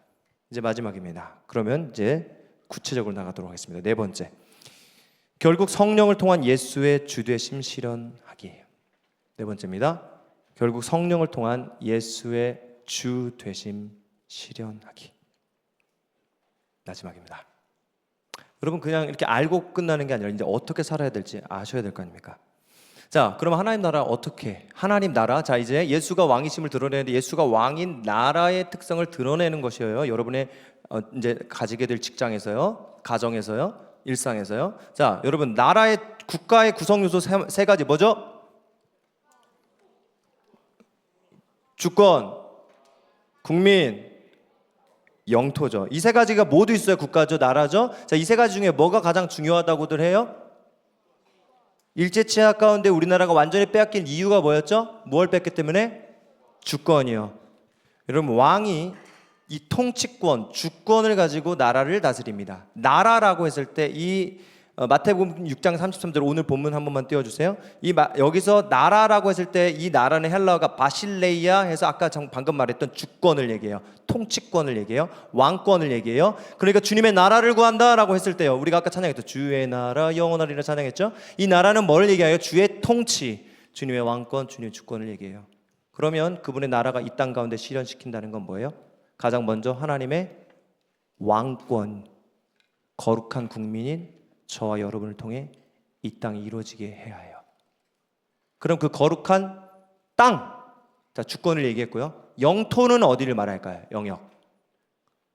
이제 마지막입니다. 그러면 이제 구체적으로 나가도록 하겠습니다. 네 번째, 결국 성령을 통한 예수의 주되심 실현하기. 네 번째입니다. 결국 성령을 통한 예수의 주되심 실현하기. 마지막입니다. 여러분 그냥 이렇게 알고 끝나는 게 아니라 이제 어떻게 살아야 될지 아셔야 될 거 아닙니까? 자, 그럼 하나님 나라 어떻게? 하나님 나라. 자, 이제 예수가 왕이심을 드러내는데 예수가 왕인 나라의 특성을 드러내는 것이에요. 여러분의 이제 가지게 될 직장에서요, 가정에서요, 일상에서요. 자, 여러분 나라의 국가의 구성 요소 세 가지 뭐죠? 주권, 국민, 영토죠. 이 세 가지가 모두 있어야 국가죠, 나라죠. 자, 이 세 가지 중에 뭐가 가장 중요하다고들 해요? 일제 치하 가운데 우리나라가 완전히 빼앗긴 이유가 뭐였죠? 뭘 뺐기 때문에? 주권이요. 여러분, 왕이 이 통치권, 주권을 가지고 나라를 다스립니다. 나라라고 했을 때 이 마태복음 6장 33절 오늘 본문 한 번만 띄워주세요. 여기서 나라라고 했을 때 이 나라는 헬라어가 바실레이아 해서 아까 방금 말했던 주권을 얘기해요. 통치권을 얘기해요. 왕권을 얘기해요. 그러니까 주님의 나라를 구한다라고 했을 때요, 우리가 아까 찬양했죠. 주의 나라 영원하리라 찬양했죠. 이 나라는 뭘 얘기해요? 주의 통치, 주님의 왕권, 주님의 주권을 얘기해요. 그러면 그분의 나라가 이 땅 가운데 실현시킨다는 건 뭐예요? 가장 먼저 하나님의 왕권, 거룩한 국민인 저와 여러분을 통해 이 땅이 이루어지게 해야 해요. 그럼 그 거룩한 땅, 자, 주권을 얘기했고요. 영토는 어디를 말할까요? 영역.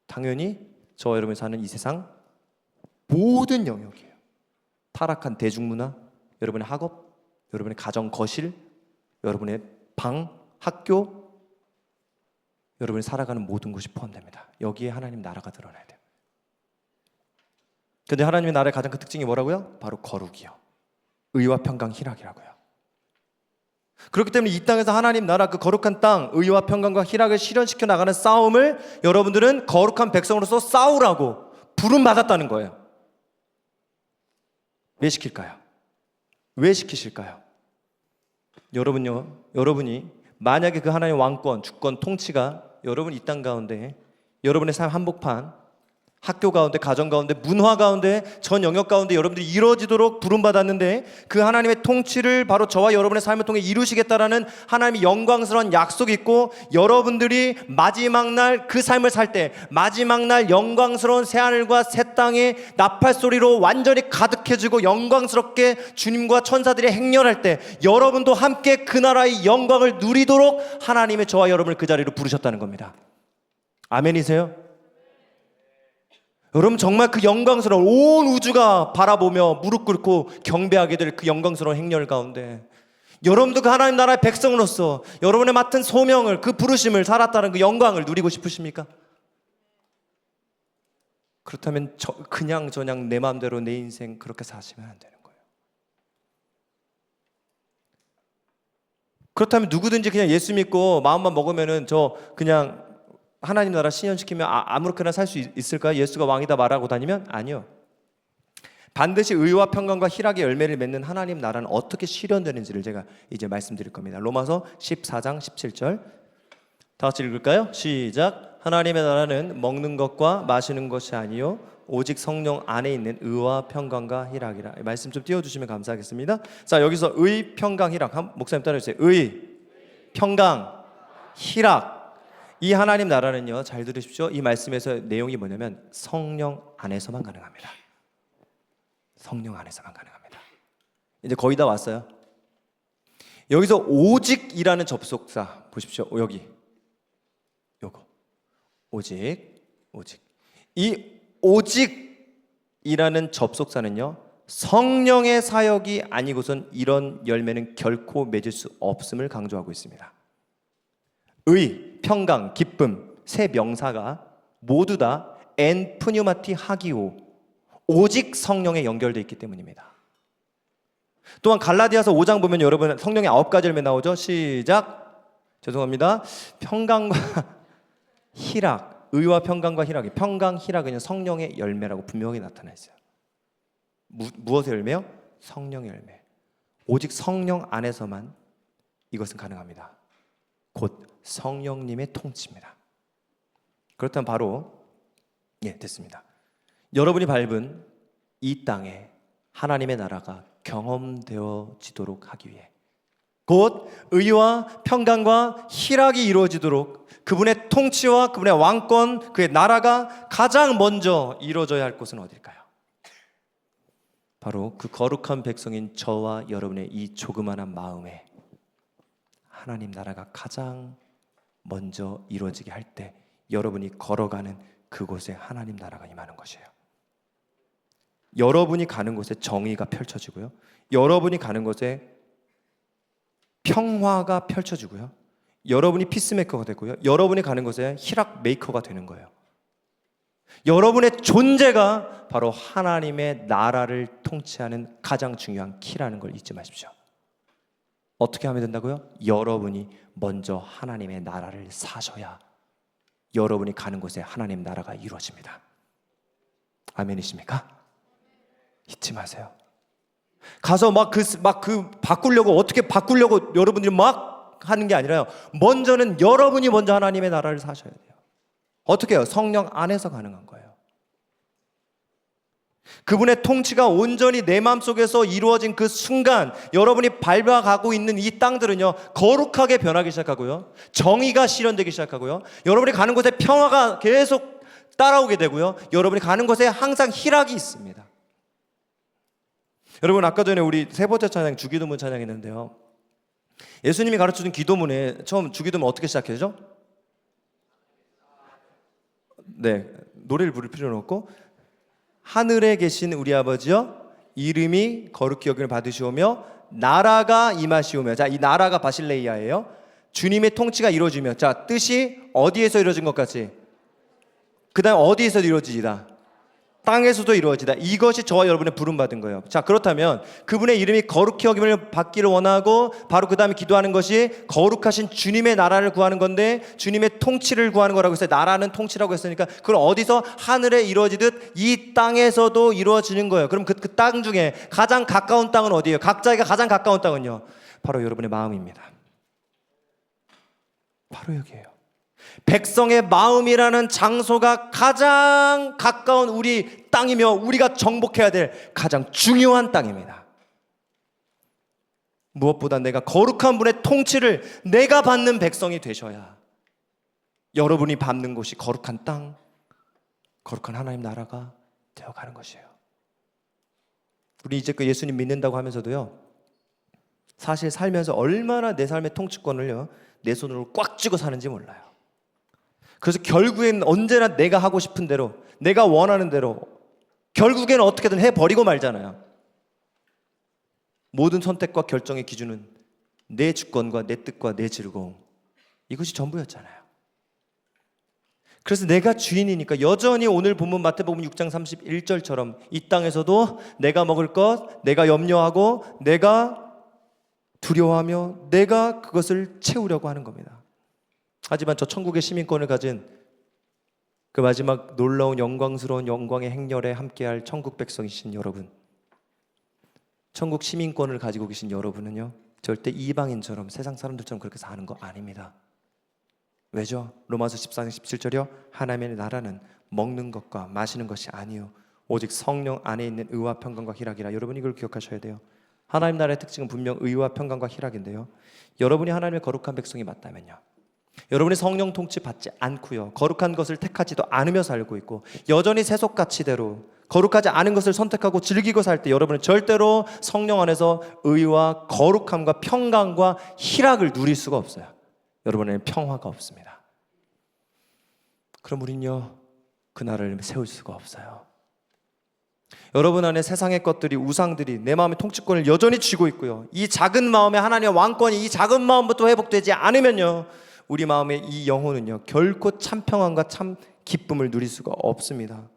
당연히 저와 여러분이 사는 이 세상 모든 영역이에요. 타락한 대중문화, 여러분의 학업, 여러분의 가정 거실, 여러분의 방, 학교, 여러분이 살아가는 모든 곳이 포함됩니다. 여기에 하나님 나라가 드러나야 돼요. 근데 하나님의 나라의 가장 큰 특징이 뭐라고요? 바로 거룩이요. 의와 평강, 희락이라고요. 그렇기 때문에 이 땅에서 하나님 나라 그 거룩한 땅, 의와 평강과 희락을 실현시켜 나가는 싸움을 여러분들은 거룩한 백성으로서 싸우라고 부름받았다는 거예요. 왜 시킬까요? 왜 시키실까요? 여러분이 만약에 그 하나님의 왕권, 주권, 통치가 여러분 이 땅 가운데, 여러분의 삶 한복판, 학교 가운데, 가정 가운데, 문화 가운데, 전 영역 가운데 여러분들이 이루어지도록 부름받았는데 그 하나님의 통치를 바로 저와 여러분의 삶을 통해 이루시겠다라는 하나님의 영광스러운 약속이 있고, 여러분들이 마지막 날 그 삶을 살 때 마지막 날 영광스러운 새하늘과 새 땅의 나팔 소리로 완전히 가득해지고 영광스럽게 주님과 천사들이 행렬할 때 여러분도 함께 그 나라의 영광을 누리도록 하나님의 저와 여러분을 그 자리로 부르셨다는 겁니다. 아멘이세요? 여러분, 정말 그 영광스러운 온 우주가 바라보며 무릎 꿇고 경배하게 될 그 영광스러운 행렬 가운데 여러분도 그 하나님 나라의 백성으로서 여러분의 맡은 소명을, 그 부르심을, 살았다는 그 영광을 누리고 싶으십니까? 그렇다면 그냥 저냥 내 마음대로 내 인생 그렇게 사시면 안 되는 거예요. 그렇다면 누구든지 그냥 예수 믿고 마음만 먹으면은 저 그냥 하나님 나라 실현시키면 아무렇게나 살 수 있을까요? 예수가 왕이다 말하고 다니면? 아니요. 반드시 의와 평강과 희락의 열매를 맺는 하나님 나라는 어떻게 실현되는지를 제가 이제 말씀드릴 겁니다. 로마서 14장 17절 다 같이 읽을까요? 시작. 하나님의 나라는 먹는 것과 마시는 것이 아니요 오직 성령 안에 있는 의와 평강과 희락이라. 말씀 좀 띄워주시면 감사하겠습니다. 자, 여기서 의, 평강, 희락 목사님 따라해주세요. 의, 평강, 희락. 이 하나님 나라는요, 잘 들으십시오. 이 말씀에서 내용이 뭐냐면 성령 안에서만 가능합니다. 성령 안에서만 가능합니다. 이제 거의 다 왔어요. 여기서 오직이라는 접속사 보십시오. 여기 요거 오직. 이 오직이라는 접속사는요, 성령의 사역이 아니고선 이런 열매는 결코 맺을 수 없음을 강조하고 있습니다. 의, 평강, 기쁨 세 명사가 모두 다 엔 푸뉴마티 하기오, 오직 성령에 연결되어 있기 때문입니다. 또한 갈라디아서 5장 보면 여러분 성령의 9가지 열매 나오죠. 시작. 죄송합니다. 평강과 희락, 의와 평강과 희락이, 평강, 희락은 성령의 열매라고 분명히 나타나 있어요. 무엇의 열매요? 성령의 열매. 오직 성령 안에서만 이것은 가능합니다. 곧 성령님의 통치입니다. 그렇다면 바로 됐습니다. 여러분이 밟은 이 땅에 하나님의 나라가 경험되어지도록 하기 위해, 곧 의와 평강과 희락이 이루어지도록 그분의 통치와 그분의 왕권, 그의 나라가 가장 먼저 이루어져야 할 곳은 어딜까요? 바로 그 거룩한 백성인 저와 여러분의 이 조그마한 마음에 하나님 나라가 가장 먼저 이루어지게 할 때 여러분이 걸어가는 그곳에 하나님 나라가 임하는 것이에요. 여러분이 가는 곳에 정의가 펼쳐지고요, 여러분이 가는 곳에 평화가 펼쳐지고요, 여러분이 피스메이커가 되고요. 여러분이 가는 곳에 희락 메이커가 되는 거예요. 여러분의 존재가 바로 하나님의 나라를 통치하는 가장 중요한 키라는 걸 잊지 마십시오. 어떻게 하면 된다고요? 여러분이 먼저 하나님의 나라를 사셔야 여러분이 가는 곳에 하나님 나라가 이루어집니다. 아멘이십니까? 잊지 마세요. 가서 바꾸려고 어떻게 바꾸려고 여러분들이 막 하는 게 아니라요. 먼저는 여러분이 먼저 하나님의 나라를 사셔야 돼요. 어떻게 해요? 성령 안에서 가능한 거예요. 그분의 통치가 온전히 내 마음속에서 이루어진 그 순간 여러분이 밟아가고 있는 이 땅들은요 거룩하게 변하기 시작하고요, 정의가 실현되기 시작하고요, 여러분이 가는 곳에 평화가 계속 따라오게 되고요, 여러분이 가는 곳에 항상 희락이 있습니다. 여러분, 아까 전에 우리 세 번째 찬양 주기도문 찬양했는데요, 예수님이 가르쳐준 기도문에 처음 주기도문 어떻게 시작해죠? 네, 노래를 부를 필요는 없고, 하늘에 계신 우리 아버지여 이름이 거룩히 여김을 받으시오며 나라가 임하시오며. 자, 이 나라가 바실레이아예요. 주님의 통치가 이루어지며. 자, 뜻이 어디에서 이루어진 것 같이? 그 다음 어디에서 이루어지다? 땅에서도 이루어지다. 이것이 저와 여러분의 부름받은 거예요. 자, 그렇다면 그분의 이름이 거룩히 여김을 받기를 원하고 바로 그 다음에 기도하는 것이 거룩하신 주님의 나라를 구하는 건데, 주님의 통치를 구하는 거라고 했어요. 나라는 통치라고 했으니까 그걸 어디서? 하늘에 이루어지듯 이 땅에서도 이루어지는 거예요. 그럼 그 땅 중에 가장 가까운 땅은 어디예요? 각자에게 가장 가까운 땅은요, 바로 여러분의 마음입니다. 바로 여기예요. 백성의 마음이라는 장소가 가장 가까운 우리 땅이며 우리가 정복해야 될 가장 중요한 땅입니다. 무엇보다 내가 거룩한 분의 통치를 내가 받는 백성이 되셔야 여러분이 밟는 곳이 거룩한 땅, 거룩한 하나님 나라가 되어가는 것이에요. 우리 이제 그 예수님 믿는다고 하면서도요, 사실 살면서 얼마나 내 삶의 통치권을요 내 손으로 꽉 쥐고 사는지 몰라요. 그래서 결국엔 언제나 내가 하고 싶은 대로, 내가 원하는 대로 결국에는 어떻게든 해버리고 말잖아요. 모든 선택과 결정의 기준은 내 주권과 내 뜻과 내 즐거움, 이것이 전부였잖아요. 그래서 내가 주인이니까 여전히 오늘 본문 마태복음 6장 31절처럼 이 땅에서도 내가 먹을 것, 내가 염려하고 내가 두려워하며 내가 그것을 채우려고 하는 겁니다. 하지만 저 천국의 시민권을 가진 그 마지막 놀라운 영광스러운 영광의 행렬에 함께할 천국 백성이신 여러분, 천국 시민권을 가지고 계신 여러분은요 절대 이방인처럼 세상 사람들처럼 그렇게 사는 거 아닙니다. 왜죠? 로마서 14장 17절이요, 하나님의 나라는 먹는 것과 마시는 것이 아니요 오직 성령 안에 있는 의와 평강과 희락이라. 여러분이 이걸 기억하셔야 돼요. 하나님 나라의 특징은 분명 의와 평강과 희락인데요, 여러분이 하나님의 거룩한 백성이 맞다면요, 여러분이 성령 통치 받지 않고요, 거룩한 것을 택하지도 않으며 살고 있고 여전히 세속가치대로 거룩하지 않은 것을 선택하고 즐기고 살 때 여러분은 절대로 성령 안에서 의와 거룩함과 평강과 희락을 누릴 수가 없어요. 여러분에게는 평화가 없습니다. 그럼 우린요 그 나라를 세울 수가 없어요. 여러분 안에 세상의 것들이, 우상들이 내 마음의 통치권을 여전히 쥐고 있고요, 이 작은 마음에 하나님의 왕권이 이 작은 마음부터 회복되지 않으면요 우리 마음의 이 영혼은요 결코 참 평안과 참 기쁨을 누릴 수가 없습니다.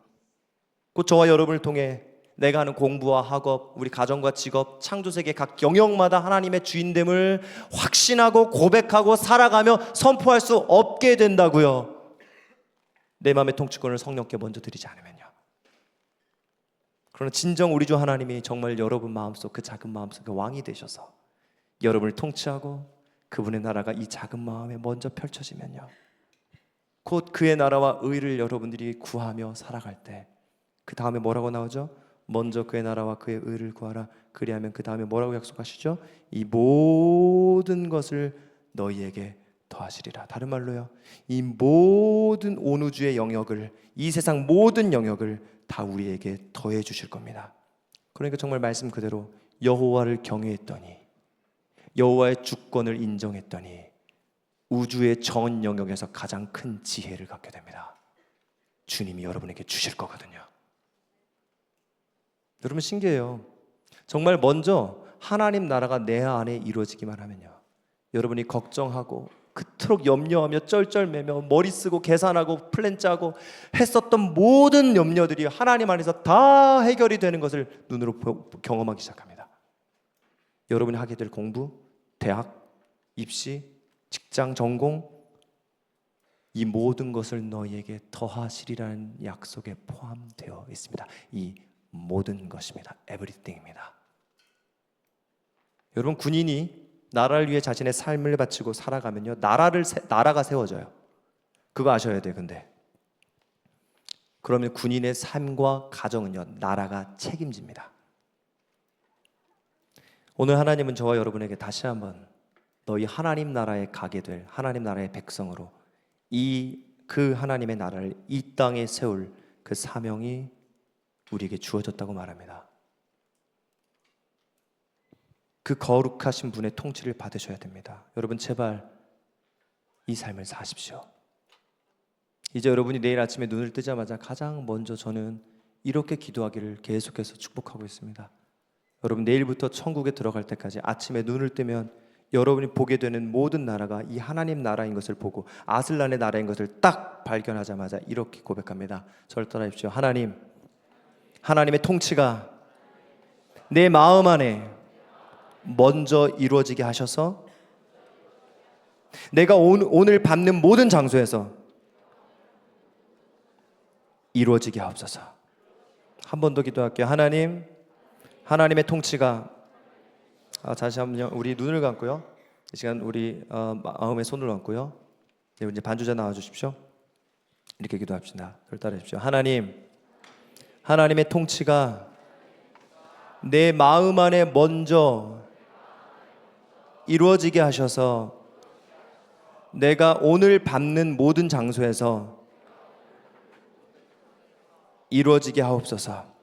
곧 저와 여러분을 통해 내가 하는 공부와 학업, 우리 가정과 직업, 창조세계 각 영역마다 하나님의 주인됨을 확신하고 고백하고 살아가며 선포할 수 없게 된다고요, 내 마음의 통치권을 성령께 먼저 드리지 않으면요. 그러나 진정 우리 주 하나님이 정말 여러분 마음속, 그 작은 마음속에 왕이 되셔서 여러분을 통치하고 그분의 나라가 이 작은 마음에 먼저 펼쳐지면요, 곧 그의 나라와 의를 여러분들이 구하며 살아갈 때 그 다음에 뭐라고 나오죠? 먼저 그의 나라와 그의 의를 구하라. 그리하면 그 다음에 뭐라고 약속하시죠? 이 모든 것을 너희에게 더하시리라. 다른 말로요, 이 모든 온 우주의 영역을, 이 세상 모든 영역을 다 우리에게 더해 주실 겁니다. 그러니까 정말 말씀 그대로 여호와를 경외했더니, 여호와의 주권을 인정했더니 우주의 전 영역에서 가장 큰 지혜를 갖게 됩니다. 주님이 여러분에게 주실 거거든요. 여러분 신기해요. 정말 먼저 하나님 나라가 내 안에 이루어지기만 하면요, 여러분이 걱정하고 그토록 염려하며 쩔쩔매며 머리 쓰고 계산하고 플랜 짜고 했었던 모든 염려들이 하나님 안에서 다 해결이 되는 것을 눈으로 경험하기 시작합니다. 여러분이 하게 될 공부, 대학, 입시, 직장, 전공, 이 모든 것을 너희에게 더하시리라는 약속에 포함되어 있습니다. 이 모든 것입니다. everything입니다. 여러분, 군인이 나라를 위해 자신의 삶을 바치고 살아가면요, 나라가 세워져요. 그거 아셔야 돼요. 근데 그러면 군인의 삶과 가정은요, 나라가 책임집니다. 오늘 하나님은 저와 여러분에게 다시 한번 너희 하나님 나라에 가게 될 하나님 나라의 백성으로 그 하나님의 나라를 이 땅에 세울 그 사명이 우리에게 주어졌다고 말합니다. 그 거룩하신 분의 통치를 받으셔야 됩니다. 여러분, 제발 이 삶을 사십시오. 이제 여러분이 내일 아침에 눈을 뜨자마자 가장 먼저 저는 이렇게 기도하기를 계속해서 축복하고 있습니다. 여러분, 내일부터 천국에 들어갈 때까지 아침에 눈을 뜨면 여러분이 보게 되는 모든 나라가 이 하나님 나라인 것을 보고 아슬란의 나라인 것을 딱 발견하자마자 이렇게 고백합니다. 저를 따라하십시오. 하나님의 통치가 내 마음 안에 먼저 이루어지게 하셔서 내가 오늘 밟는 모든 장소에서 이루어지게 하옵소서. 한 번 더 기도할게요. 하나님의 통치가 다시 한번 우리 눈을 감고요. 이 시간 우리 마음에 손을 얹고요. 이제 반주자 나와주십시오. 이렇게 기도합시다. 저를 따라하십시오. 하나님의 통치가 내 마음 안에 먼저 이루어지게 하셔서 내가 오늘 밟는 모든 장소에서 이루어지게 하옵소서.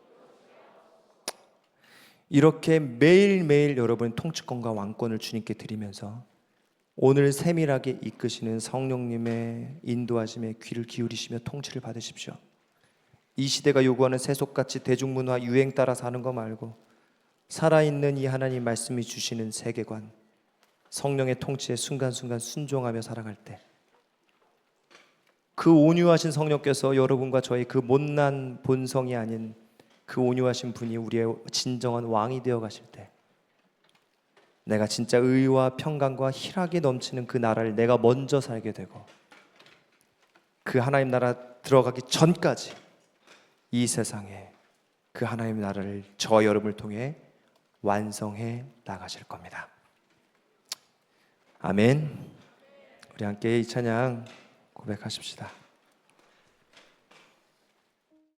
이렇게 매일매일 여러분의 통치권과 왕권을 주님께 드리면서 오늘 세밀하게 이끄시는 성령님의 인도하심에 귀를 기울이시며 통치를 받으십시오. 이 시대가 요구하는 세속가치 대중문화 유행 따라 사는 거 말고 살아있는 이 하나님 말씀이 주시는 세계관, 성령의 통치에 순간순간 순종하며 살아갈 때 그 온유하신 성령께서 여러분과 저의 그 못난 본성이 아닌 그 온유하신 분이 우리의 진정한 왕이 되어 가실 때 내가 진짜 의와 평강과 희락이 넘치는 그 나라를 내가 먼저 살게 되고 그 하나님 나라 들어가기 전까지 이 세상에 그 하나님 나라를 저와 여러분을 통해 완성해 나가실 겁니다. 아멘. 우리 함께 이 찬양 고백하십시다.